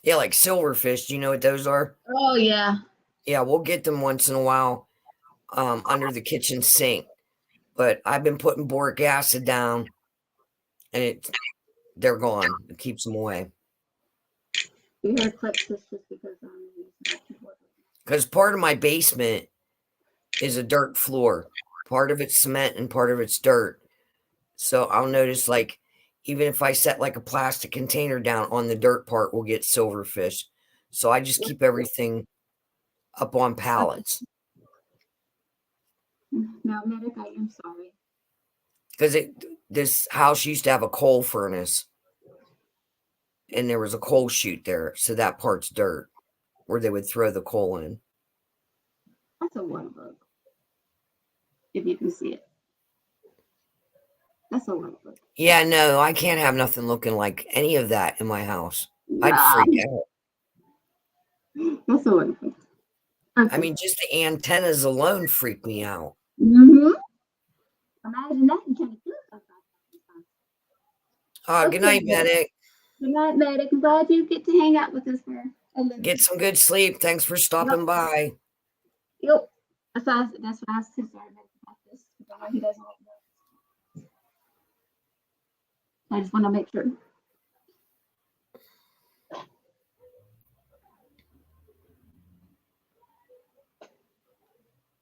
Yeah, like silverfish. Do you know what those are? Oh yeah. Yeah, we'll get them once in a while under the kitchen sink. But I've been putting boric acid down, and they're gone. It keeps them away. We heard clicks just because I'm using my keyboard. Because part of my basement is a dirt floor. Part of it's cement and part of it's dirt. So I'll notice, like, even if I set like a plastic container down on the dirt part, we'll get silverfish. So I just keep everything up on pallets. Now, Medic, I am sorry. Because this house used to have a coal furnace. And there was a coal chute there. So that part's dirt where they would throw the coal in. That's a water bug. If you can see it. That's a water bug. Yeah, no, I can't have nothing looking like any of that in my house. I'd freak out. That's a water bug. Okay. I mean, just the antennas alone freak me out. Mm-hmm. Imagine that you can't do something. Good night, Medic. Good night, Medic. I'm glad you get to hang out with us for a little bit. Get some good sleep. Thanks for stopping by. Yep. That's why I was too sorry about this. Because I know he doesn't like that. I just want to make sure.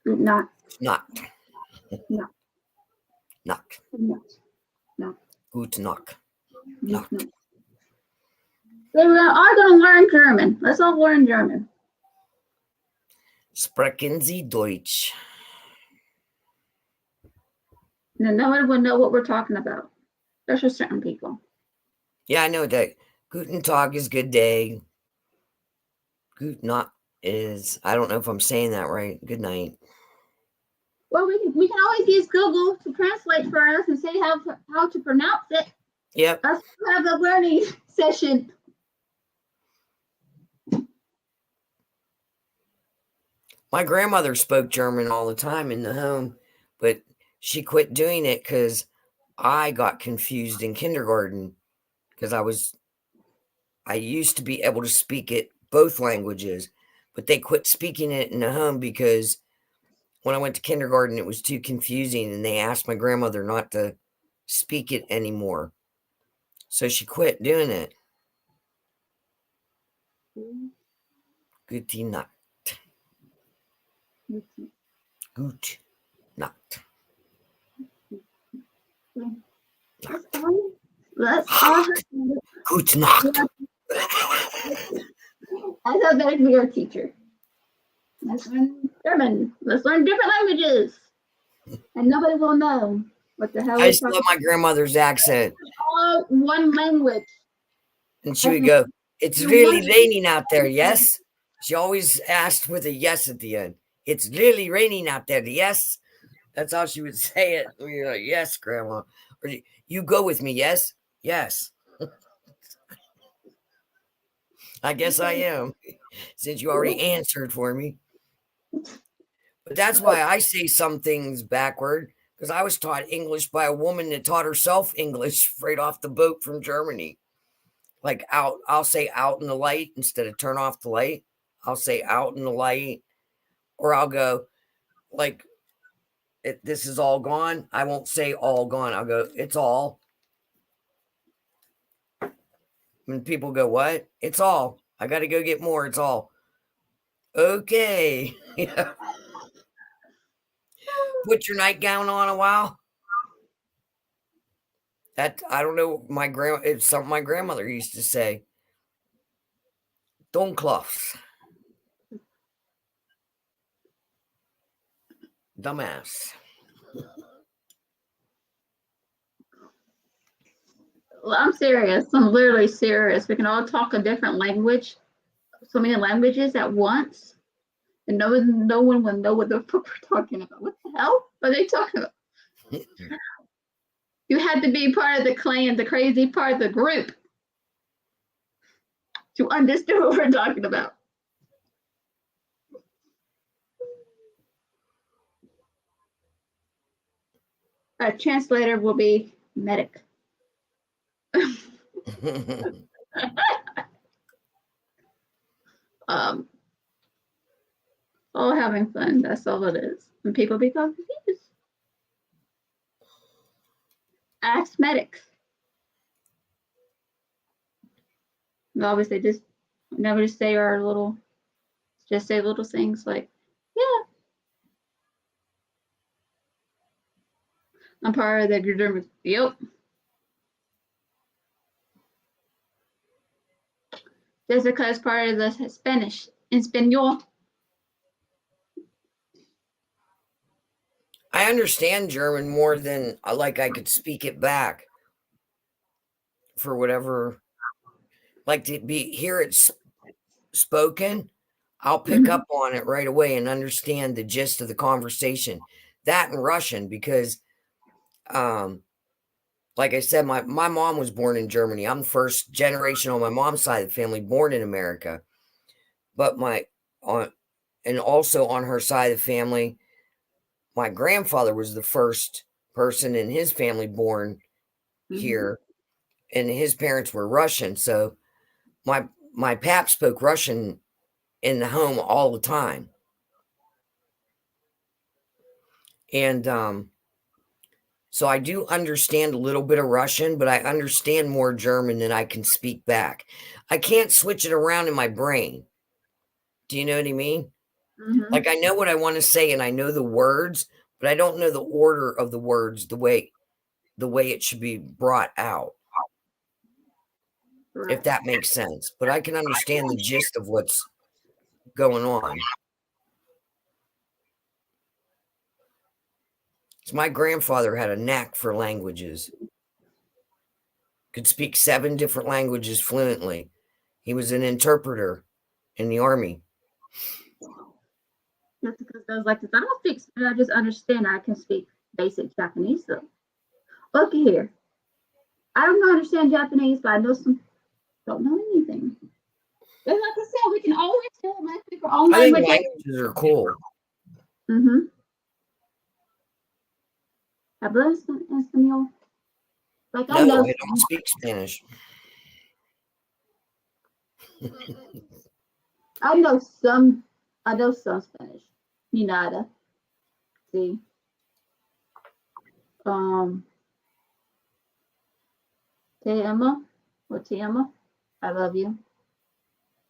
Not. Not. No. Not. No. No. Gut Nacht. No. So we are going to learn German. Let's all learn German. Sprechen Sie Deutsch. Now, no one will know what we're talking about. There's just certain people. Yeah, I know that. Guten Tag is good day. Gut Nacht is, I don't know if I'm saying that right. Good night. Well, we can always use Google to translate for us and say how to pronounce it. Yep. Let's have a learning session. My grandmother spoke German all the time in the home, but she quit doing it because I got confused in kindergarten because I used to be able to speak it both languages, but they quit speaking it in the home because when I went to kindergarten, it was too confusing and they asked my grandmother not to speak it anymore. So she quit doing it. Gute Nacht. Gut Nacht. Gute Nacht. I thought that would be our teacher. Let's learn German. Let's learn different languages. And nobody will know what the hell I just love my grandmother's accent. all one language. And she would go, "It's really raining out there, yes?" She always asked with a yes at the end. "It's really raining out there, yes?" That's how she would say it. We were like, "Yes, Grandma." Or "You go with me, yes?" "Yes." I guess I am, since you already answered for me. But that's why I say some things backward, because I was taught English by a woman that taught herself English right off the boat from Germany. Like out, I'll say out in the light instead of turn off the light. I'll say out in the light, or I'll go like, this is all gone. I won't say all gone. I'll go, it's all. When people go, what? It's all. I got to go get more. It's all. Okay. Yeah. Put your nightgown on a while. That, I don't know. It's something my grandmother used to say. Dunkloffs. Dumbass. Well, I'm serious. I'm literally serious. We can all talk a different language, so many languages at once, and no one will know what the fuck we're talking about. What the hell are they talking about? You had to be part of the clan, the crazy part of the group, to understand what we're talking about. A translator will be medic. All having fun. That's all it is. And people become confused. Ask medics. We always say just never just say our little, just say little things like, yeah, I'm part of the group. Yep. Jessica is part of the Spanish, in Espanol. I understand German more than like I could speak it back for whatever, like to hear it spoken. I'll pick up on it right away and understand the gist of the conversation. That and Russian, because like I said, my mom was born in Germany. I'm the first generation on my mom's side of the family born in America. But and also on her side of the family, my grandfather was the first person in his family born here, and his parents were Russian. So my pap spoke Russian in the home all the time. And so I do understand a little bit of Russian, but I understand more German than I can speak back. I can't switch it around in my brain. Do you know what I mean? Like I know what I want to say and I know the words, but I don't know the order of the words the way it should be brought out. Right. If that makes sense. But I can understand the gist of what's going on. So my grandfather had a knack for languages. Could speak 7 different languages fluently. He was an interpreter in the army. Just because I was like this. I don't speak Spanish, I just understand I can speak basic Japanese though. Look here. I don't understand Japanese, but I know some don't know anything. And like I said, we can always tell my speak our own I think language. languages are cool. Hablo español. Like No, I know I don't speak Spanish. I know some Spanish. Ni nada. See. Te amo or te amo. I love you.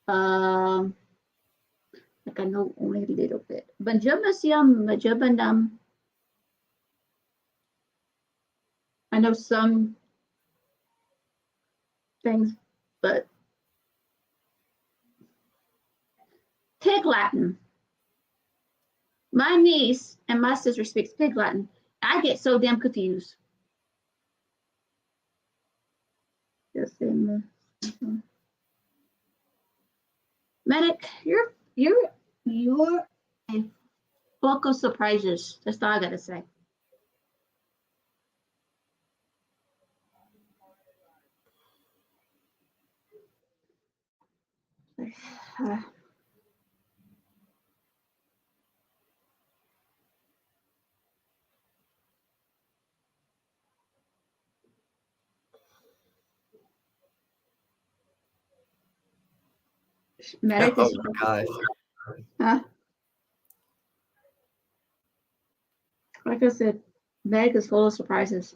Like I know only a little bit. Benjamin siam majabanam. I know some things, but Pig Latin. My niece and my sister speaks Pig Latin. I get so damn confused. Just in the Medic, you're a book of surprises. That's all I gotta say. Medic Oh is, my gosh. huh? Like I said, Medic is full of surprises.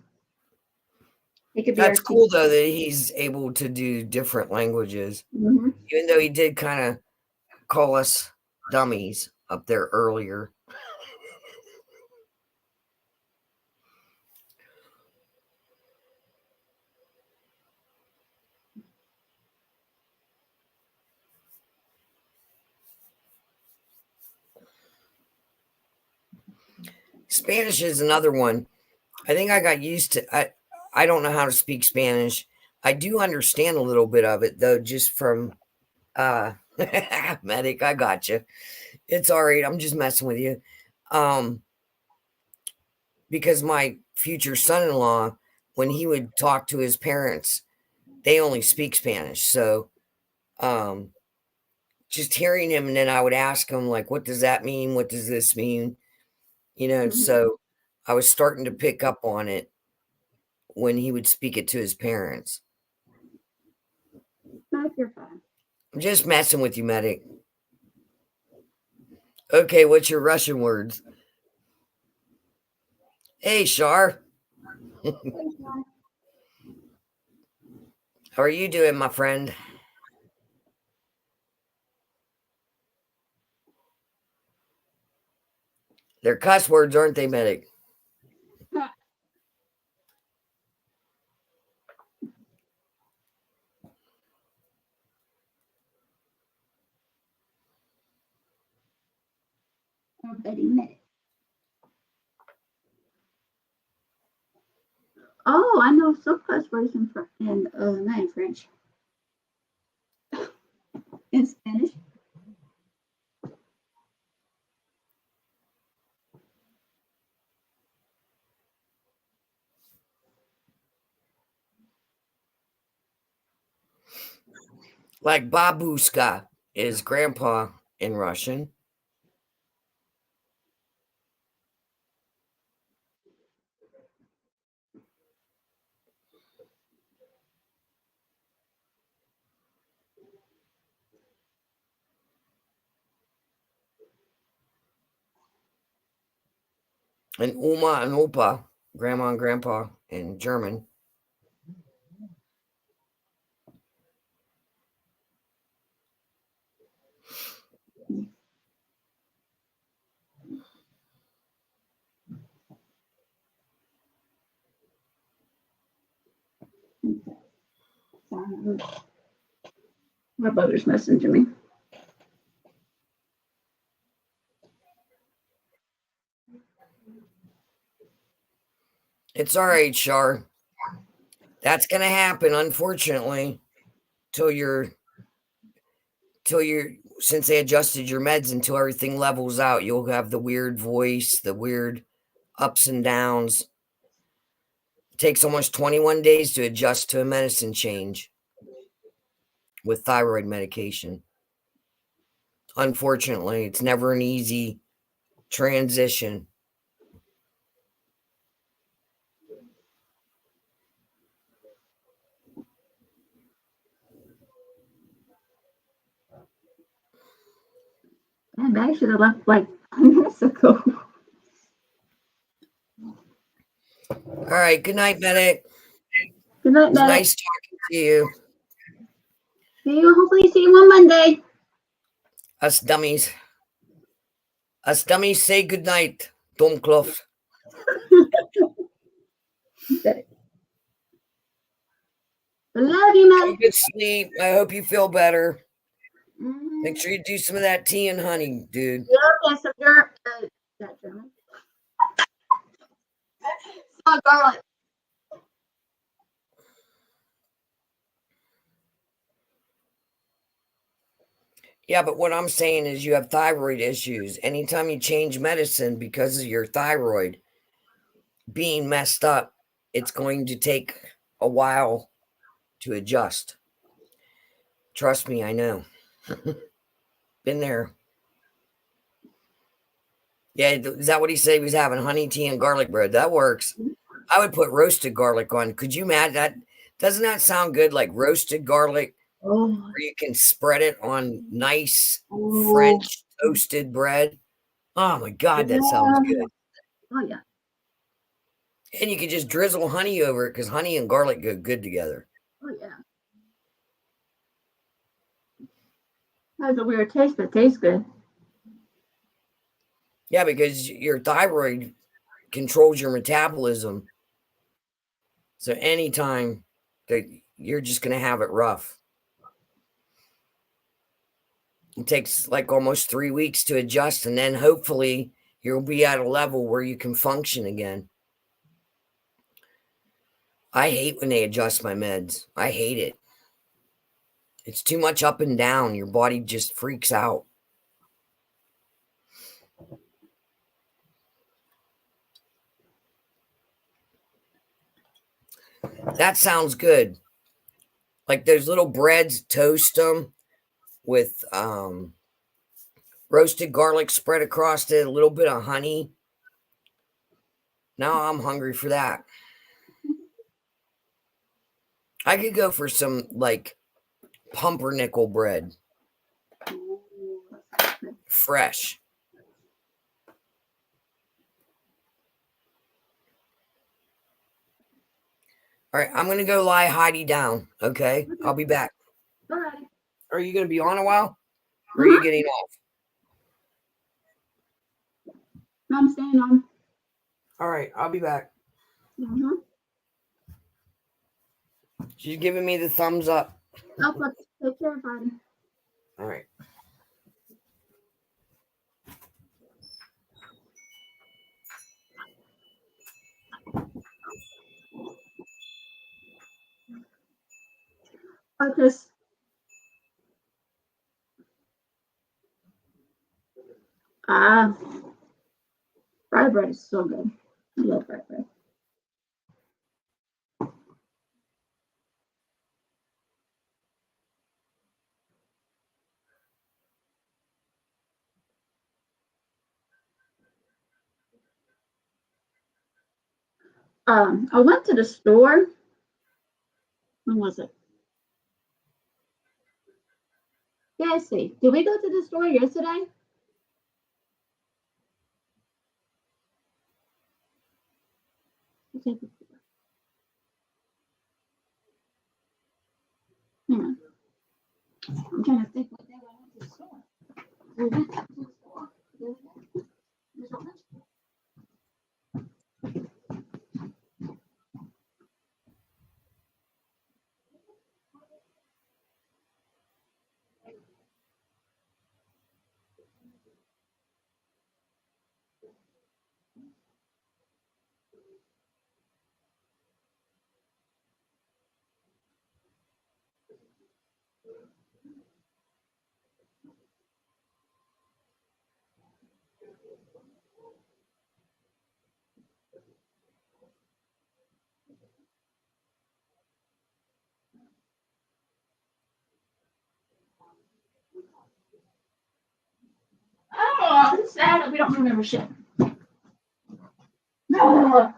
He could be That's our cool though that he's able to do different languages. Even though he did kind of call us dummies up there earlier. Spanish is another one. I think I got used to. I don't know how to speak Spanish. I do understand a little bit of it though, just from medic. I got you. It's all right. I'm just messing with you. Because my future son-in-law, when he would talk to his parents, they only speak Spanish. So just hearing him, and then I would ask him, like, what does that mean? What does this mean? So I was starting to pick up on it when he would speak it to his parents. No, you're fine. I'm just messing with you, medic. Okay, what's your Russian words? Hey, Shar. How are you doing, my friend? They're cuss words, aren't they, medic? Oh, I know some cuss words in not in French. In Spanish. Like babushka is grandpa in Russian. And Uma and Opa, grandma and grandpa in German. My brother's messaging me. It's all right, Shar. That's gonna happen, unfortunately, since they adjusted your meds until everything levels out. You'll have the weird voice, the weird ups and downs. It takes almost 21 days to adjust to a medicine change with thyroid medication. Unfortunately, it's never an easy transition. And I should have left like minutes ago. All right. Good night, medic. Good night, It was Matt. nice talking to you. See you. Hopefully, see you on Monday. Us dummies. Us dummies say good night, Domklov. I love you, Matt. Good sleep. I hope you feel better. Mm-hmm. Make sure you do some of that tea and honey, dude. Yeah, okay, so that German. Oh, garlic. Yeah, but what I'm saying is you have thyroid issues. Anytime you change medicine because of your thyroid being messed up, it's going to take a while to adjust. Trust me, I know. Been there. Yeah, is that what he said? He was having honey tea and garlic bread. That works. I would put roasted garlic on. Could you imagine that? Doesn't that sound good? Like roasted garlic, Oh, where you can spread it on nice oh. French toasted bread. Oh my God, that sounds good. Oh, yeah. And you can just drizzle honey over it because honey and garlic go good together. Oh, yeah. Has a weird taste, but it tastes good. Yeah, because your thyroid controls your metabolism. So anytime that you're just going to have it rough. It takes like almost 3 weeks to adjust, and then hopefully you'll be at a level where you can function again. I hate when they adjust my meds. I hate it. It's too much up and down. Your body just freaks out. That sounds good. Like those little breads, toast them with roasted garlic spread across it, a little bit of honey. Now I'm hungry for that. I could go for some like pumpernickel bread. Fresh. All right, I'm going to go lie Heidi down, okay? I'll be back. All right. Are you going to be on a while? Or are you getting off? No, I'm staying on. All right, I'll be back. Mm-hmm. She's giving me the thumbs up. Okay, take care, buddy. All right. Because fried bread is so good. I love fried bread. I went to the store. When was it? Yeah, I see. Did we go to the store yesterday? Okay. Yeah. I'm trying to think what day I went to the store. We went to the store the other day. There's a list. Oh, it's sad that we don't remember shit. No.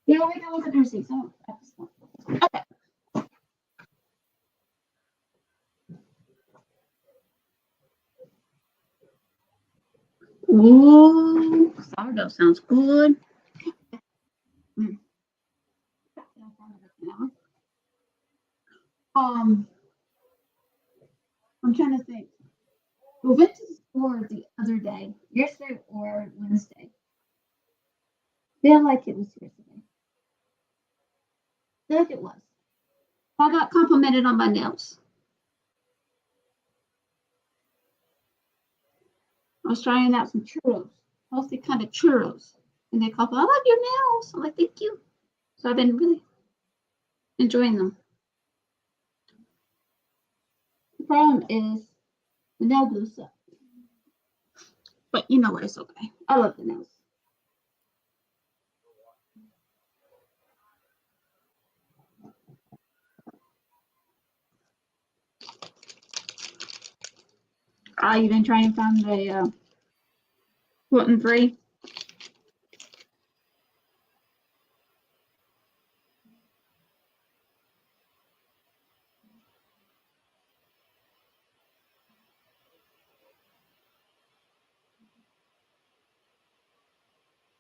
You know, we can look at their seats. Oh, okay. Ooh, sourdough sounds good. Mm. I'm trying to think. We went to the store the other day, yesterday or Wednesday. Feel like it was yesterday. Feel like it was. I got complimented on my nails. I was trying out some churros, healthy kind of churros, and they called, "I love your nails." I'm like, "Thank you." So I've been really enjoying them. The problem is the nail glue sucks, but you know what? It's okay. I love the nails. You been trying to find the gluten-free?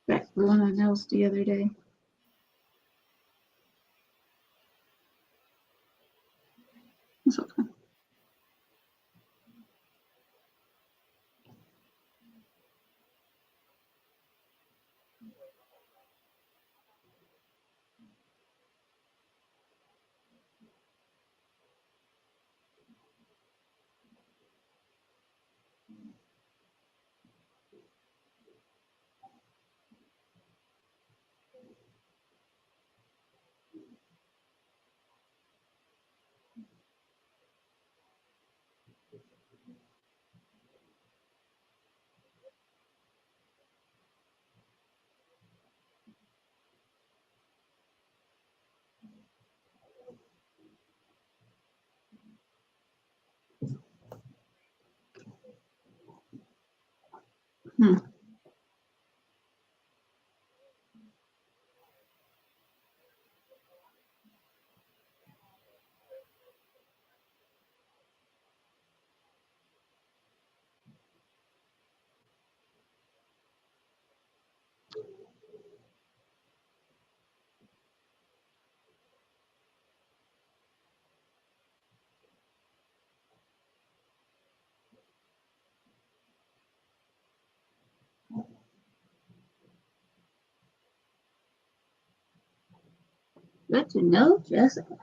That glue on my nails the other day. It's okay. Good to know, Jessica.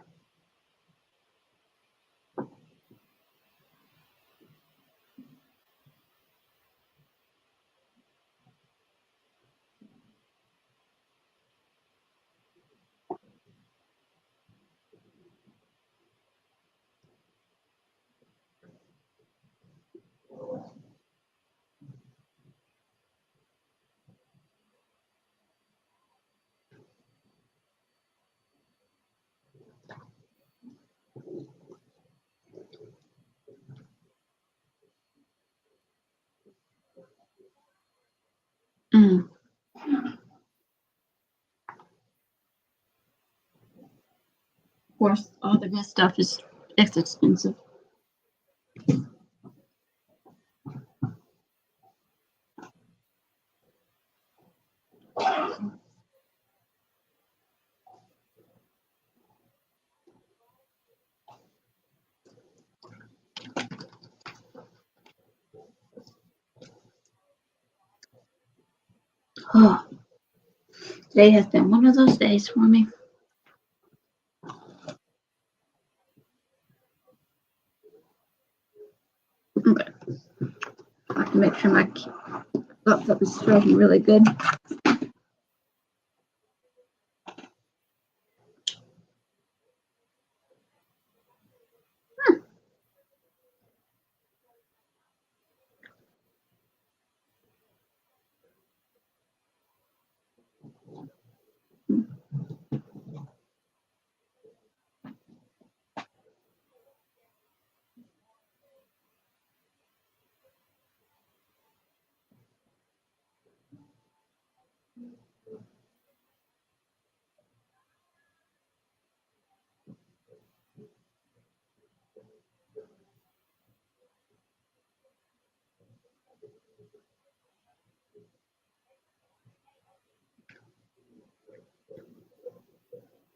Of course, all the good stuff is expensive. Oh, today has been one of those days for me. Okay. I have to make sure my laptop is charging really good.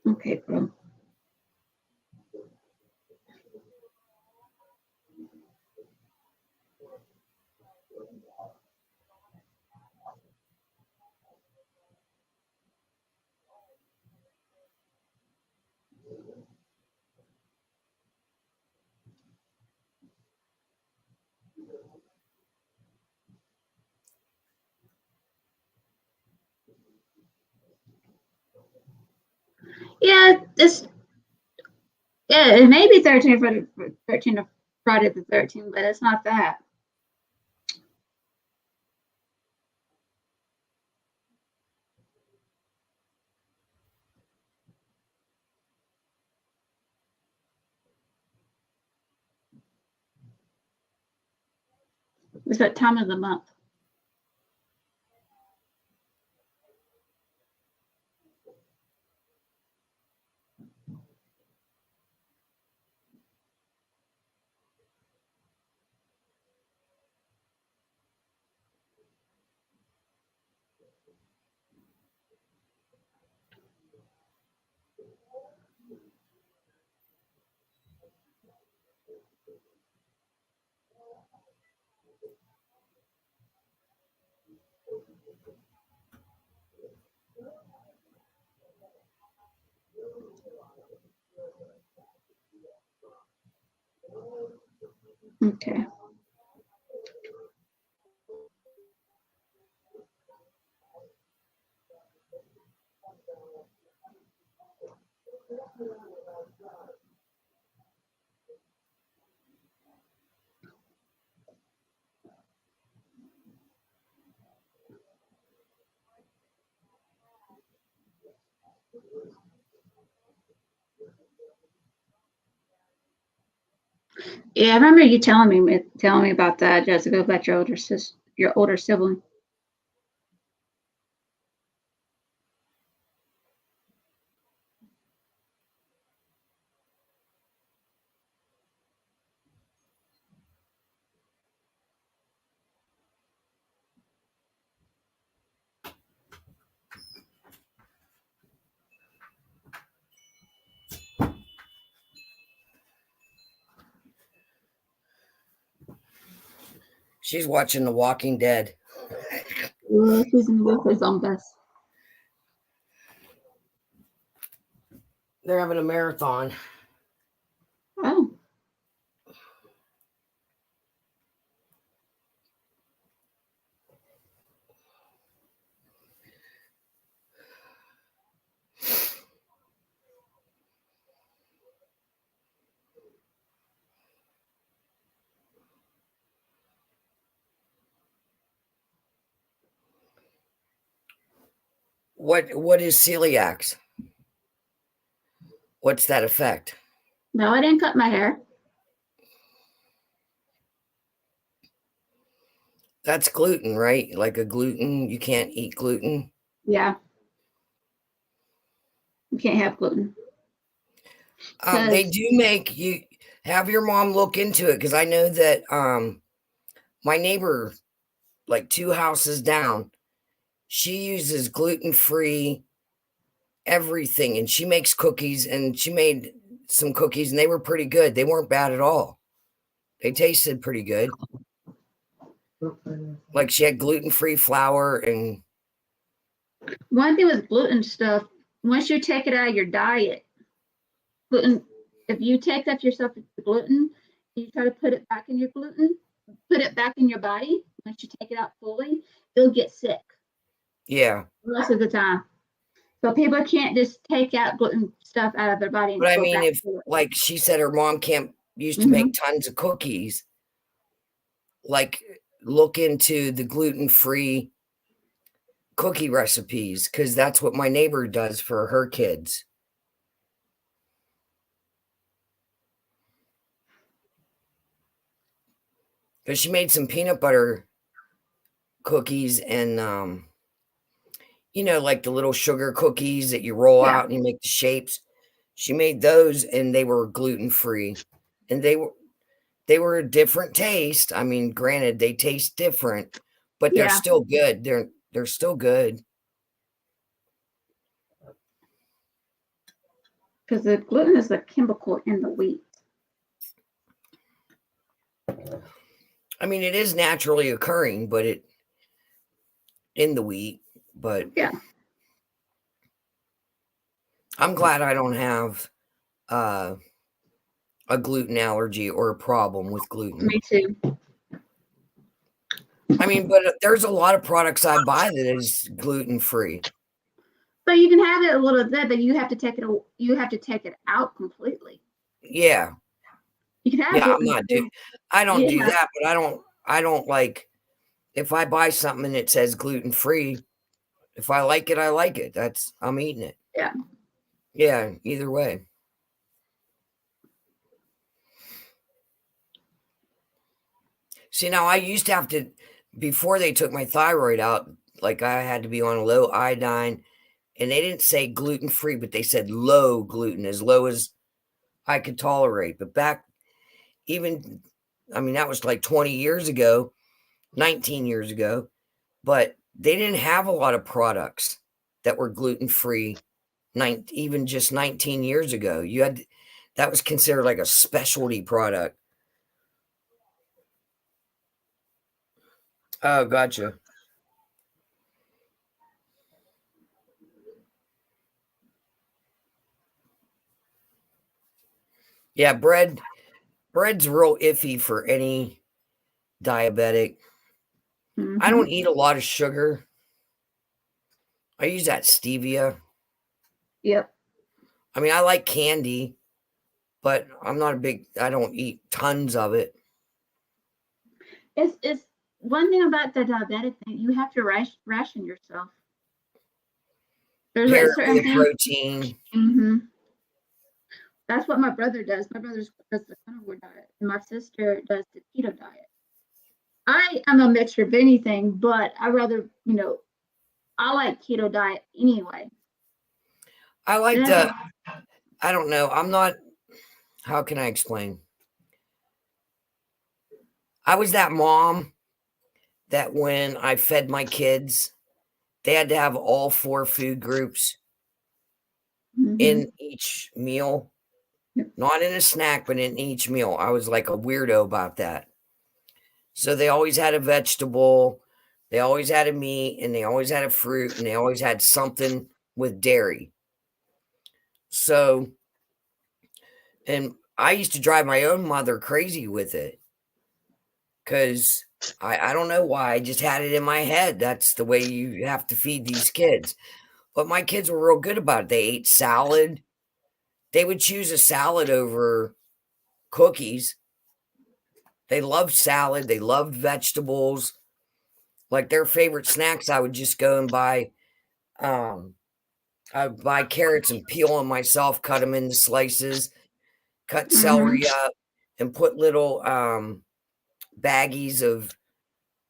Okay, bro. Yeah, it may be 13 of Friday the 13th, but it's not that. It's what time of the month. Okay. Yeah, I remember you telling me about that, Jessica, about your older sibling. She's watching The Walking Dead. She's in with her zombies. They're having a marathon. Oh. What is celiac? What's that effect? No, I didn't cut my hair. That's gluten, right? Like a gluten, you can't eat gluten. Yeah. You can't have gluten. They do make you have your mom look into it, because I know that my neighbor, like 2 houses down, she uses gluten-free everything, and she makes cookies, and she made some cookies, and they were pretty good. They weren't bad at all. They tasted pretty good. Like she had gluten-free flour. And one thing with gluten stuff, once you take it out of your diet, gluten, if you take up yourself the gluten, you try to put it back in your gluten, put it back in your body, once you take it out fully, you'll get sick. Yeah. Most of the time. So people can't just take out gluten stuff out of their body. But I mean, if, like she said, her mom used to make tons of cookies, like look into the gluten-free cookie recipes, because that's what my neighbor does for her kids. Because she made some peanut butter cookies, and like the little sugar cookies that you roll out and you make the shapes. She made those, and they were gluten-free, and they were a different taste. I mean, granted, they taste different, but they're still good. They're still good. Because the gluten is a chemical in the wheat. I mean, it is naturally occurring, but in the wheat, but yeah. I'm glad I don't have a gluten allergy or a problem with gluten. Me too. I mean, but there's a lot of products I buy that is gluten-free. But you can have it a little bit, but you have to take it out completely. Yeah. You can have I don't do that, but I don't like, if I buy something and it says gluten-free, if I like it, I like it. I'm eating it. Yeah. Yeah, either way. See, now I used to have to, before they took my thyroid out, like I had to be on low iodine, and they didn't say gluten-free, but they said low gluten, as low as I could tolerate. But back, that was like 20 years ago, 19 years ago, but they didn't have a lot of products that were gluten-free. Even just 19 years ago, that was considered like a specialty product. Oh, gotcha. Yeah, bread's real iffy for any diabetic. I don't eat a lot of sugar. I use that stevia. Yep. I mean, I like candy, but I don't eat tons of it. It's one thing about the diabetic thing, you have to ration yourself. There's like certain things. Protein. That's what my brother does. My brother does the carnivore diet, and my sister does the keto diet. I am a mixture of anything, but I rather, I like keto diet anyway. I like I don't know. I'm not, how can I explain? I was that mom that when I fed my kids, they had to have all 4 food groups in each meal. Not in a snack, but in each meal. I was like a weirdo about that. So they always had a vegetable, they always had a meat, and they always had a fruit, and they always had something with dairy. So, and I used to drive my own mother crazy with it because I don't know why. I just had it in my head. That's the way you have to feed these kids. But my kids were real good about it. They ate salad. They would choose a salad over cookies. They loved salad. They loved vegetables. Like their favorite snacks, I would just go and buy. I would buy carrots and peel them myself, cut them into slices, cut Mhm. celery up, and put little baggies of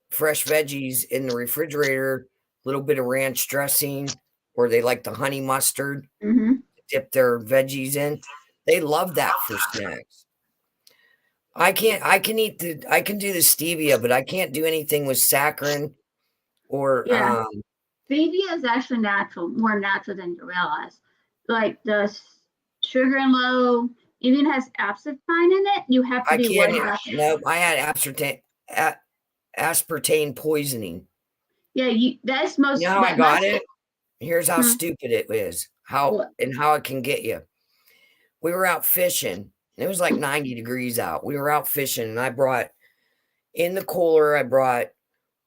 fresh veggies in the refrigerator. Little bit of ranch dressing, or they like the honey mustard. Mhm. Dip their veggies in. They love that for snacks. I can do the stevia, but I can't do anything with saccharin or Yeah. Stevia is actually natural, more natural than you realize. Like the sugar and low, even has aspartame in it. You have to I be worried can't. about. No, I had aspartame poisoning. Yeah, that's You most. know how I That got most. it? Here's how Hmm. stupid it is. What? How it can get you. We were out fishing. It was like 90 degrees out. We were out fishing, and I brought in the cooler. I brought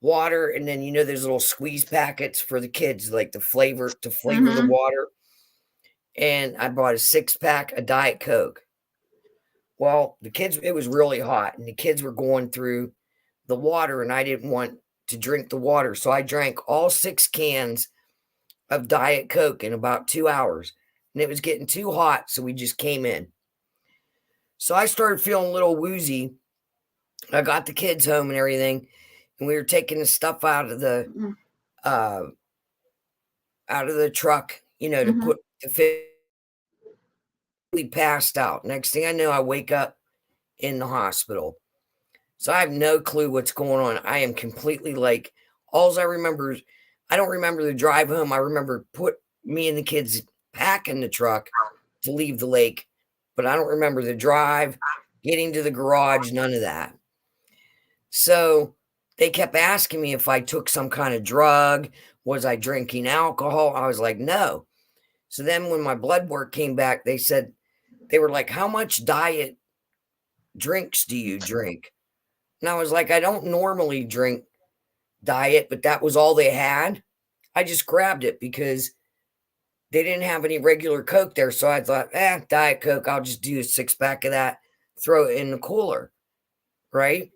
water, and then there's little squeeze packets for the kids, like to flavor the Mhm. water. And I bought a 6-pack of Diet Coke. Well, it was really hot, and the kids were going through the water, and I didn't want to drink the water. So I drank all 6 cans of Diet Coke in about 2 hours. And it was getting too hot, so we just came in. So I started feeling a little woozy. I got the kids home and everything, and we were taking the stuff out of the Mhm. truck, to Mhm. put the fish. We passed out. Next thing I know, I wake up in the hospital. So I have no clue what's going on. I am completely like, all I remember is I don't remember the drive home. I remember put me and the kids back in the truck to leave the lake, but I don't remember the drive, getting to the garage, none of that. So they kept asking me if I took some kind of drug. Was I drinking alcohol? I was like, no. So then when my blood work came back, they were like, how much diet drinks do you drink? And I was like, I don't normally drink diet, but that was all they had. I just grabbed it because they didn't have any regular Coke there. So I thought, Diet Coke, I'll just do a 6-pack of that, throw it in the cooler. Right.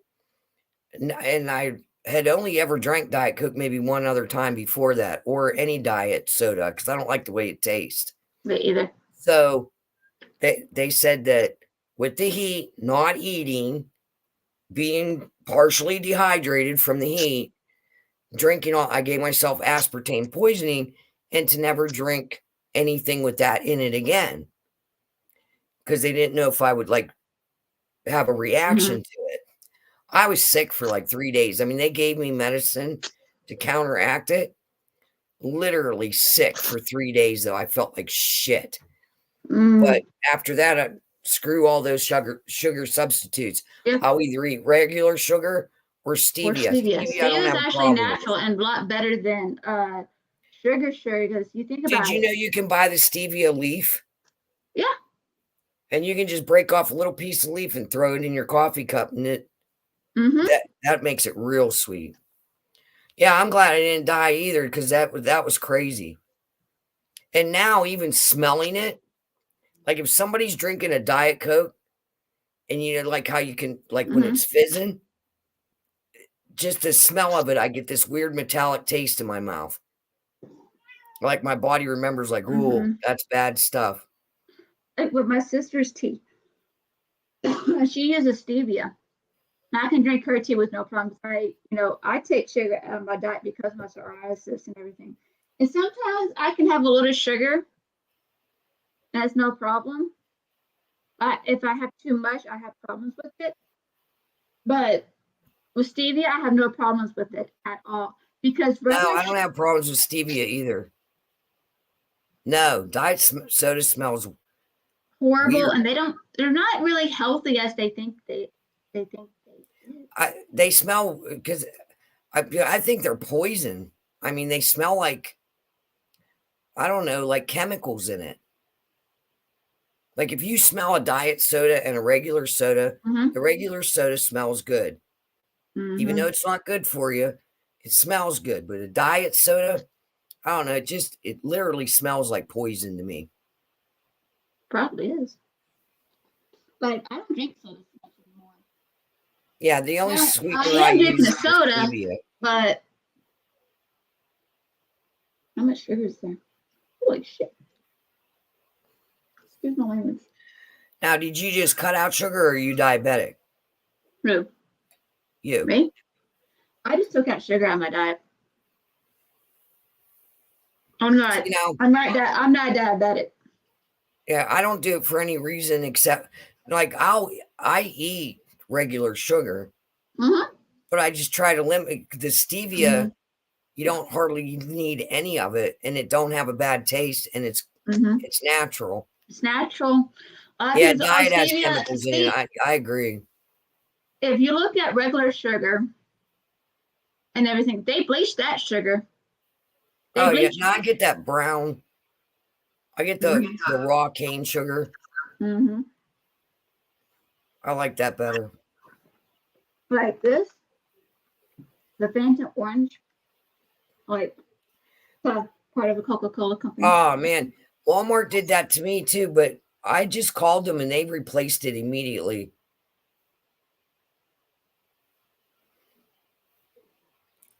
And I had only ever drank Diet Coke maybe one other time before that, or any diet soda, because I don't like the way it tastes. Me either. So they said that with the heat, not eating, being partially dehydrated from the heat, drinking I gave myself aspartame poisoning, and to never drink anything with that in it again, because they didn't know if I would like have a reaction Mhm. to it. I was sick for like 3 days. I mean, they gave me medicine to counteract it. Literally sick for 3 days, though. I felt like shit. But after that, screw all those sugar substitutes. Yeah. I'll either eat regular sugar or Or stevia. stevia. Stevia, I don't Stevia is have a actually problem with. natural and a lot better than sugar. Because you think Did about you it. know you can buy the stevia leaf? Yeah. And you can just break off a little piece of leaf and throw it in your coffee cup, and Mhm. that makes it real sweet. Yeah, I'm glad I didn't die either, because that was crazy. And now even smelling it, like if somebody's drinking a Diet Coke, and like how you can, like when Mhm. it's fizzing, just the smell of it, I get this weird metallic taste in my mouth. Like my body remembers, like, ooh, Mhm. that's bad stuff. Like with my sister's tea, she uses stevia. I can drink her tea with no problems. I take sugar out of my diet because of my psoriasis and everything. And sometimes I can have a little sugar. That's no problem. If I have too much, I have problems with it. But with stevia, I have no problems with it at all because No, regular I don't have problems with stevia either. No, diet soda smells horrible, weird. and they're not really healthy as they think they is. They smell because I think they're poison. I mean, they smell like, I don't know, like chemicals in it. Like if you smell a diet soda and a regular soda, Mhm. the regular soda smells good. Even Mhm. though it's not good for you, it smells good. But a diet soda, I don't know, it literally smells like poison to me. Probably is. But I don't drink soda so much anymore. Yeah, the only Well, sweetener I I am drinking use a is soda, stevia. but how much sugar is there? Holy shit. Excuse my language. Now, did you just cut out sugar or are you diabetic? No, You. me? I just took out sugar on my diet. I'm not. You know, I'm not diabetic. yeah, I don't do it for any reason except like I eat regular sugar, Mm-hmm. but I just try to limit the stevia. You don't hardly need any of it, and it don't have a bad taste, and Mm-hmm. it's natural. It's natural. Yeah, Because diet has stevia, chemicals in it. I agree. if you look at regular sugar and everything, they bleach that sugar. They Oh yeah, bleach. now I get that brown. I get the raw cane sugar. Mm-hmm. I like that better. Like this, the Fanta orange, like part of the Coca-Cola company. Oh man, Walmart did that to me too, but I just called them and they replaced it immediately.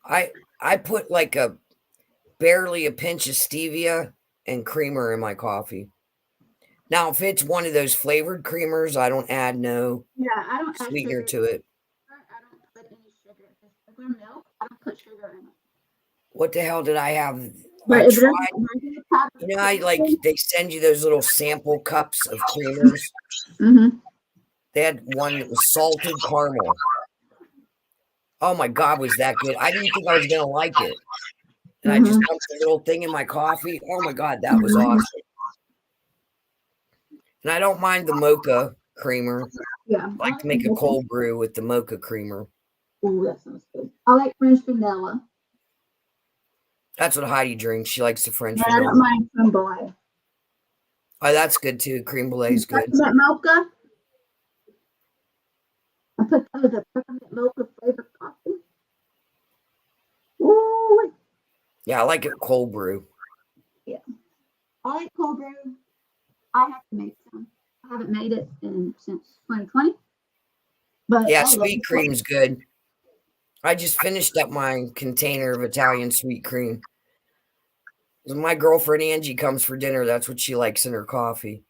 I put like barely a pinch of stevia and creamer in my coffee. Now, if it's one of those flavored creamers, I don't add no Yeah, I don't add sweetener sugar. to it. I don't put any sugar. If it's regular milk, I don't put sugar in it. What the hell did I have? But I if tried. it's You know, they send you those little sample cups of creamers. mm-hmm. They had one that was salted caramel. Oh my God, was that good? I didn't think I was gonna like it. And I just dumped a little thing in my coffee. Oh my God, that was awesome. And I don't mind the mocha creamer. Yeah, I like to make a cold brew with the mocha creamer. Oh, that sounds good. I like French vanilla. That's what Heidi drinks. She likes the French But I vanilla. don't mind creme brulee. Oh, that's good too. Cream brulee is good. Peppermint mocha. I put that with a peppermint mocha flavored coffee. Ooh, Yeah, I like it cold brew. yeah. I like cold brew. I have to make some. I haven't made it since 2020. But Yeah, I love sweet it. cream's good. I just finished up my container of Italian sweet cream. When my girlfriend Angie comes for dinner, that's what she likes in her coffee.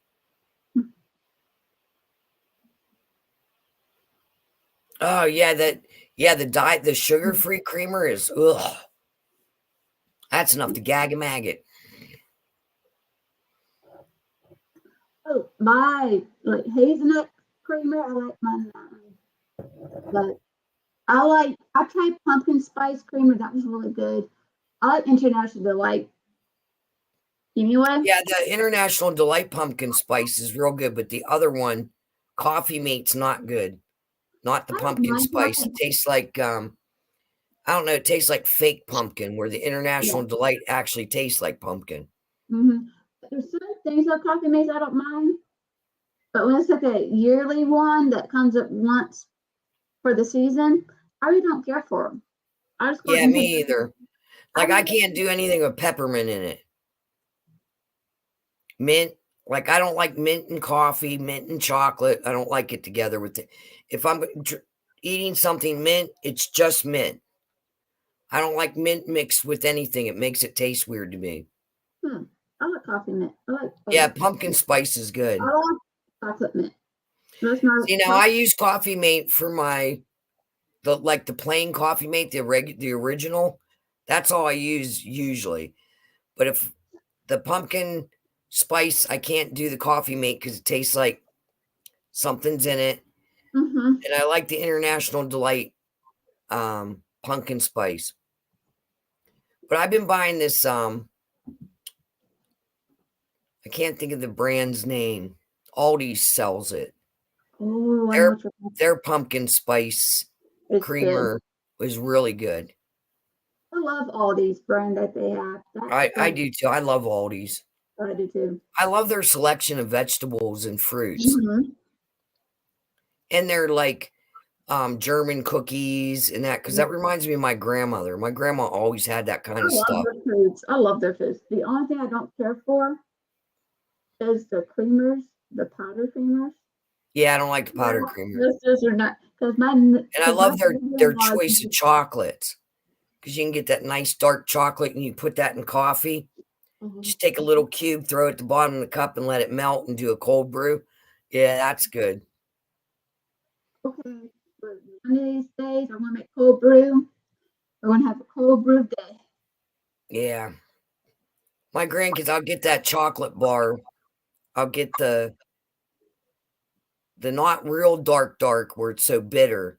Oh yeah, the sugar-free creamer is ugh. That's enough to gag a maggot. Oh, my like hazelnut creamer. I like mine. But I tried pumpkin spice creamer. That was really good. I like International Delight. Anyway. Yeah, the International Delight pumpkin spice is real good, but the other one, Coffee Mate's not good. Not the I don't pumpkin mind spice. that. It tastes like I don't know, it tastes like fake pumpkin, where the International Delight actually tastes like pumpkin. Mm-hmm. There's certain things like coffee mates I don't mind, but when it's like a yearly one that comes up once for the season, I really don't care for them. I just go Yeah, into me either. Like I can't do anything with peppermint in it. Mint, like I don't like mint and coffee, mint and chocolate. I don't like it together with it. If I'm eating something mint, it's just mint. I don't like mint mixed with anything. It makes it taste weird to me. I like coffee mint. I like Yeah, pumpkin spice is good. I like chocolate mint. That's my See, now I use Coffee Mate for the plain Coffee Mate, the original. That's all I use usually. But if the pumpkin spice, I can't do the Coffee Mate because it tastes like something's in it. And I like the International Delight pumpkin spice. But I've been buying this I can't think of the brand's name. Aldi sells it. Oh, Their pumpkin spice It's good. creamer was really good. I love Aldi's brand that they have. I do too. I love Aldi's. I do too. I love their selection of vegetables and fruits. Mhm. And they're like German cookies and that, because that reminds me of my grandmother. My grandma always had that kind I of love stuff. their foods. I love their foods. The only thing I don't care for is the creamers, the powder creamers. Yeah, I don't like the powdered creamer. Those are not because my And I love their choice of chocolates, because you can get that nice dark chocolate and you put that in coffee. Just take a little cube, throw it at the bottom of the cup, and let it melt and do a cold brew. Yeah, that's good. Okay, but one of these days I want to make cold brew. I want to have a cold brew day. Yeah. My grandkids, I'll get that chocolate bar. I'll get the not real dark where it's so bitter,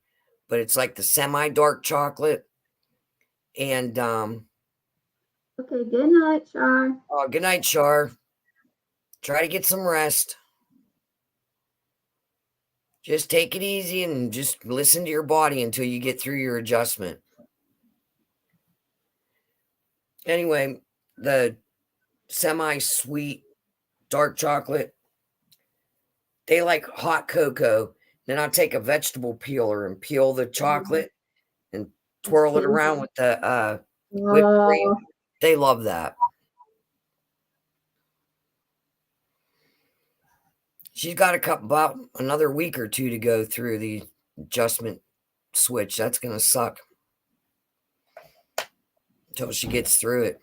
but it's like the semi-dark chocolate. And Okay, good night, Char. oh, good night, Char. Try to get some rest. Just take it easy and just listen to your body until you get through your adjustment. Anyway, the semi-sweet dark chocolate, they like hot cocoa. Then I'll take a vegetable peeler and peel the chocolate and twirl it around with the whipped cream. They love that. She's got about another week or two to go through the adjustment switch. That's going to suck until she gets through it.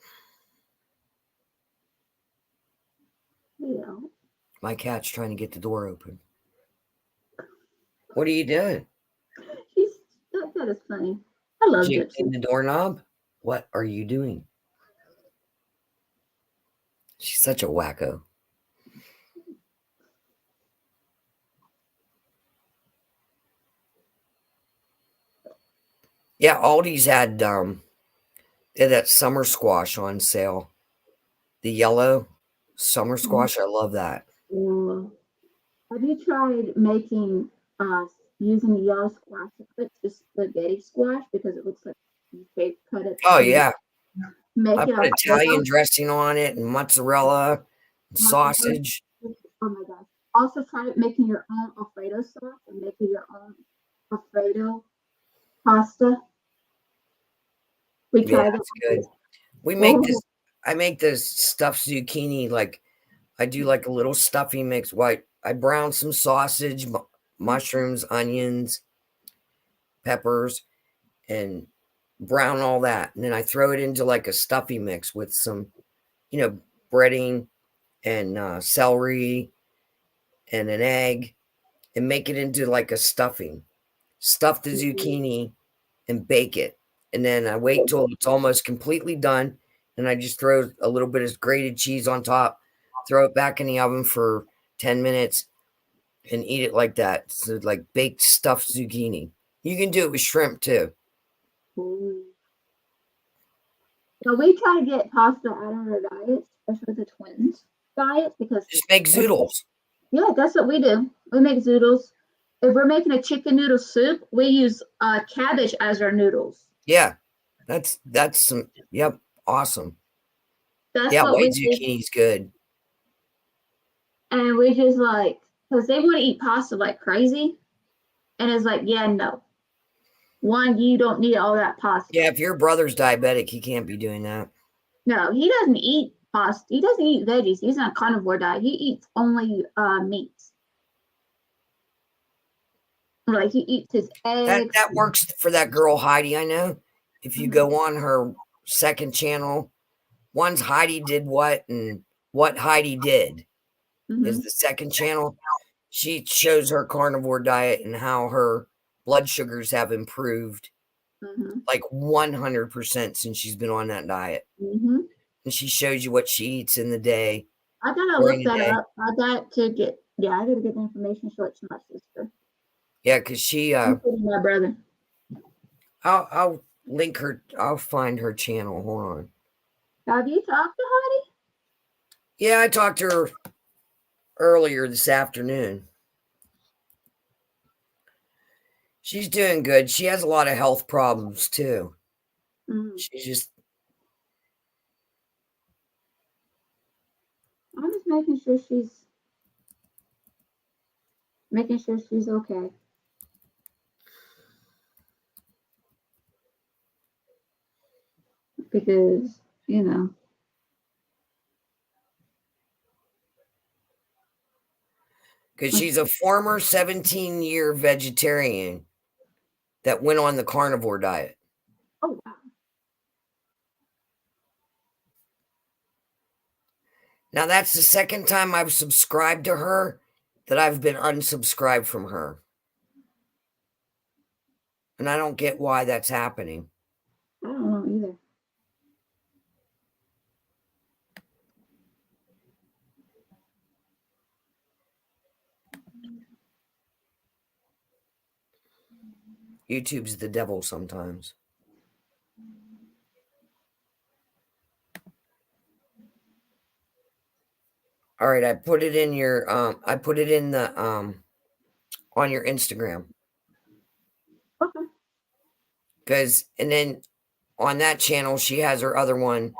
Yeah. My cat's trying to get the door open. What are you doing? That is funny. I love Jiggling Gypsy. the doorknob? What are you doing? She's such a wacko. Yeah, Aldi's had they had that summer squash on sale. The yellow summer squash. I love that. Yeah. Have you tried making using the yellow squash to put the spaghetti squash because it looks like you fake cut it? Oh yeah. Make I it put Italian Alfredo. dressing on it and mozzarella and sausage. Oh my gosh. Also try making your own Alfredo sauce and making your own Alfredo pasta. We Yeah, tried that's that. good. We make this. I make this stuffed zucchini. Like I do like a little stuffing mix. I brown some sausage, mushrooms, onions, peppers, and brown all that. And then I throw it into like a stuffing mix with some, breading and celery and an egg, and make it into like a stuffing. Stuff the zucchini and bake it. And then I wait till it's almost completely done. And I just throw a little bit of grated cheese on top, throw it back in the oven for 10 minutes, and eat it like that. So like baked stuffed zucchini. You can do it with shrimp too. Ooh. So we try to get pasta out of our diet, especially the twins' diet, because Just make zoodles. yeah, that's what we do. We make zoodles. If we're making a chicken noodle soup, we use cabbage as our noodles. Yeah, that's some. Yep, awesome. That's Yeah, what white we do. zucchini's good. And we just because they want to eat pasta like crazy. And it's like, yeah, no. One, you don't need all that pasta. Yeah, if your brother's diabetic, he can't be doing that. No, he doesn't eat pasta. He doesn't eat veggies. He's on a carnivore diet. He eats only meats. Like he eats his eggs. That works for that girl Heidi. I know. If you go on her second channel, one's Heidi Did What and What Heidi Did is the second channel. She shows her carnivore diet and how her blood sugars have improved like 100% since she's been on that diet. And she shows you what she eats in the day. I gotta look that up. I got to get I gotta get the information, show it to my sister. Yeah, because she my brother. I'll link her. I'll find her channel. Hold on. Have you talked to Heidi? Yeah, I talked to her earlier this afternoon. She's doing good. She has a lot of health problems too. Mm. She's just I'm just making sure she's okay. Because, you know, because she's a former 17-year vegetarian that went on the carnivore diet. oh wow. Now that's the second time I've subscribed to her that I've been unsubscribed from her. And I don't get why that's happening. I don't know either. YouTube's the devil sometimes. All right, I put it in your I put it in the on your Instagram. Okay. And then on that channel she has her other one.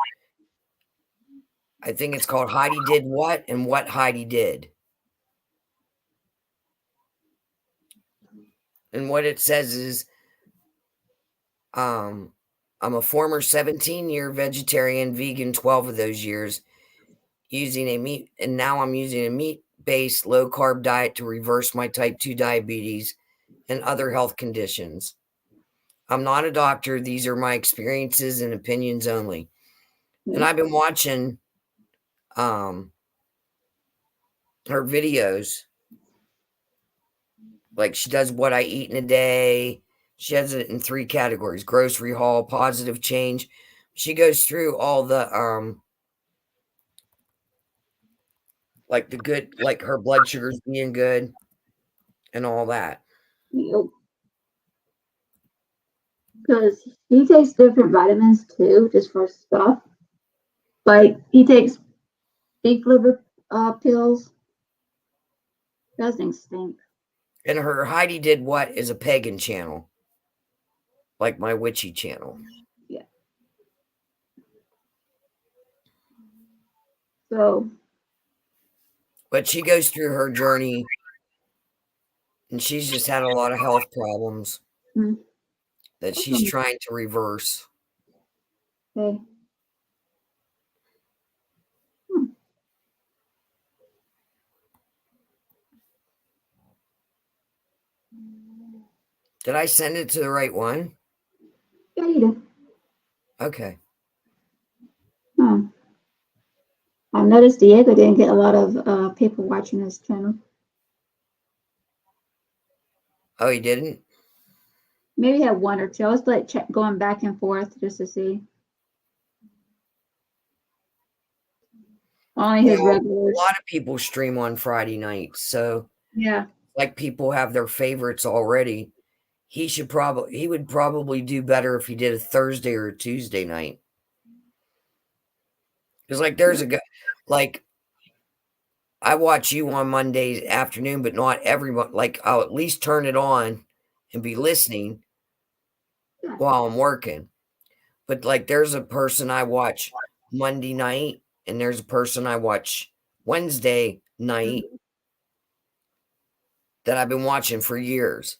I think it's called Heidi Did What and What Heidi Did. And what it says is I'm a former 17-year vegetarian, vegan 12 of those years, and now I'm using a meat-based low-carb diet to reverse my type 2 diabetes and other health conditions. I'm not a doctor. These are my experiences and opinions only. And I've been watching her videos. Like she does what I eat in a day. She has it in 3 categories: grocery haul, positive change. She goes through all the like the good, like her blood sugars being good and all that. Because he takes different vitamins too, just for stuff. Like he takes beef liver pills. Those things stink. And her Heidi Did What is a pagan channel, like my witchy channel. Yeah. So. But she goes through her journey, and she's just had a lot of health problems that she's trying to reverse. Okay. Did I send it to the right one? Yeah, you did. Okay. I noticed Diego didn't get a lot of people watching this channel. Oh, he didn't? Maybe he had 1 or 2. I was like going back and forth just to see. Only his regulars. A lot of people stream on Friday nights, so yeah, like people have their favorites already. He would probably do better if he did a Thursday or a Tuesday night. Because like there's a guy, like I watch you on Monday afternoon, but not everyone. Like I'll at least turn it on and be listening while I'm working. But like there's a person I watch Monday night, and there's a person I watch Wednesday night that I've been watching for years.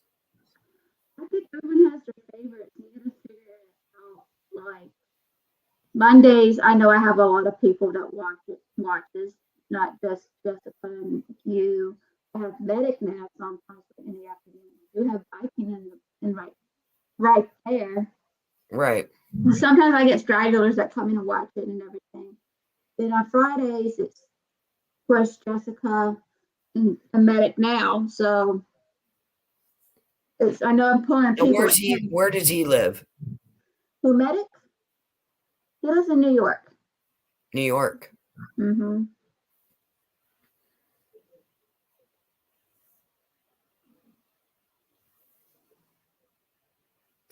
I think everyone has their favorites. You gotta figure it out. Like Mondays, I know I have a lot of people that watches, not just Jessica and you. I have Medic now sometimes in the afternoon. You have biking in right there. Right. Sometimes I get stragglers that come in and watch it and everything. Then on Fridays, it's of course Jessica and Medic now. So I know I'm pulling people. And where does he live? Who, Medic? He lives in New York. New York. Mm-hmm.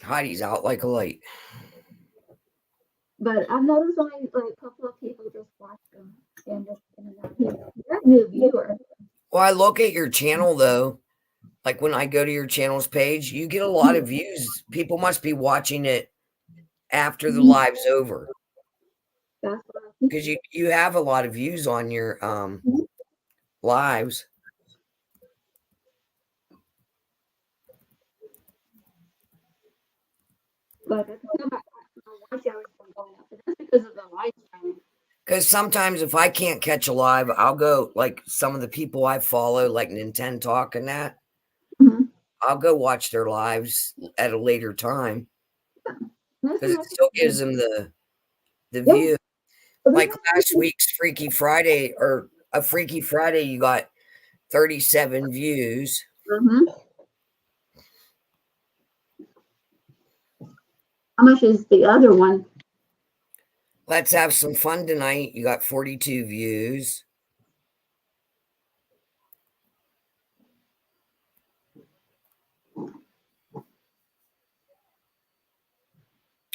Heidi's out like a light. But I've noticed only like a couple of people just watch them and just you're a new viewer. Well, I look at your channel though. like when I go to your channel's page, you get a lot of views. People must be watching it after the live's over That's what I think. because you have a lot of views on your lives. But I think my watch hours been going up, but that's because of the live streaming. Because sometimes if I can't catch a live, I'll go like some of the people I follow, like Nintendo Talk and that. Mhm. I'll go watch their lives at a later time That's because it what still I gives think. them the Yeah, view. but Like that's last week's Freaky Friday or a Freaky Friday, you got 37 views. mm-hmm. How much is the other one? Let's have some fun tonight. You got 42 views.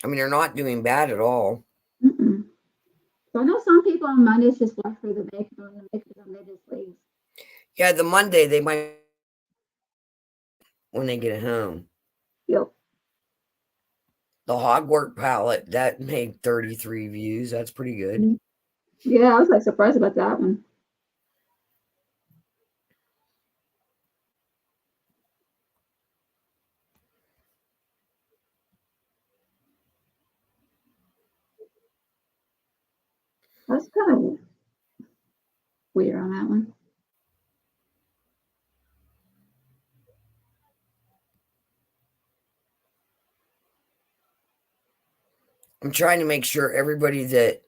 I mean, they're not doing bad at all. Mm-mm. So I know some people on Mondays just watch for the makeup and the makeup and they just leave. Yeah, the Monday they might when they get home. Yep. The Hogwarts palette that made 33 views. That's pretty good. Yeah, I was like surprised about that one. That's kind of weird on that one. I'm trying to make sure everybody that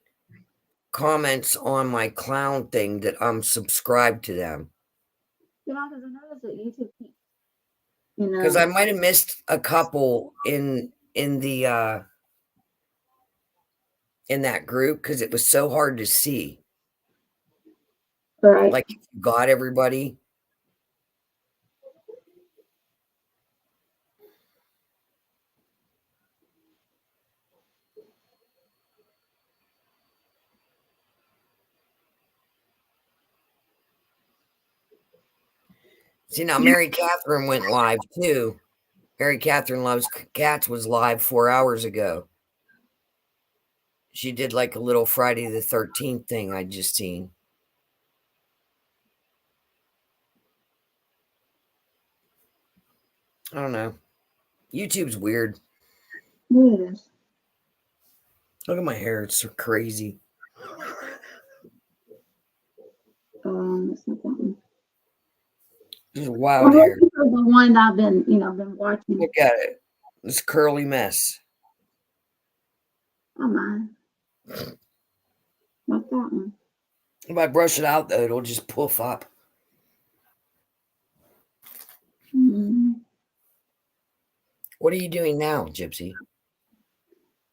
comments on my clown thing that I'm subscribed to them. Yeah, because I noticed that YouTube keeps, you know, Because I might have missed a couple in the in that group because it was so hard to see. right. Like if you got everybody. See now Mary Catherine went live too. Mary Catherine Loves Cats was live 4 hours ago. She did like a little Friday the 13th thing I just seen. I don't know. YouTube's weird. Yeah, it is. Look at my hair. It's so crazy. It's not that one. This is Well, wild hair. this is the one I've been, been watching. Look at it. This curly mess. Oh my. Not that one. If I brush it out though, it'll just poof up. Mm, What are you doing now, Gypsy?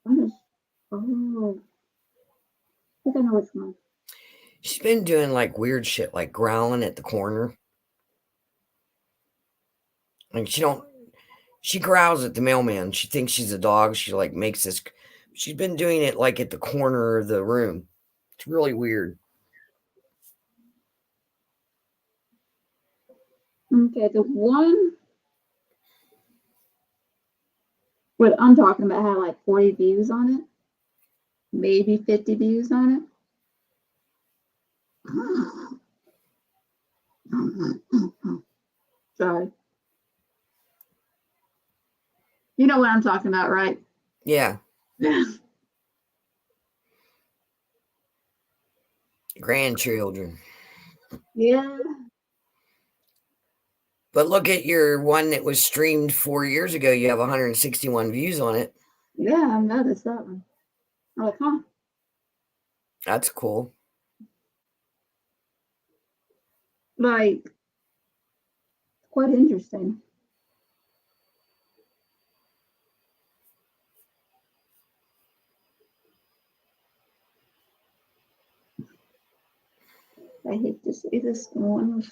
what is, oh, I think I know which one. She's been doing like weird shit, like growling at the corner. Like she growls at the mailman. She thinks she's a dog. She like makes this. She's been doing it like at the corner of the room. It's really weird. Okay, the one what I'm talking about had like 40 views on it, maybe 50 views on it. Sorry. You know what I'm talking about, right? Yeah. Grandchildren. Yeah. But look at your one that was streamed 4 years ago. You have 161 views on it. Yeah, I noticed that one. I'm like, huh? That's cool. Like, quite interesting. I hate to say this one.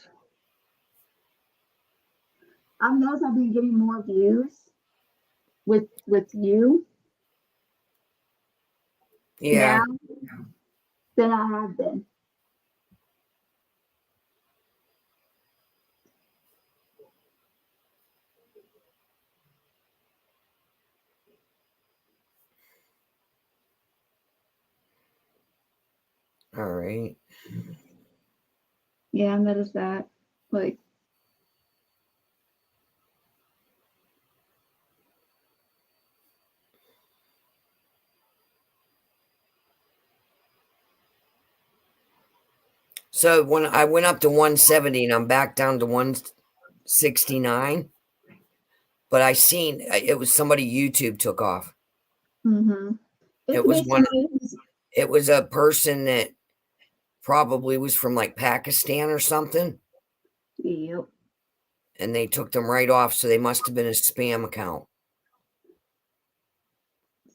I've noticed I've been getting more views with you Yeah. now than I have been. All right. Yeah, I noticed that. Like, So when I went up to 170 and I'm back down to 169, but I seen it was somebody YouTube took off. mm-hmm. It was one. It was a person that probably was from like Pakistan or something, Yep. and they took them right off. So they must have been a spam account.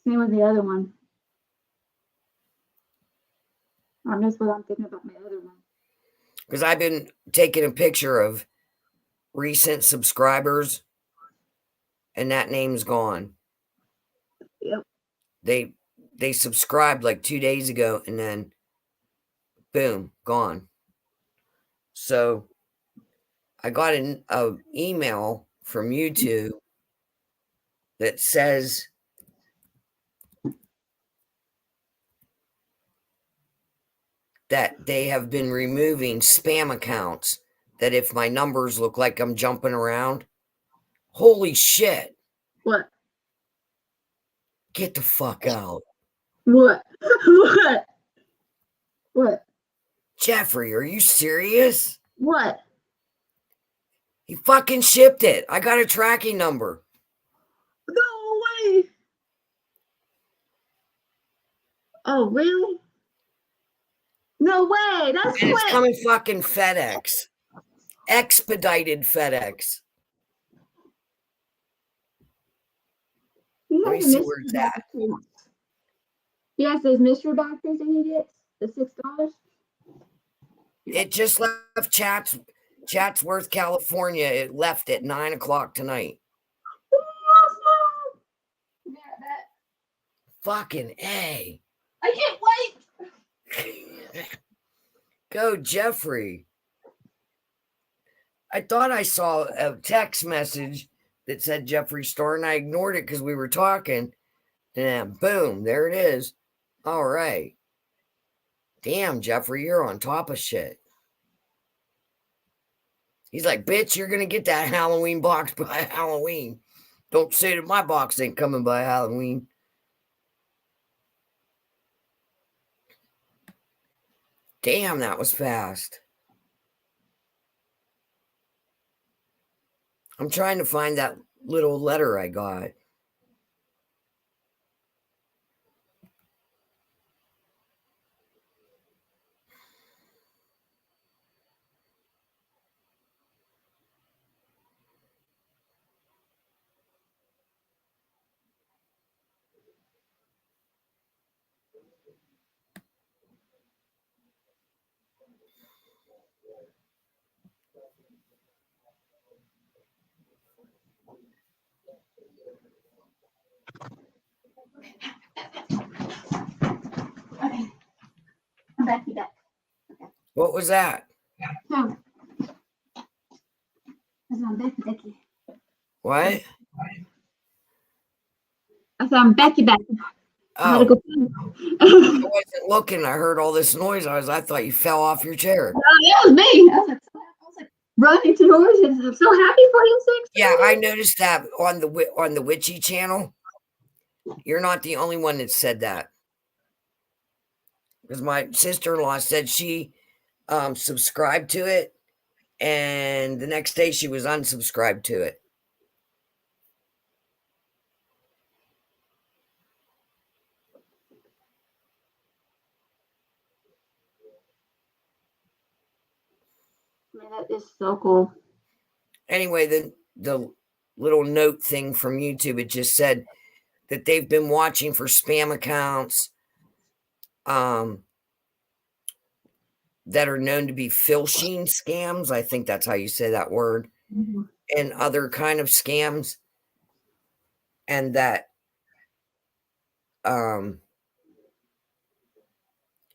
Same with the other one. That's what I'm thinking about my other one. Because I've been taking a picture of recent subscribers, and that name's gone. Yep. They subscribed like 2 days ago, and then boom, gone. So I got an email from YouTube that says that they have been removing spam accounts, that if my numbers look like I'm jumping around, holy shit, What? get the fuck out. What? What? What? Jeffrey, are you serious? What? He fucking shipped it. I got a tracking number. No way. Oh, really? No way. That's And it's quick. coming fucking FedEx. Expedited FedEx. Let me see where it's at. He has those mystery boxes that he gets, the $6. It just left Chatsworth, California. It left at 9 o'clock tonight. Awesome. Yeah, that. Fucking A. I can't wait. Go, Jeffrey. I thought I saw a text message that said Jeffree Star, and I ignored it because we were talking. And then boom, there it is. All right. Damn, Jeffrey, you're on top of shit. He's like, bitch, you're going to get that Halloween box by Halloween. Don't say that my box ain't coming by Halloween. Damn, that was fast. I'm trying to find that little letter I got. Okay. I'm back. You back. What was that? So, I'm Becky. What? I said I'm Becky. Oh, Go I wasn't looking. I heard all this noise. I thought you fell off your chair. that was me. I was like running to yours. I'm so happy for you, Six. Yeah, I noticed that on the Witchy channel. You're not the only one that said that. Because my sister-in-law said she subscribed to it, and the next day she was unsubscribed to it. Man, that is so cool. Anyway, the little note thing from YouTube, it just said that they've been watching for spam accounts that are known to be phishing scams. I think that's how you say that word. Mm-hmm. And other kind of scams. And that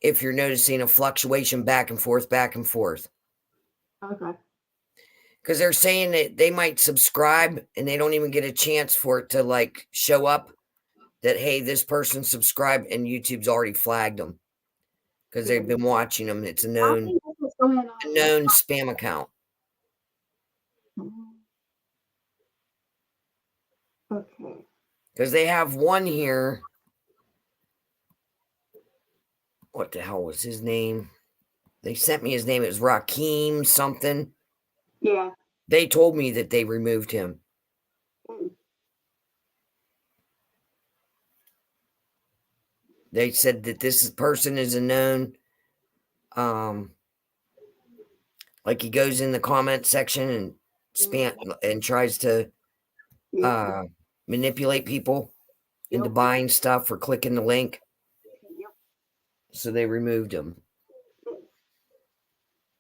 if you're noticing a fluctuation back and forth. Okay. Because they're saying that they might subscribe and they don't even get a chance for it to like show up that, hey, this person subscribed, and YouTube's already flagged them. because they've been watching them. It's a I known think that's what's going on. spam account. Okay. Because they have one here. What the hell was his name? They sent me his name. It was Raheem something. Yeah. They told me that they removed him. Mm. They said that this person is a known, like he goes in the comment section and spam and tries to Yeah. manipulate people into Yep. buying stuff or clicking the link. Yep. So they removed him.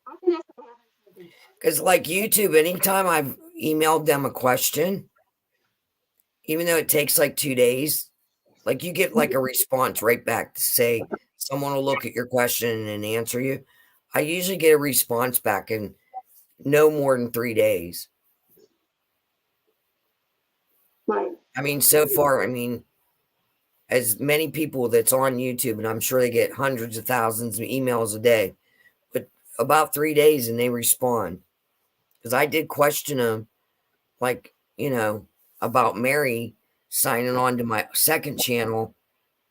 I think that's what happened. Because like YouTube, anytime I've emailed them a question, even though it takes like 2 days, like you get like a response right back to say someone will look at your question and answer you. I usually get a response back in no more than 3 days. Right. I mean, so far, I mean, as many people that's on YouTube, and I'm sure they get hundreds of thousands of emails a day, but about 3 days and they respond. Because I did question them, like, about Mary signing on to my second channel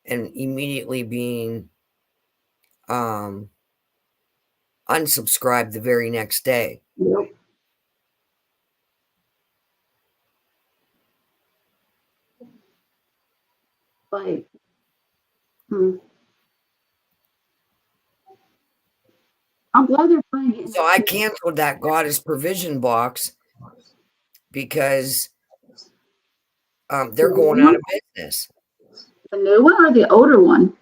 and immediately being unsubscribed the very next day. Yep. Like, I'm glad they're playing it. So I canceled that Goddess Provision box because they're going out of business. The new one or the older one?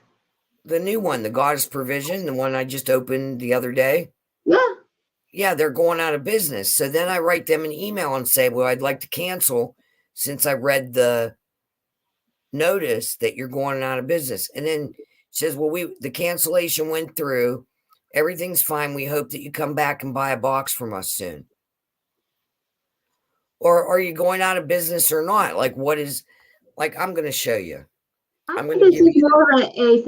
The new one, the Goddess Provision, the one I just opened the other day. Yeah. Yeah, they're going out of business. So then I write them an email and say, well, I'd like to cancel since I read the notice that you're going out of business. And then says, well, the cancellation went through. Everything's fine. We hope that you come back and buy a box from us soon. Or are you going out of business or not? Like, what is, like, I'm going to show you. I I'm think going to it's give you. more of a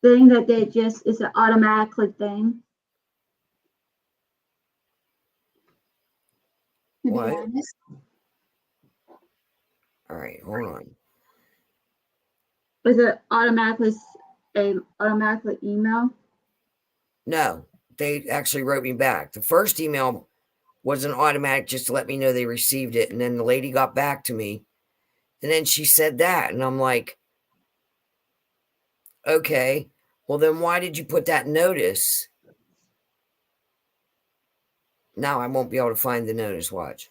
thing that they just, it's an automatically thing. To be What? honest. All right, hold on. Is it automatically email? No, they actually wrote me back. The first email was an automatic just to let me know they received it. And then the lady got back to me. And then she said that. And I'm like, okay, well, then why did you put that notice? Now I won't be able to find the notice. Watch.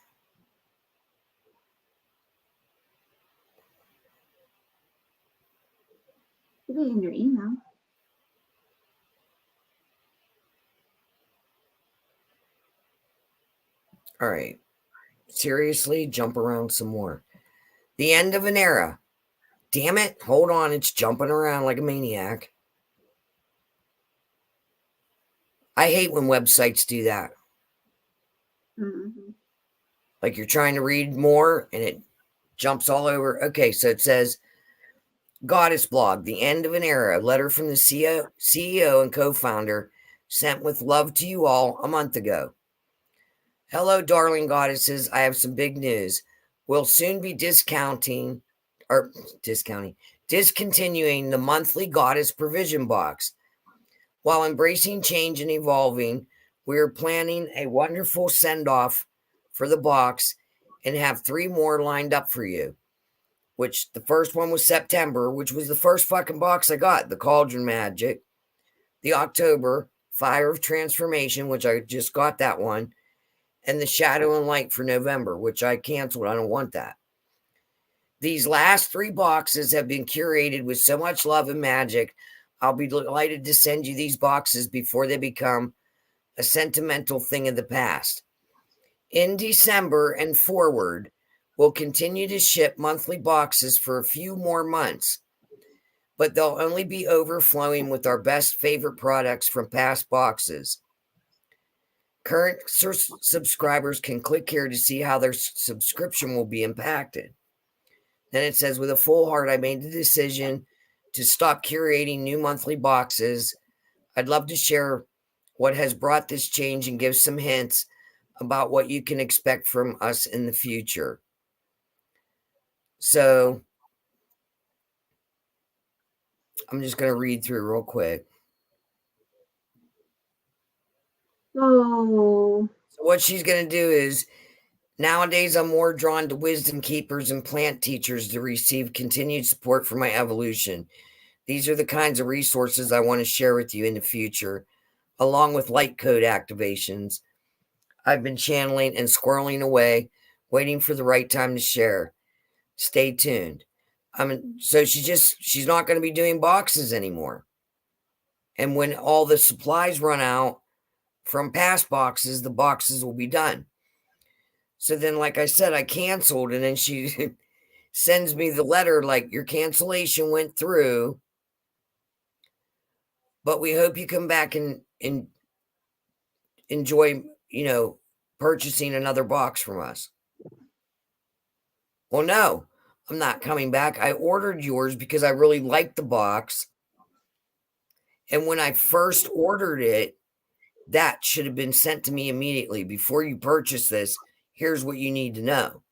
Put it in your email. All right. Seriously, jump around some more. The end of an era. Damn it. Hold on. It's jumping around like a maniac. I hate when websites do that. Mm-hmm. Like you're trying to read more and it jumps all over. Okay, so it says Goddess Blog, the end of an era, a letter from the CEO and co-founder sent with love to you all a month ago. Hello, darling goddesses. I have some big news. We'll soon be discontinuing the monthly Goddess Provision box. While embracing change and evolving, we are planning a wonderful send-off for the box and have 3 more lined up for you. Which the first one was September, which was the first fucking box I got, the Cauldron Magic. The October, Fire of Transformation, which I just got that one. And the Shadow and Light for November, which I canceled. I don't want that. These last 3 boxes have been curated with so much love and magic. I'll be delighted to send you these boxes before they become a sentimental thing of the past. In December and forward, we'll continue to ship monthly boxes for a few more months, but they'll only be overflowing with our best favorite products from past boxes. Current subscribers can click here to see how their subscription will be impacted. Then it says, with a full heart, I made the decision to stop curating new monthly boxes. I'd love to share what has brought this change and give some hints about what you can expect from us in the future. So I'm just going to read through real quick. So So what she's going to do is, nowadays I'm more drawn to wisdom keepers and plant teachers to receive continued support for my evolution. These are the kinds of resources I want to share with you in the future, along with light code activations. I've been channeling and squirreling away, waiting for the right time to share. Stay tuned. So she's not going to be doing boxes anymore. And when all the supplies run out from past boxes, the boxes will be done. So then, like I said, I canceled, and then she sends me the letter like, your cancellation went through, but we hope you come back and enjoy, purchasing another box from us. Well, no, I'm not coming back. I ordered yours because I really liked the box. And when I first ordered it, that should have been sent to me immediately. Before you purchase this, here's what you need to know.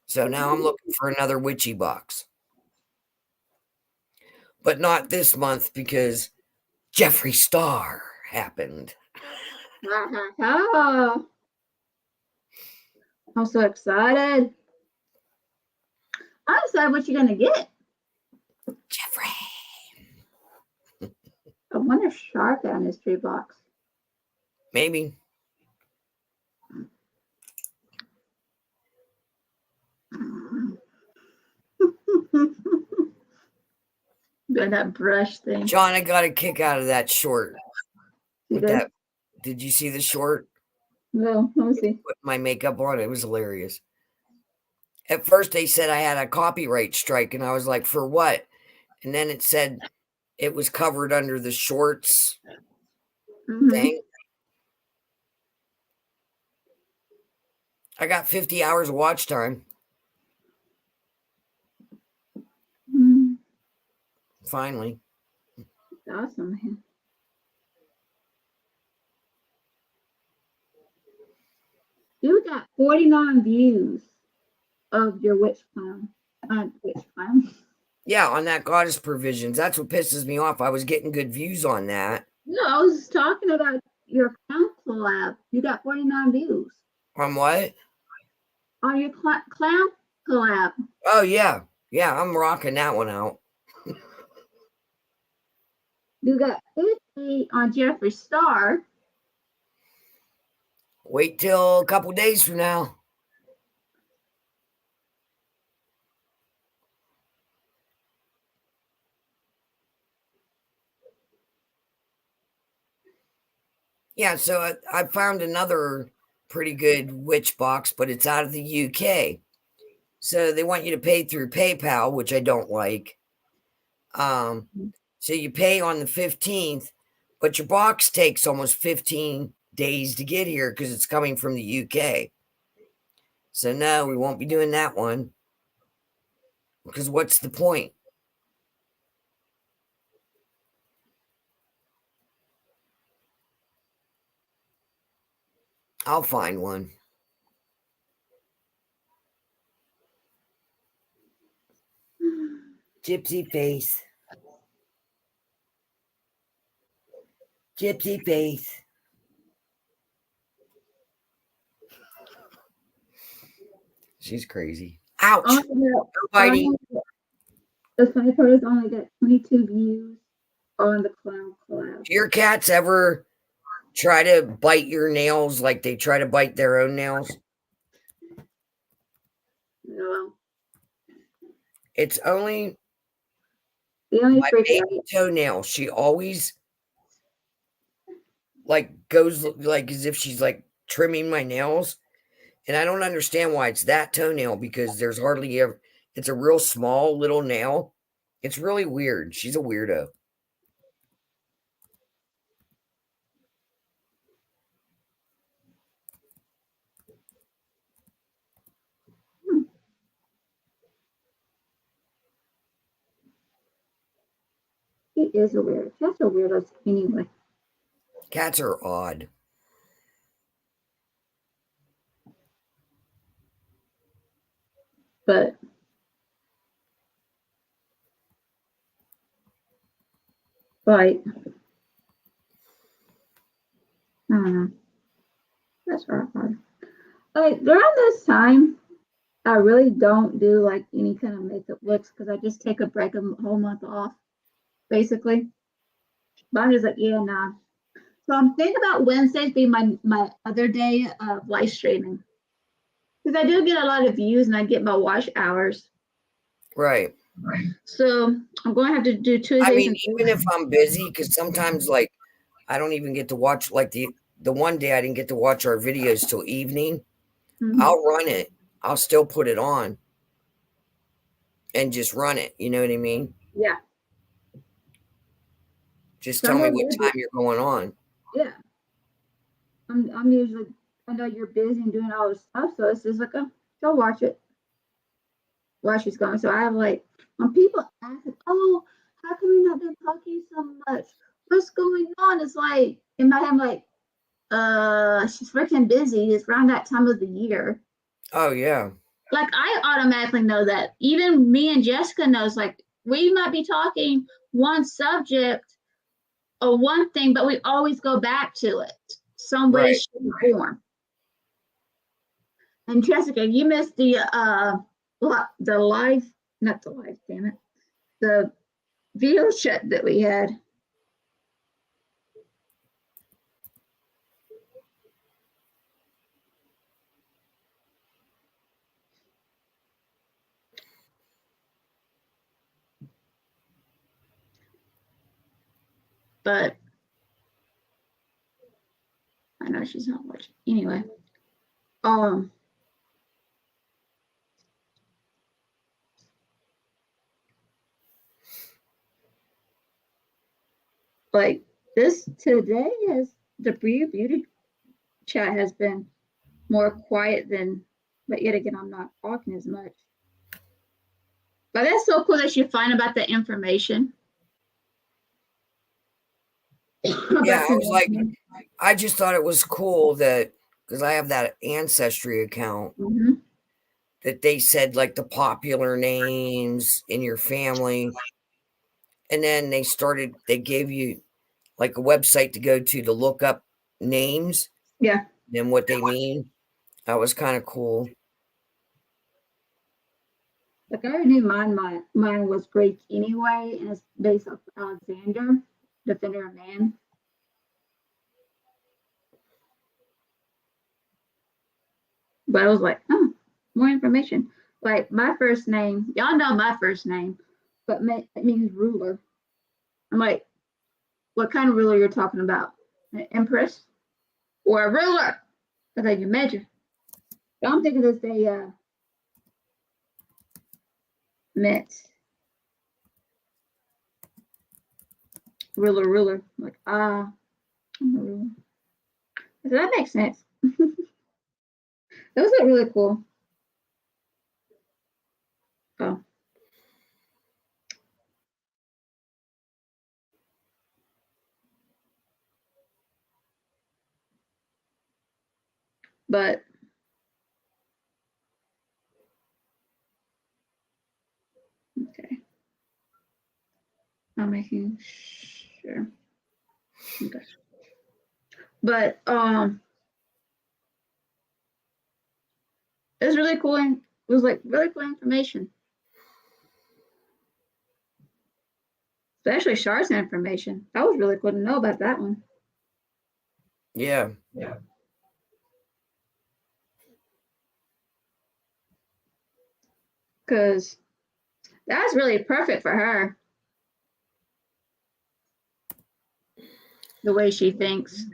So now I'm looking for another witchy box. But not this month because Jeffree Star happened. I'm so excited. I'm excited what you're gonna get. Jeffree. I wonder if Shark on his tree box. Maybe. Got that brush thing. John, I got a kick out of that short. You did? Did you see the short? No, let me see. Put my makeup on. It was hilarious. At first, they said I had a copyright strike, and I was like, for what? And then it said it was covered under the shorts thing. I got 50 hours of watch time. Finally. Awesome, man. You got 49 views of your witch clown. Witch clown. Yeah, on that Goddess Provisions. That's what pisses me off. I was getting good views on that. No, I was talking about your clown collab. You got 49 views. On what? On your clown collab. Oh, yeah. Yeah, I'm rocking that one out. You got 50 on Jeffree Star. Wait till a couple days from now. Yeah, so I found another pretty good witch box, but it's out of the UK. So they want you to pay through PayPal, which I don't like. So you pay on the 15th, but your box takes almost 15 days to get here because it's coming from the UK. So no, we won't be doing that one. Because what's the point? I'll find one. Gypsy face. Gypsy face. She's crazy. Ouch. The funny part is I only got 22 views on the clown collab. Do your cats ever try to bite your nails like they try to bite their own nails? No. It's only my baby toenail. She always goes like as if she's like trimming my nails. And I don't understand why it's that toenail because there's hardly ever, it's a real small little nail. It's really weird. She's a weirdo. He is a weirdo. Cats are weirdos anyway. Cats are odd. But like, I don't know. That's hard. Like during this time, I really don't do like any kind of makeup looks because I just take a break a whole month off, basically. But I'm just like, yeah, nah. So I'm thinking about Wednesdays being my other day of live streaming because I do get a lot of views and I get my watch hours. Right. So I'm going to have to do Tuesdays. I mean, and even if I'm busy, because sometimes like I don't even get to watch like the one day I didn't get to watch our videos till evening. Mhm. I'll run it. I'll still put it on and just run it. You know what I mean? Yeah. Just So tell I me know what you're time you're going on. yeah. I'm usually I know you're busy and doing all this stuff, so it's just like, oh, go watch it while she's going. So I have like when people ask, oh, how come you're not been talking so much? What's going on? It's like in my head, I'm like, she's freaking busy. It's around that time of the year. Oh yeah. Like I automatically know that. Even me and Jessica knows like we might be talking one subject or one thing, but we always go back to it some way, Right. shape, or form. And Jessica, you missed the live, not the live, damn it, the video chat that we had. But I know she's not watching anyway. Like this today has the beauty chat has been more quiet than, but yet again, I'm not talking as much. But that's so cool that you find about the information. Yeah, I was like, I just thought it was cool that because I have that Ancestry account mm-hmm. that they said like the popular names in your family. And then they gave you like a website to go to look up names. Yeah. And what they mean. That was kind of cool. Like I already knew mine was Greek anyway, and it's based off Alexander, defender of man. But I was like, oh, more information. Like my first name, y'all know my first name, but it means ruler. I'm like, what kind of ruler you're talking about? An empress or a ruler? Because I can measure. So I'm thinking this they meant ruler. I'm like, I'm a ruler. So that makes sense. Those are really cool. Oh. But okay. I'm making sure. Okay. But it was really cool and it was like really cool information. Especially Shar's information. That was really cool to know about that one. Yeah. Because that's really perfect for her. The way she thinks.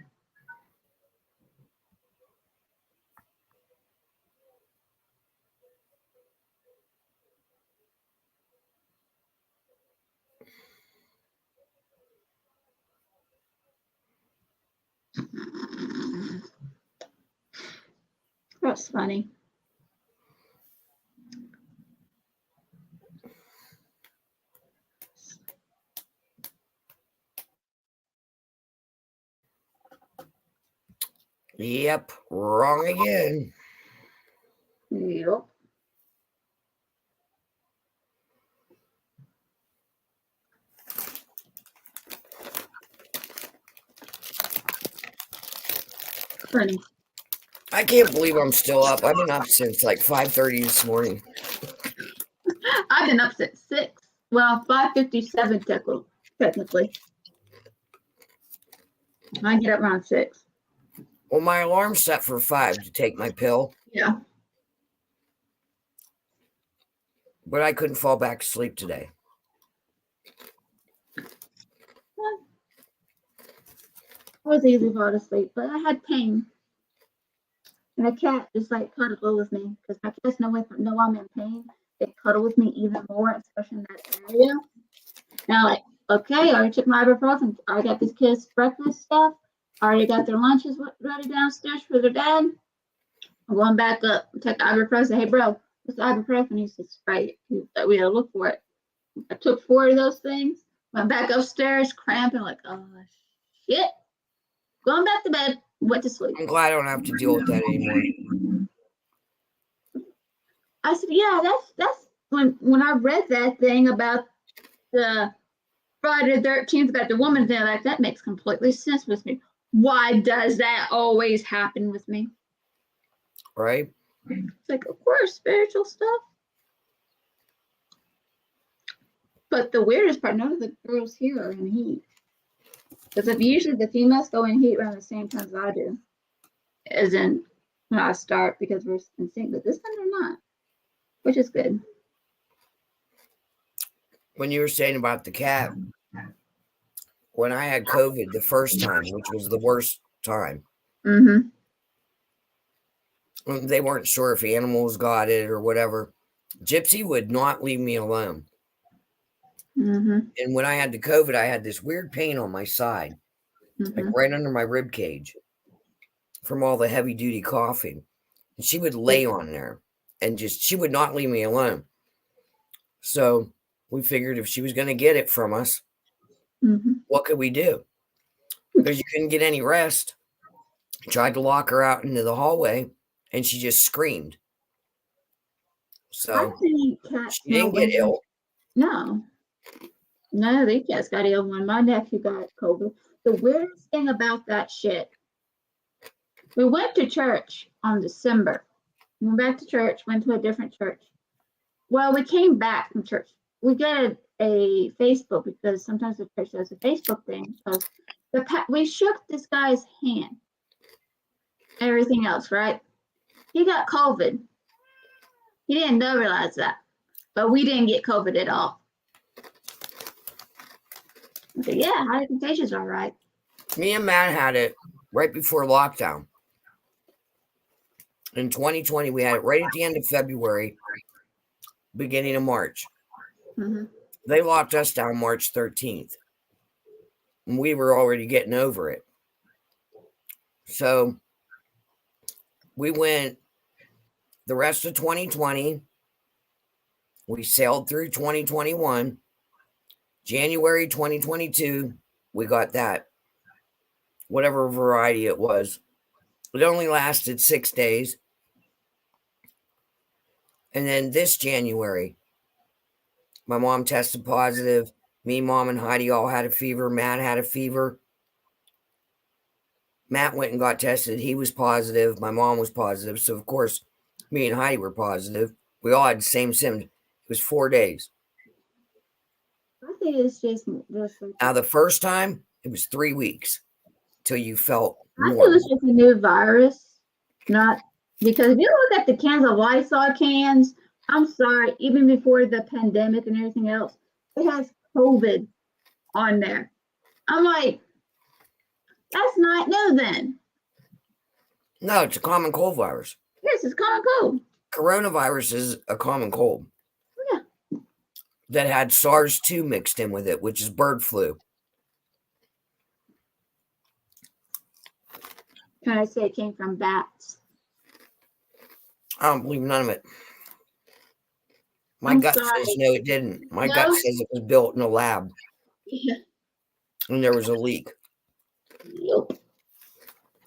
That's funny. Yep, wrong again. Yep. Funny. I can't believe I'm still up. I've been up since like 5:30 this morning. I've been up since 6. Well, 5:57 technically. I get up around 6. Well, my alarm's set for 5 to take my pill, Yeah. but I couldn't fall back to sleep today. I was easy to fall asleep, but I had pain. And the cat just like cuddled with me because my cats know I'm in pain. They cuddle with me even more, especially in that area. Now, like, okay, I already took my ibuprofen. I already got these kids' breakfast stuff. I already got their lunches ready downstairs for their dad. I'm going back up, take the ibuprofen. Hey, bro, what's the ibuprofen? He says, right. We gotta look for it. I took 4 of those things, went back upstairs, cramping, like, oh, shit. Going back to bed, went to sleep. I'm glad I don't have to deal with that anymore. I said, yeah, that's when I read that thing about the Friday the 13th about the woman there, like that makes completely sense with me. Why does that always happen with me? Right? It's like, of course, spiritual stuff. But the weirdest part, none of the girls here are in heat. Because usually the females go in heat around the same time as I do. As in when I start because we're in sync, but this time they're not. Which is good. When you were saying about the cat, when I had COVID the first time, which was the worst time, Mm-hmm. they weren't sure if animals got it or whatever. Gypsy would not leave me alone. Mm-hmm. And when I had the COVID, I had this weird pain on my side, like right under my rib cage from all the heavy duty coughing. And she would lay on there and she would not leave me alone. So we figured if she was going to get it from us, what could we do? Because you couldn't get any rest. I tried to lock her out into the hallway and she just screamed. So she didn't get ill. No, they just got ill when my nephew got COVID. The weirdest thing about that shit, we went to church on December. We went back to church, went to a different church. Well, we came back from church. We got a Facebook because sometimes the church does a Facebook thing. Because we shook this guy's hand. Everything else, right? He got COVID. He didn't realize that. But we didn't get COVID at all. I said, yeah, highly contagious, all right. Me and Matt had it right before lockdown. In 2020, we had it right at the end of February, beginning of March. They locked us down March 13th. And we were already getting over it. So we went the rest of 2020. We sailed through 2021. January 2022, we got that. Whatever variety it was. It only lasted 6 days. And then this January, my mom tested positive. Me, Mom, and Heidi all had a fever. Matt had a fever. Matt went and got tested. He was positive. My mom was positive. So, of course, me and Heidi were positive. We all had the same symptoms. It was 4 days. I think it's just Now, the first time, it was 3 weeks till you felt I normal. think it's just a new virus. Not because if you look at the cans of Lysol cans, I'm sorry, even before the pandemic and everything else, it has COVID on there. I'm like, that's not new then. No, it's a common cold virus. Yes, it's common cold. Coronavirus is a common cold. Yeah. That had SARS-2 mixed in with it, which is bird flu. Trying to say it came from bats. I don't believe none of it. My I'm gut sorry. says no, it didn't. My No? gut says it was built in a lab Yeah. and there was a leak. Yep.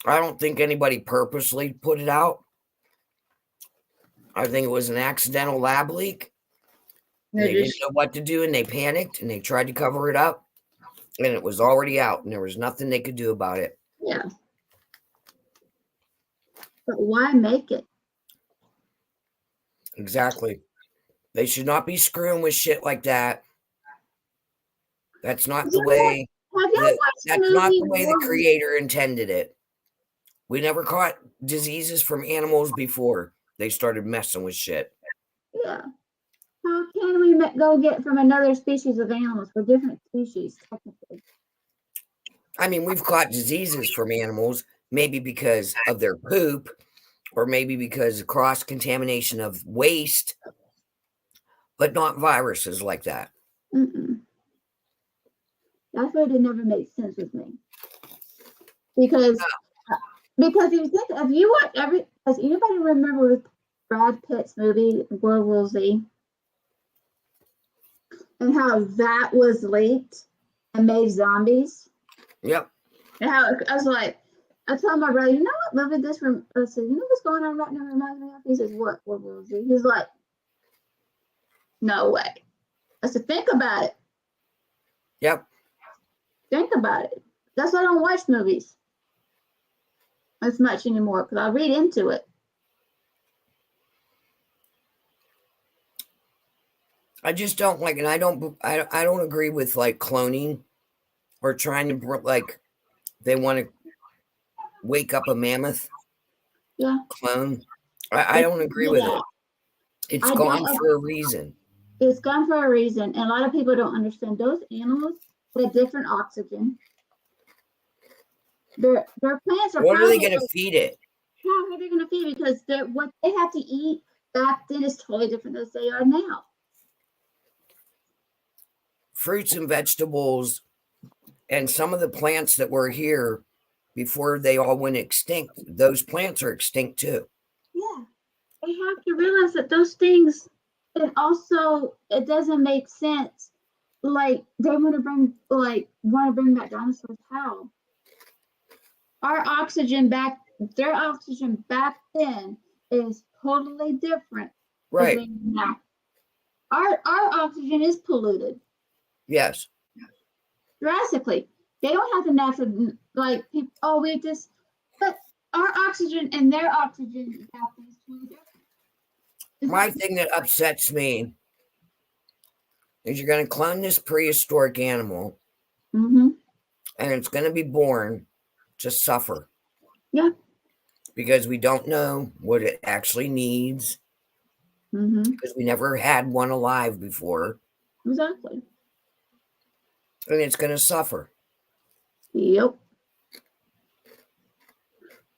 I don't think anybody purposely put it out. I think it was an accidental lab leak. They didn't know what to do, and they panicked, and they tried to cover it up, and it was already out, and there was nothing they could do about it. Yeah. But why make it? Exactly. They should not be screwing with shit like that. That's not the way. Have y'all watched That's the not movie the way the War? creator intended it. We never caught diseases from animals before they started messing with shit. Yeah. How can we go get from another species of animals? We're different species, technically. I mean, we've caught diseases from animals, maybe because of their poop, or maybe because of cross-contamination of waste, but not viruses like that. Mm-mm. That's why it never made sense with me. Because if you watch does anybody remember Brad Pitt's movie World War Z? And how that was leaked and made zombies? Yep. And how I was like, I told my brother, you know what movie this from? I said, you know what's going on right now reminds me of? He says, what? World War Z? He's like, no way. I said, think about it. Yep. Think about it. That's why I don't watch movies as much anymore, because I read into it. I just don't like, and I don't agree with like cloning or trying to like they want to wake up a mammoth. Yeah. Clone. I don't agree with it. It's gone for a reason. It's gone for a reason, and a lot of people don't understand. Those animals have different oxygen. Their plants are. What are they going to feed it? How are they going to feed it? Because what they have to eat back then is totally different than they are now. Fruits and vegetables, and some of the plants that were here before they all went extinct, those plants are extinct too. Yeah, they have to realize that those things, and also it doesn't make sense. Like they want to bring back dinosaurs. How? Their oxygen back then is totally different. Right. Now, our oxygen is polluted. Yes. Drastically. They don't have the natural, like people. Oh, but our oxygen and their oxygen is totally different. My thing that upsets me is you're going to clone this prehistoric animal, and it's going to be born to suffer. Yeah. Because we don't know what it actually needs. Because we never had one alive before. Exactly. And it's going to suffer. Yep.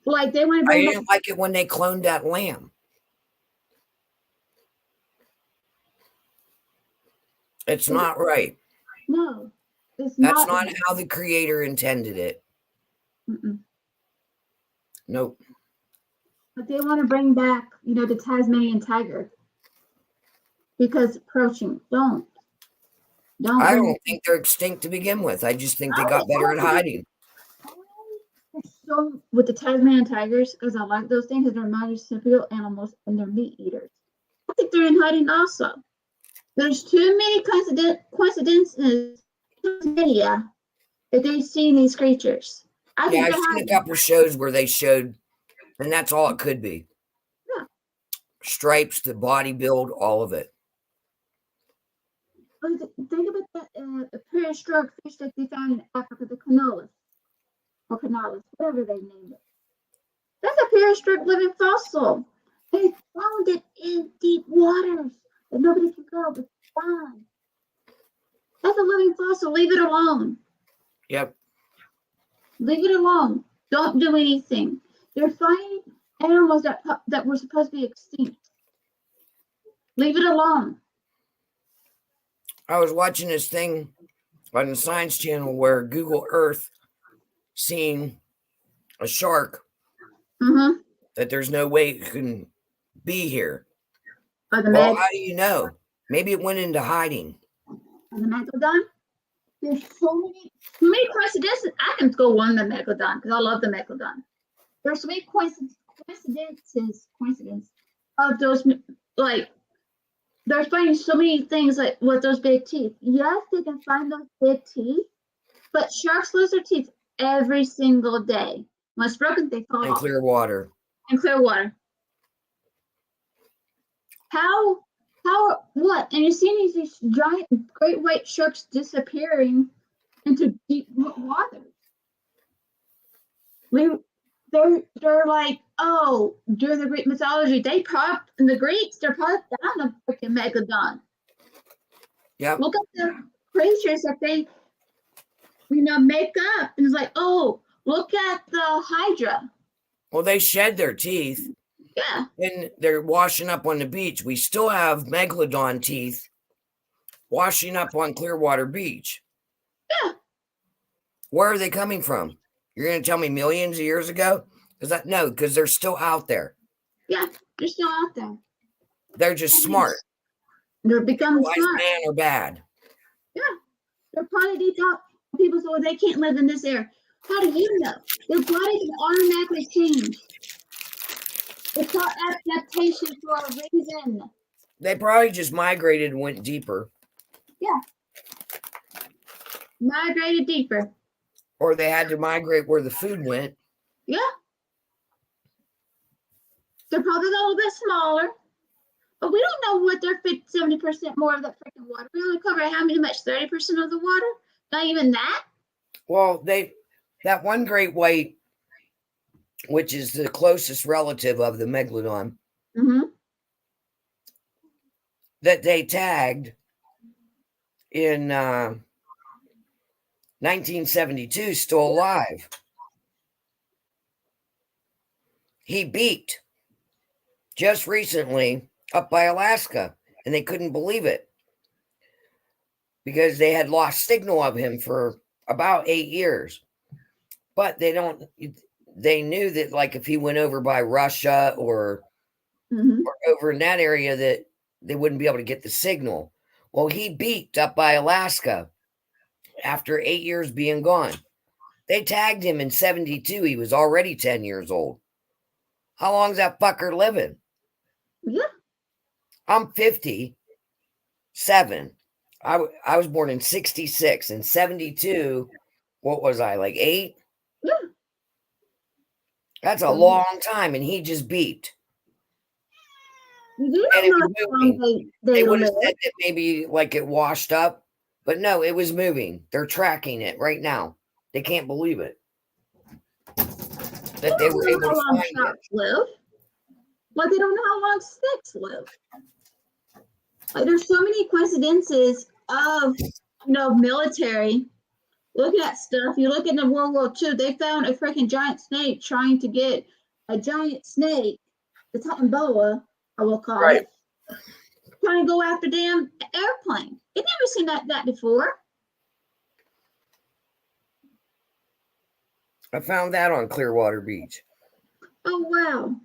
Like they want to bring. I didn't like it when they cloned that lamb. It's not right. No, it's That's not how the creator intended it. Nope. But they want to bring back, the Tasmanian tiger because poaching. Don't. I don't think they're extinct to begin with. I just think they got better at hiding. So with the Tasmanian tigers, because I like those things, they're marsupial animals and they're meat eaters. I think they're in hiding also. There's too many coincidences in Tasmania that they've seen these creatures. I've seen a couple shows where they showed, and that's all it could be. Yeah. Stripes, the body build, all of it. Think about that prehistoric fish that they found in Africa, the canolas, or canalis, whatever they named it. That's a prehistoric living fossil. They found it in deep waters that nobody can go, but it's fine. That's a living fossil. Leave it alone. Yep. Leave it alone. Don't do anything. They're finding animals that were supposed to be extinct. Leave it alone. I was watching this thing on the Science Channel where Google Earth seen a shark that there's no way it can be here. Well, how do you know? Maybe it went into hiding. And the megalodon? There's so many coincidences. I can go on the megalodon because I love the megalodon. there's so many coincidence of those, like, they're finding so many things like with those big teeth. Yes, they can find those big teeth, but sharks lose their teeth every single day. When it's broken, they fall In off. clear water. In clear water. How, what? And you're seeing these giant great white sharks disappearing into deep water. They're like, oh, during the Greek mythology, they're probably down a freaking megalodon. Yep. Look at the creatures that they, make up, and it's like, oh, look at the Hydra. Well, they shed their teeth. Yeah. And they're washing up on the beach. We still have megalodon teeth washing up on Clearwater Beach. Yeah. Where are they coming from? You're going to tell me millions of years ago? No, because they're still out there. Yeah, they're still out there. They're just smart. They're becoming smart. Man or bad. Yeah. They're probably deep out. People say, well, they can't live in this area. How do you know? Their bodies will automatically change. It's called adaptation for a reason. They probably just migrated and went deeper. Yeah. Migrated deeper. Or they had to migrate where the food went. Yeah. They're probably a little bit smaller. But we don't know what they're 70% more of that freaking water. We only cover how much? 30% of the water? Not even that? Well, that one great white, which is the closest relative of the megalodon, that they tagged in 1972, still alive. He beaked just recently up by Alaska, and they couldn't believe it because they had lost signal of him for about 8 years. But they knew that, like, if he went over by Russia or over in that area, that they wouldn't be able to get the signal. Well, he beaked up by Alaska after 8 years being gone. They tagged him in 72. He was already 10 years old. How long's that fucker living? Yeah. I'm 57. I was born in 66. In 72, what was I, like 8? Yeah. That's a long time, and he just beeped. You And it don't was know how moving. long They would have live. said that maybe like it washed up, but no, it was moving. They're tracking it right now. They can't believe it. That they were able how to long find it. sharks live. Like, they don't know how long snakes live. Like, there's so many coincidences of, military looking at stuff. You look into World War II, they found a freaking giant snake trying to get a giant snake, the Titan boa, I will call it, trying to go after damn airplane. They've never seen that before. I found that on Clearwater Beach. Oh, wow.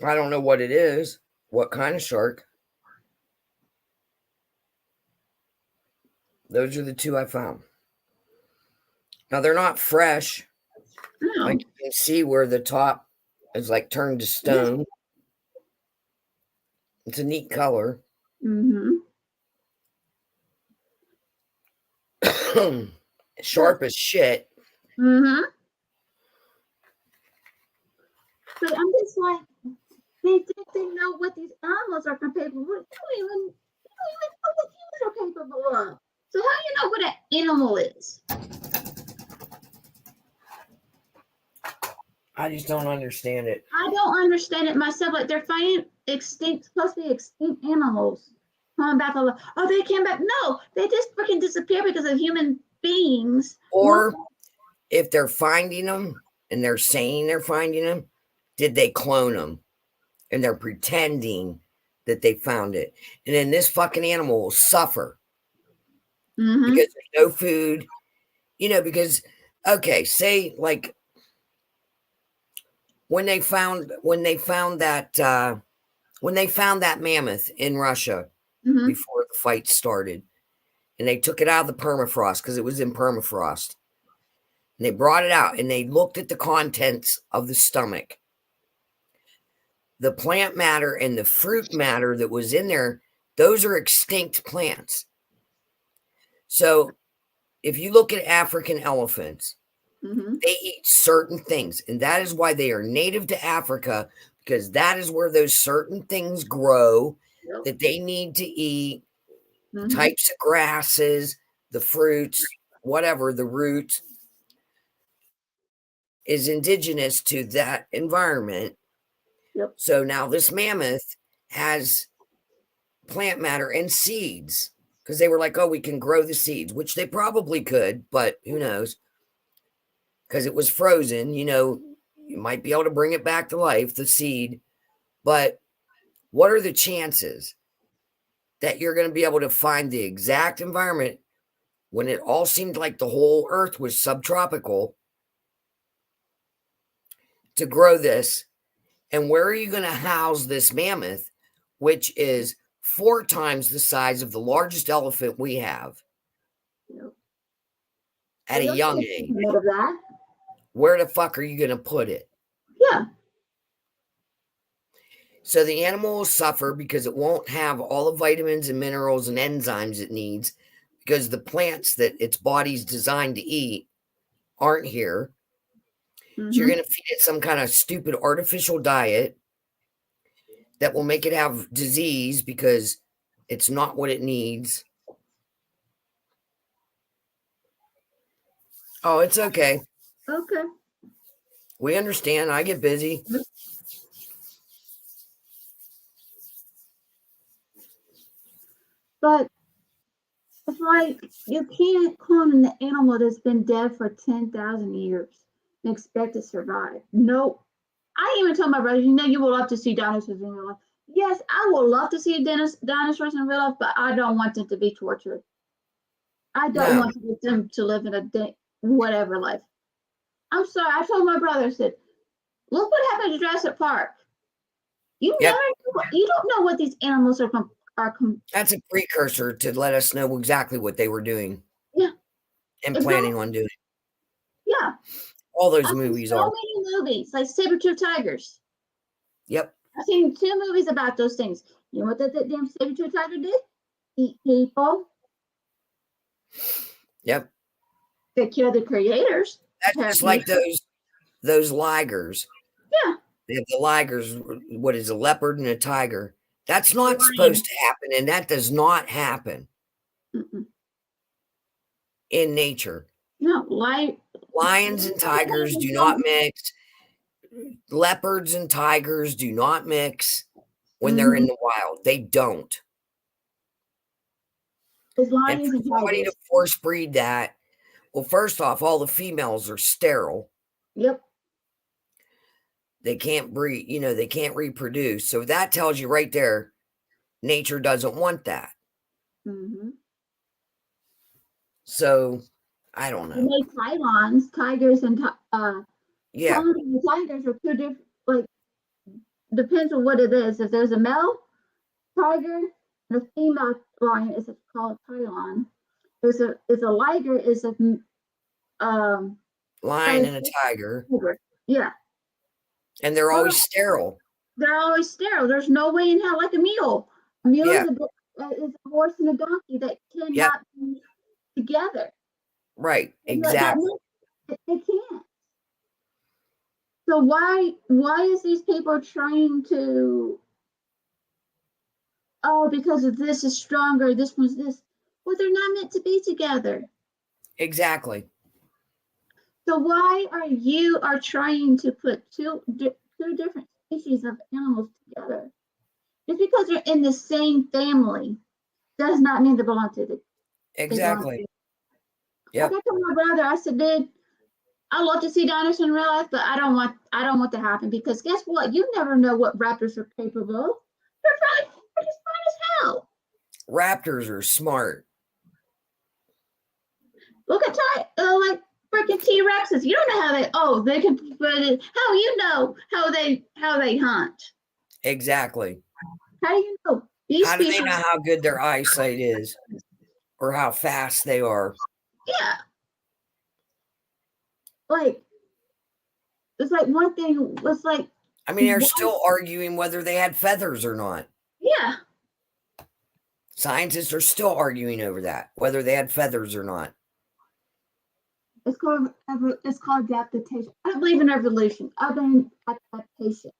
I don't know what it is. What kind of shark? Those are the two I found. Now, they're not fresh. No. Like, you can see where the top is like turned to stone. It's a neat color. Sharp as shit. But I'm just like, they think they know what these animals are capable of. You don't even know what humans are capable of. So how do you know what an animal is? I just don't understand it. I don't understand it myself. Like, they're finding supposed to be extinct animals coming back. Oh, they came back. No, they just freaking disappear because of human beings. Or if they're finding them and they're saying they're finding them, did they clone them? And they're pretending that they found it. And then this fucking animal will suffer because there's no food. Because, okay, say like when they found that mammoth in Russia before the fight started, and they took it out of the permafrost because it was in permafrost. And they brought it out and they looked at the contents of the stomach. The plant matter and the fruit matter that was in there, those are extinct plants. So if you look at African elephants, they eat certain things, and that is why they are native to Africa, because that is where those certain things grow that they need to eat, types of grasses, the fruits, whatever, the roots is indigenous to that environment. So now this mammoth has plant matter and seeds, because they were like, oh, we can grow the seeds, which they probably could, but who knows? Because it was frozen, you might be able to bring it back to life, the seed. But what are the chances that you're going to be able to find the exact environment when it all seemed like the whole earth was subtropical to grow this? And where are you going to house this mammoth, which is 4 times the size of the largest elephant we have at a young age? Where the fuck are you going to put it? Yeah. So the animal will suffer because it won't have all the vitamins and minerals and enzymes it needs, because the plants that its body's designed to eat aren't here. So you're going to feed it some kind of stupid artificial diet that will make it have disease because it's not what it needs. Oh, it's okay. Okay. We understand. I get busy. But it's like you can't clone an animal that's been dead for 10,000 years and expect to survive. No. I even told my brother, you would love to see dinosaurs in real life. Yes, I would love to see dinosaurs in real life, but I don't want them to be tortured. I don't want them to live in a whatever life. I'm sorry. I told my brother, I said, look what happened to Jurassic Park. You don't know what these animals are. That's a precursor to let us know exactly what they were doing. Yeah. And planning on doing. Yeah. All those movies are. So many movies, like Saber-Tooth Tigers. Yep. I've seen 2 movies about those things. You know what that damn Saber-Tooth Tiger did? Eat people. Yep. They kill the creators. That's just like those ligers. Yeah. They have the ligers. What is a leopard and a tiger? That's not supposed to happen, and that does not happen in nature. No, lions and tigers do not mix. Leopards and tigers do not mix when they're in the wild. They don't. And for somebody to force breed that, well, first off, all the females are sterile. Yep. They can't breed, they can't reproduce. So that tells you right there, nature doesn't want that. So I don't know. They make pylons, tigers and yeah. The tigers are 2 different. Like, depends on what it is. If there's a male tiger and a female lion, it's called a pylon. There's a liger is a lion and a tiger. Yeah. And they're always sterile. They're always sterile. There's no way in hell, like a mule. A mule is a horse and a donkey that cannot be together. Right. Exactly. They can't. So why is these people trying to? Oh, because of this is stronger. This one's this. Well, they're not meant to be together. Exactly. So why are you trying to put two different species of animals together? Just because they're in the same family does not mean they belong to the. Exactly. Yeah. I told my brother, I said, dude, I love to see dinosaurs in real life, but I don't want to happen, because guess what? You never know what raptors are capable of. They're probably just fine as hell. Raptors are smart. Look at like freaking T-Rexes. You don't know how they can put it. How you know how they hunt? Exactly. How do you know? How do they know how good their eyesight is? or how fast they are. Yeah. Like, it's like one thing was like, I mean, they're What? still arguing whether they had feathers or not. yeah, Scientists are still arguing over that, whether they had feathers or not. it's called adaptation. I don't believe in evolution. I believe in adaptation.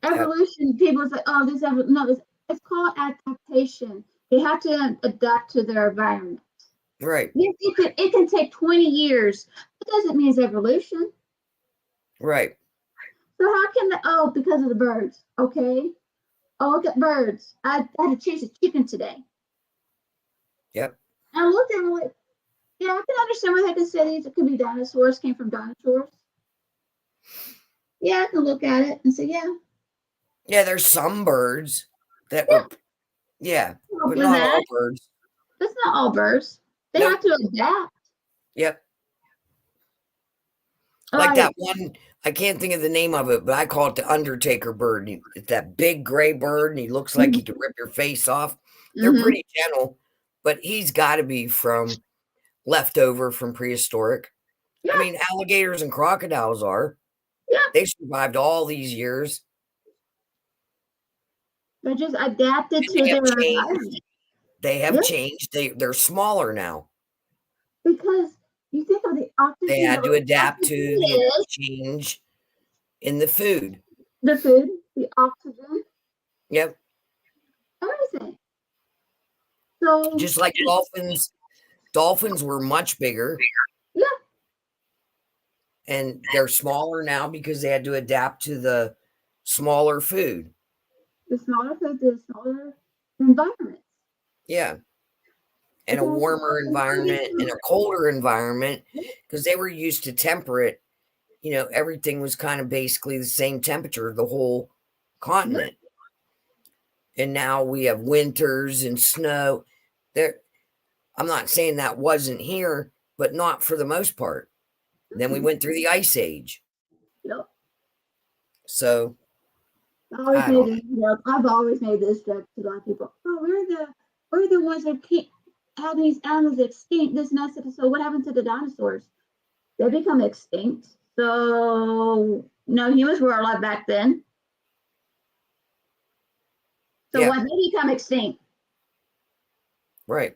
Evolution, people say, "Oh, this no, it's called adaptation. They have to adapt to their environment. Right, Yes, it can take 20 years. It doesn't mean it's evolution. right. So how can because of the birds? Okay. Oh, look at birds. I had to chase a chicken today. Yep. And I looked at it like, yeah, I can understand why they had to say these. It could be dinosaurs, came from dinosaurs. Yeah, I can look at it and say, yeah. Yeah, there's some birds that Yeah. were, yeah, Well, but with not that, all birds. that's not all birds. They Nope. have to adapt. Yep. Like Like, that one, I can't think of the name of it, but I call it the Undertaker bird. It's that big gray bird, and he looks like he could rip your face off. They're mhm. pretty gentle, but he's got to be from leftover from prehistoric. I Yeah. mean, alligators and crocodiles are. Yeah. They survived all these years. They're just adapted And to they their have changed. environment. They have Yeah. changed. They're smaller now. Because you think of the oxygen. They had to the adapt to oxygen the is change in the food. the food, the oxygen, Yep. everything. So Just like dolphins. Dolphins were much bigger. yeah, And they're smaller now because they had to adapt to the smaller food. the smaller food, the smaller environment. Yeah. And a warmer environment and a colder environment because they were used to temperate. You know, everything was kind of basically the same temperature, the whole continent. And now we have winters and snow. There, I'm not saying that wasn't here, but not for the most part. Then we went through the ice age. Yep. So I've always made this joke to a lot of people. Oh, we're the ones that keep having these animals extinct. This and that. So what happened to the dinosaurs? They become extinct. So no humans were alive back then. So Yeah. when they become extinct, right.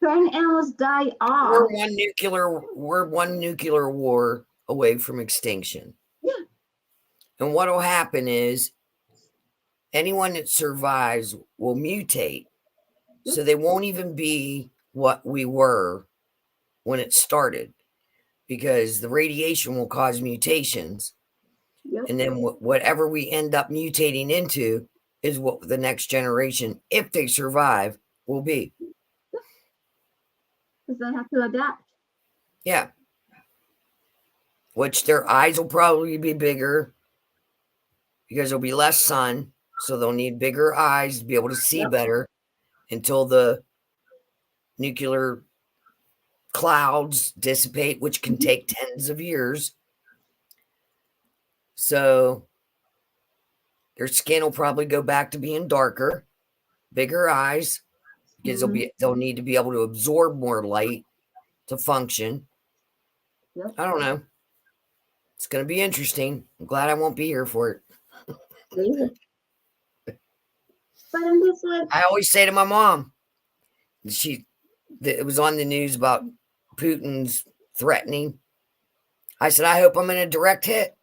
certain animals die off. We're one nuclear war away from extinction. Yeah. And what will happen is anyone that survives will mutate. So they won't even be what we were when it started because the radiation will cause mutations. Yep. And then whatever we end up mutating into is what the next generation, if they survive, will be. Because they have to adapt. Yeah. Which their eyes will probably be bigger because there'll be less sun. So they'll need bigger eyes to be able to see better until the nuclear clouds dissipate, which can take tens of years. So their skin will probably go back to being darker, bigger eyes, because they'll need to be able to absorb more light to function. Yep. I don't know. It's going to be interesting. I'm glad I won't be here for it. But I'm just like, I always say to my mom, it was on the news about Putin's threatening. I said, I hope I'm in a direct hit.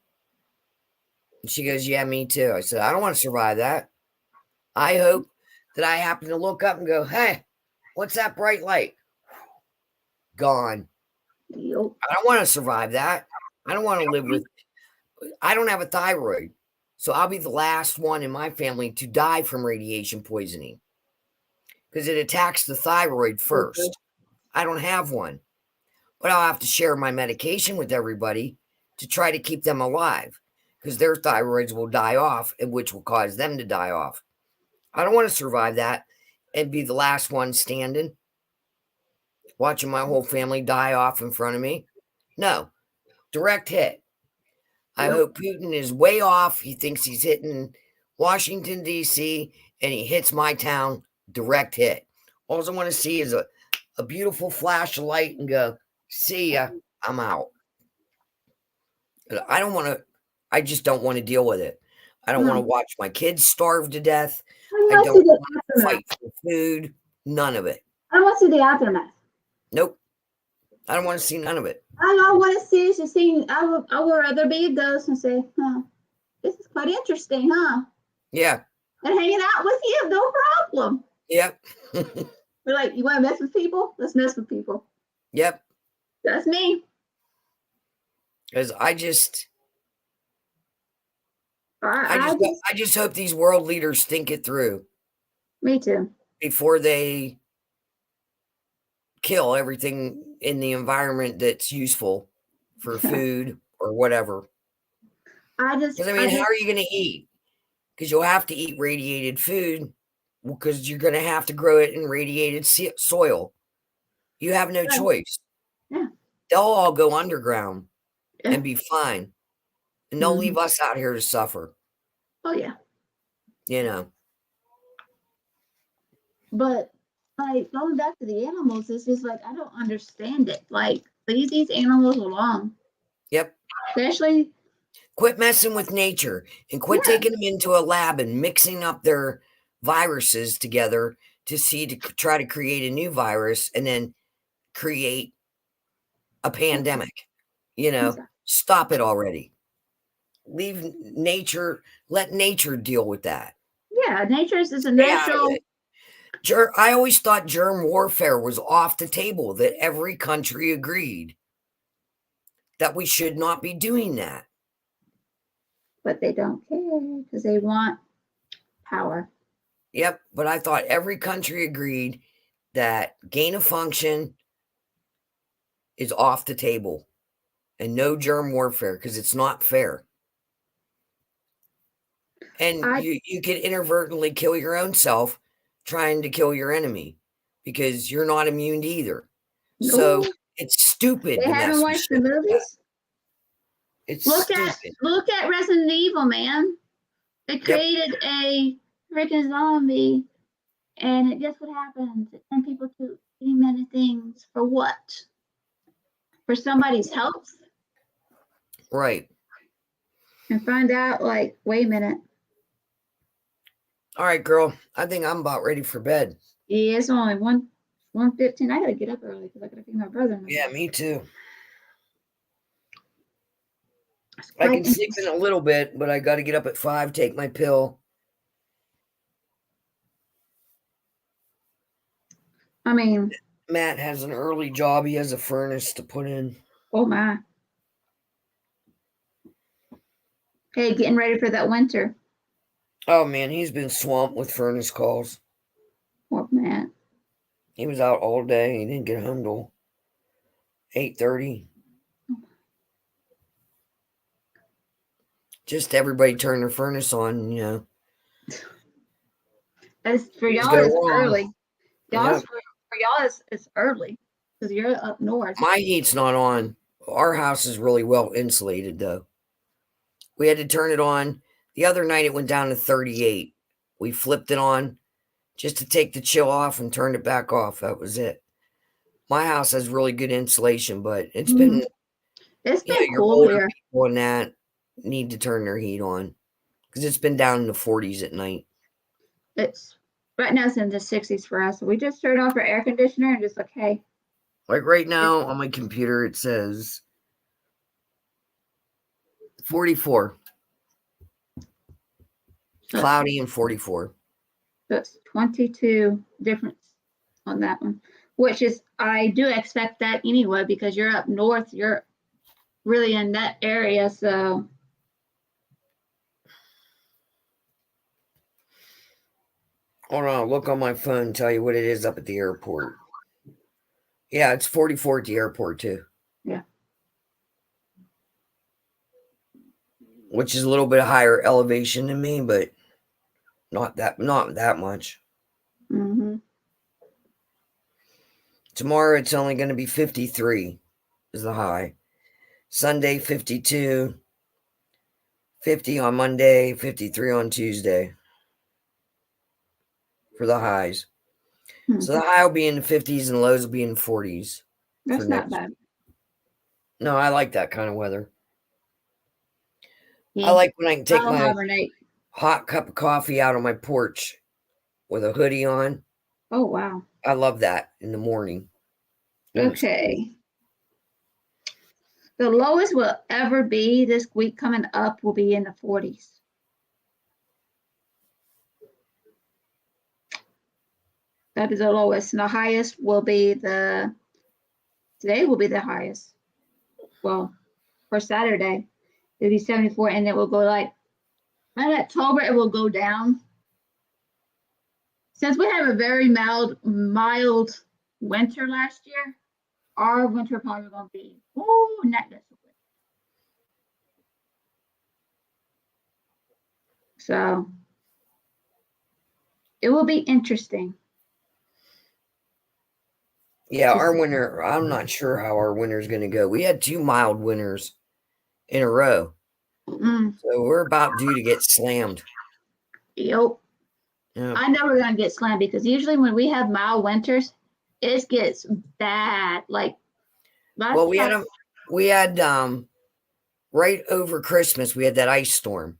And she goes, yeah, me too. I said, I don't want to survive that. I hope that I happen to look up and go, hey, what's that bright light? Gone. yep. I don't want to survive that. I don't want to live with, I don't have a thyroid. So I'll be the last one in my family to die from radiation poisoning because it attacks the thyroid first. I don't have one, but I'll have to share my medication with everybody to try to keep them alive because their thyroids will die off, and which will cause them to die off. I don't want to survive that and be the last one standing, watching my whole family die off in front of me. No, direct hit. I hope Putin is way off. He thinks he's hitting Washington, D.C., and he hits my town, direct hit. All I want to see is a beautiful flash of light and go, see ya, I'm out. I don't want to, I just don't want to deal with it. I don't want to watch my kids starve to death. I don't want to fight for food. None of it. I don't want to see the aftermath. Nope. I don't want to see none of it. All I want to see is I would rather be a ghost and say, huh, this is quite interesting, huh? Yeah. And hanging out with you, no problem. Yep. We're like, you want to mess with people? Let's mess with people. Yep. That's me. Because I just I hope these world leaders think it through. Me too. Before they kill everything in the environment that's useful for food or whatever. Because how are you going to eat? Because you'll have to eat radiated food because you're going to have to grow it in radiated soil. You have no choice. Yeah. They'll all go underground and be fine. And they'll leave us out here to suffer. Oh, yeah. You know. But, like, going back to the animals, it's just like, I don't understand it. Like, leave these animals alone. Yep. Especially. Quit messing with nature and quit taking them into a lab and mixing up their viruses together to try to create a new virus and then create a pandemic. You know, stop it already. Leave nature, let nature deal with that. Yeah, nature is a natural. I always thought germ warfare was off the table, that every country agreed that we should not be doing that. But they don't care because they want power. Yep, but I thought every country agreed that gain of function is off the table and no germ warfare because it's not fair. And you can inadvertently kill your own self trying to kill your enemy because you're not immune either. No. So it's stupid. They haven't watched the movies? It's stupid. Look at Resident Evil, man. They created a freaking zombie, and guess what happens? It sends people to many things. For what? For somebody's health? Right. And find out, like, wait a minute. All right, girl. I think I'm about ready for bed. Yeah, it's only 1:15. I gotta get up early because I gotta feed my brother. Yeah, me too. I can sleep in a little bit, but I got to get up at 5, take my pill. I mean, Matt has an early job. He has a furnace to put in. Oh, my. Hey, getting ready for that winter. Oh, man, he's been swamped with furnace calls. Poor Matt. He was out all day. He didn't get home till 8:30. Just everybody turn their furnace on, you know. As for y'all, it's early. For y'all, it's early because you're up north. My heat's not on. Our house is really well insulated, though. We had to turn it on. The other night, it went down to 38. We flipped it on just to take the chill off and turned it back off. That was it. My house has really good insulation, but it's been cool here. People in that need to turn their heat on because it's been down in the 40s at night. It's right now it's in the 60s for us. So we just turned off our air conditioner and just like, hey. Like right now on my computer, it says 44. Cloudy and 44. That's 22 difference on that one, which is, I do expect that anyway, because you're up north, you're really in that area. So. Hold on, I'll look on my phone and tell you what it is up at the airport. Yeah, it's 44 at the airport too. Yeah. Which is a little bit higher elevation than me, but not that much. Mm-hmm. Tomorrow it's only going to be 53 is the high. Sunday 52, 50 on Monday, 53 on Tuesday. for the highs. Hmm. So the high will be in the 50s and lows will be in the 40s. That's for not next- bad. No, I like that kind of weather. Yeah. I like when I can take I'll my hibernate. hot cup of coffee out on my porch with a hoodie on. Oh, wow. I love that in the morning. when it's cold. Okay. The lowest will ever be this week coming up will be in the 40s. That is the lowest. And the highest will be today will be the highest. Well, for Saturday, it'll be 74 and it will go like, in October, it will go down. Since we have a very mild winter last year, our winter probably gonna be, not this good. So it will be interesting. Yeah, our winter, I'm not sure how our winter's going to go. We had 2 mild winters in a row. Mm, So we're about due to get slammed. yep. Yeah. I know we're gonna get slammed because usually when we have mild winters, it gets bad. Like Well, we had right over Christmas, we had that ice storm.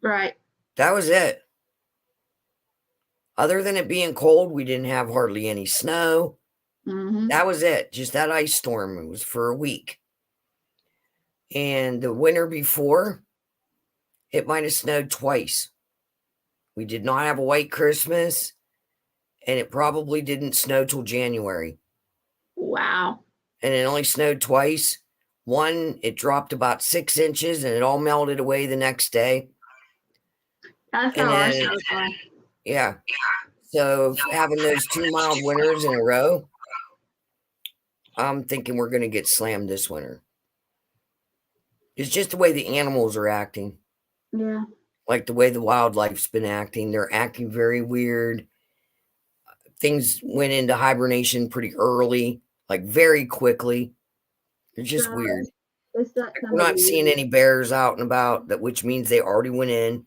right. That was it. Other than it being cold, we didn't have hardly any snow. Mm-hmm. That was it. Just that ice storm. It was for a week. And the winter before, it might have snowed twice. We did not have a white Christmas, and it probably didn't snow till January. Wow. And it only snowed twice. One, it dropped about 6 inches, and it all melted away the next day. That's And how our then- snows are. Yeah. So having those 2 mild winters in a row, I'm thinking we're going to get slammed this winter. It's just the way the animals are acting. Yeah. Like the way the wildlife's been acting. They're acting very weird. Things went into hibernation pretty early, like very quickly. It's just So, weird. It's that Like, time we're of not the seeing year. any bears out and about, which means they already went in.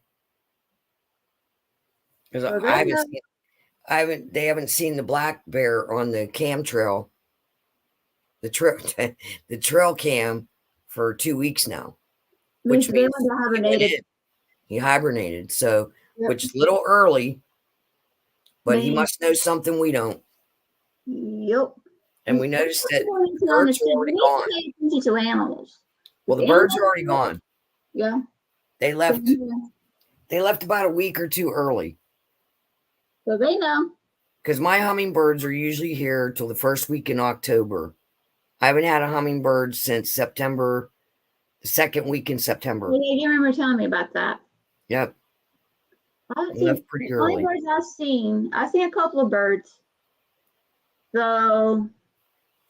Because Well, they they haven't seen the black bear on the cam trail, the trail cam for 2 weeks now. Which They means went to hibernated. he hibernated, so Yep. which is a little early, but he Man. must know something we don't. Yep. And we noticed that birds birds are already gone. Pay attention to animals. Well, the The birds are animals- already gone. Yeah. They left. So They left about a week or two early. they know. Because my hummingbirds are usually here till the first week in October. I haven't had a hummingbird since September, the second week in September. Yeah, you remember telling me about that. Yep, I they left pretty the only early. birds I've seen a couple of birds. So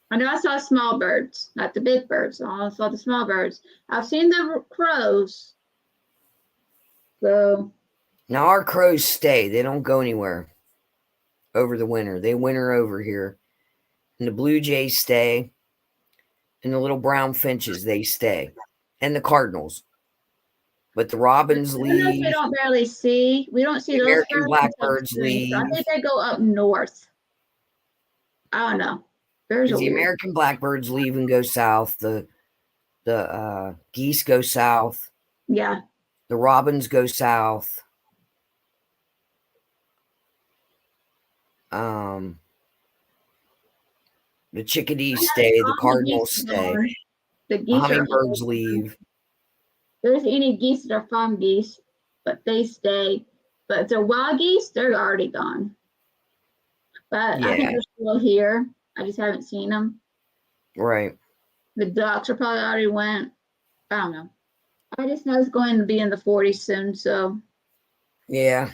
I know I saw small birds, not the big birds. I saw the small birds. I've seen the crows. So Now our crows stay. They don't go anywhere over the winter. They winter over here. And the blue jays stay. And the little brown finches, they stay. And the cardinals. But the robins I don't know if leave. we don't barely see. We don't see The those American birds until blackbirds spring. So I leave. think they go up north. I don't know. There's a The weird. American blackbirds leave and go south. The geese go south. Yeah. The robins go south. The chickadees stay. The cardinals stay. The The geese hummingbirds leave. There's any geese that are farm geese, but they stay. But if they're wild geese, they're already gone. But I think Yeah. they're still here. I just haven't seen them. Right. The ducks are probably already went. I don't know. I just know it's going to be in the 40s soon. So, Yeah.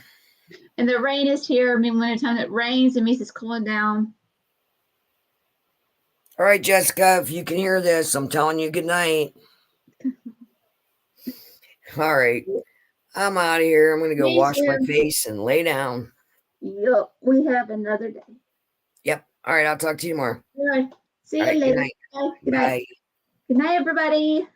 and the rain is here. I mean, wintertime it rains, it means it's cooling down. All right, Jessica, if you can hear this, I'm telling you good night. All right. I'm out of here. I'm going to go Me wash my too. face and lay down. Yup, we have another day. Yep. All right. I'll talk to you tomorrow. All right. See All you right. Good later. night. Bye. Good night. Bye. Good night, everybody.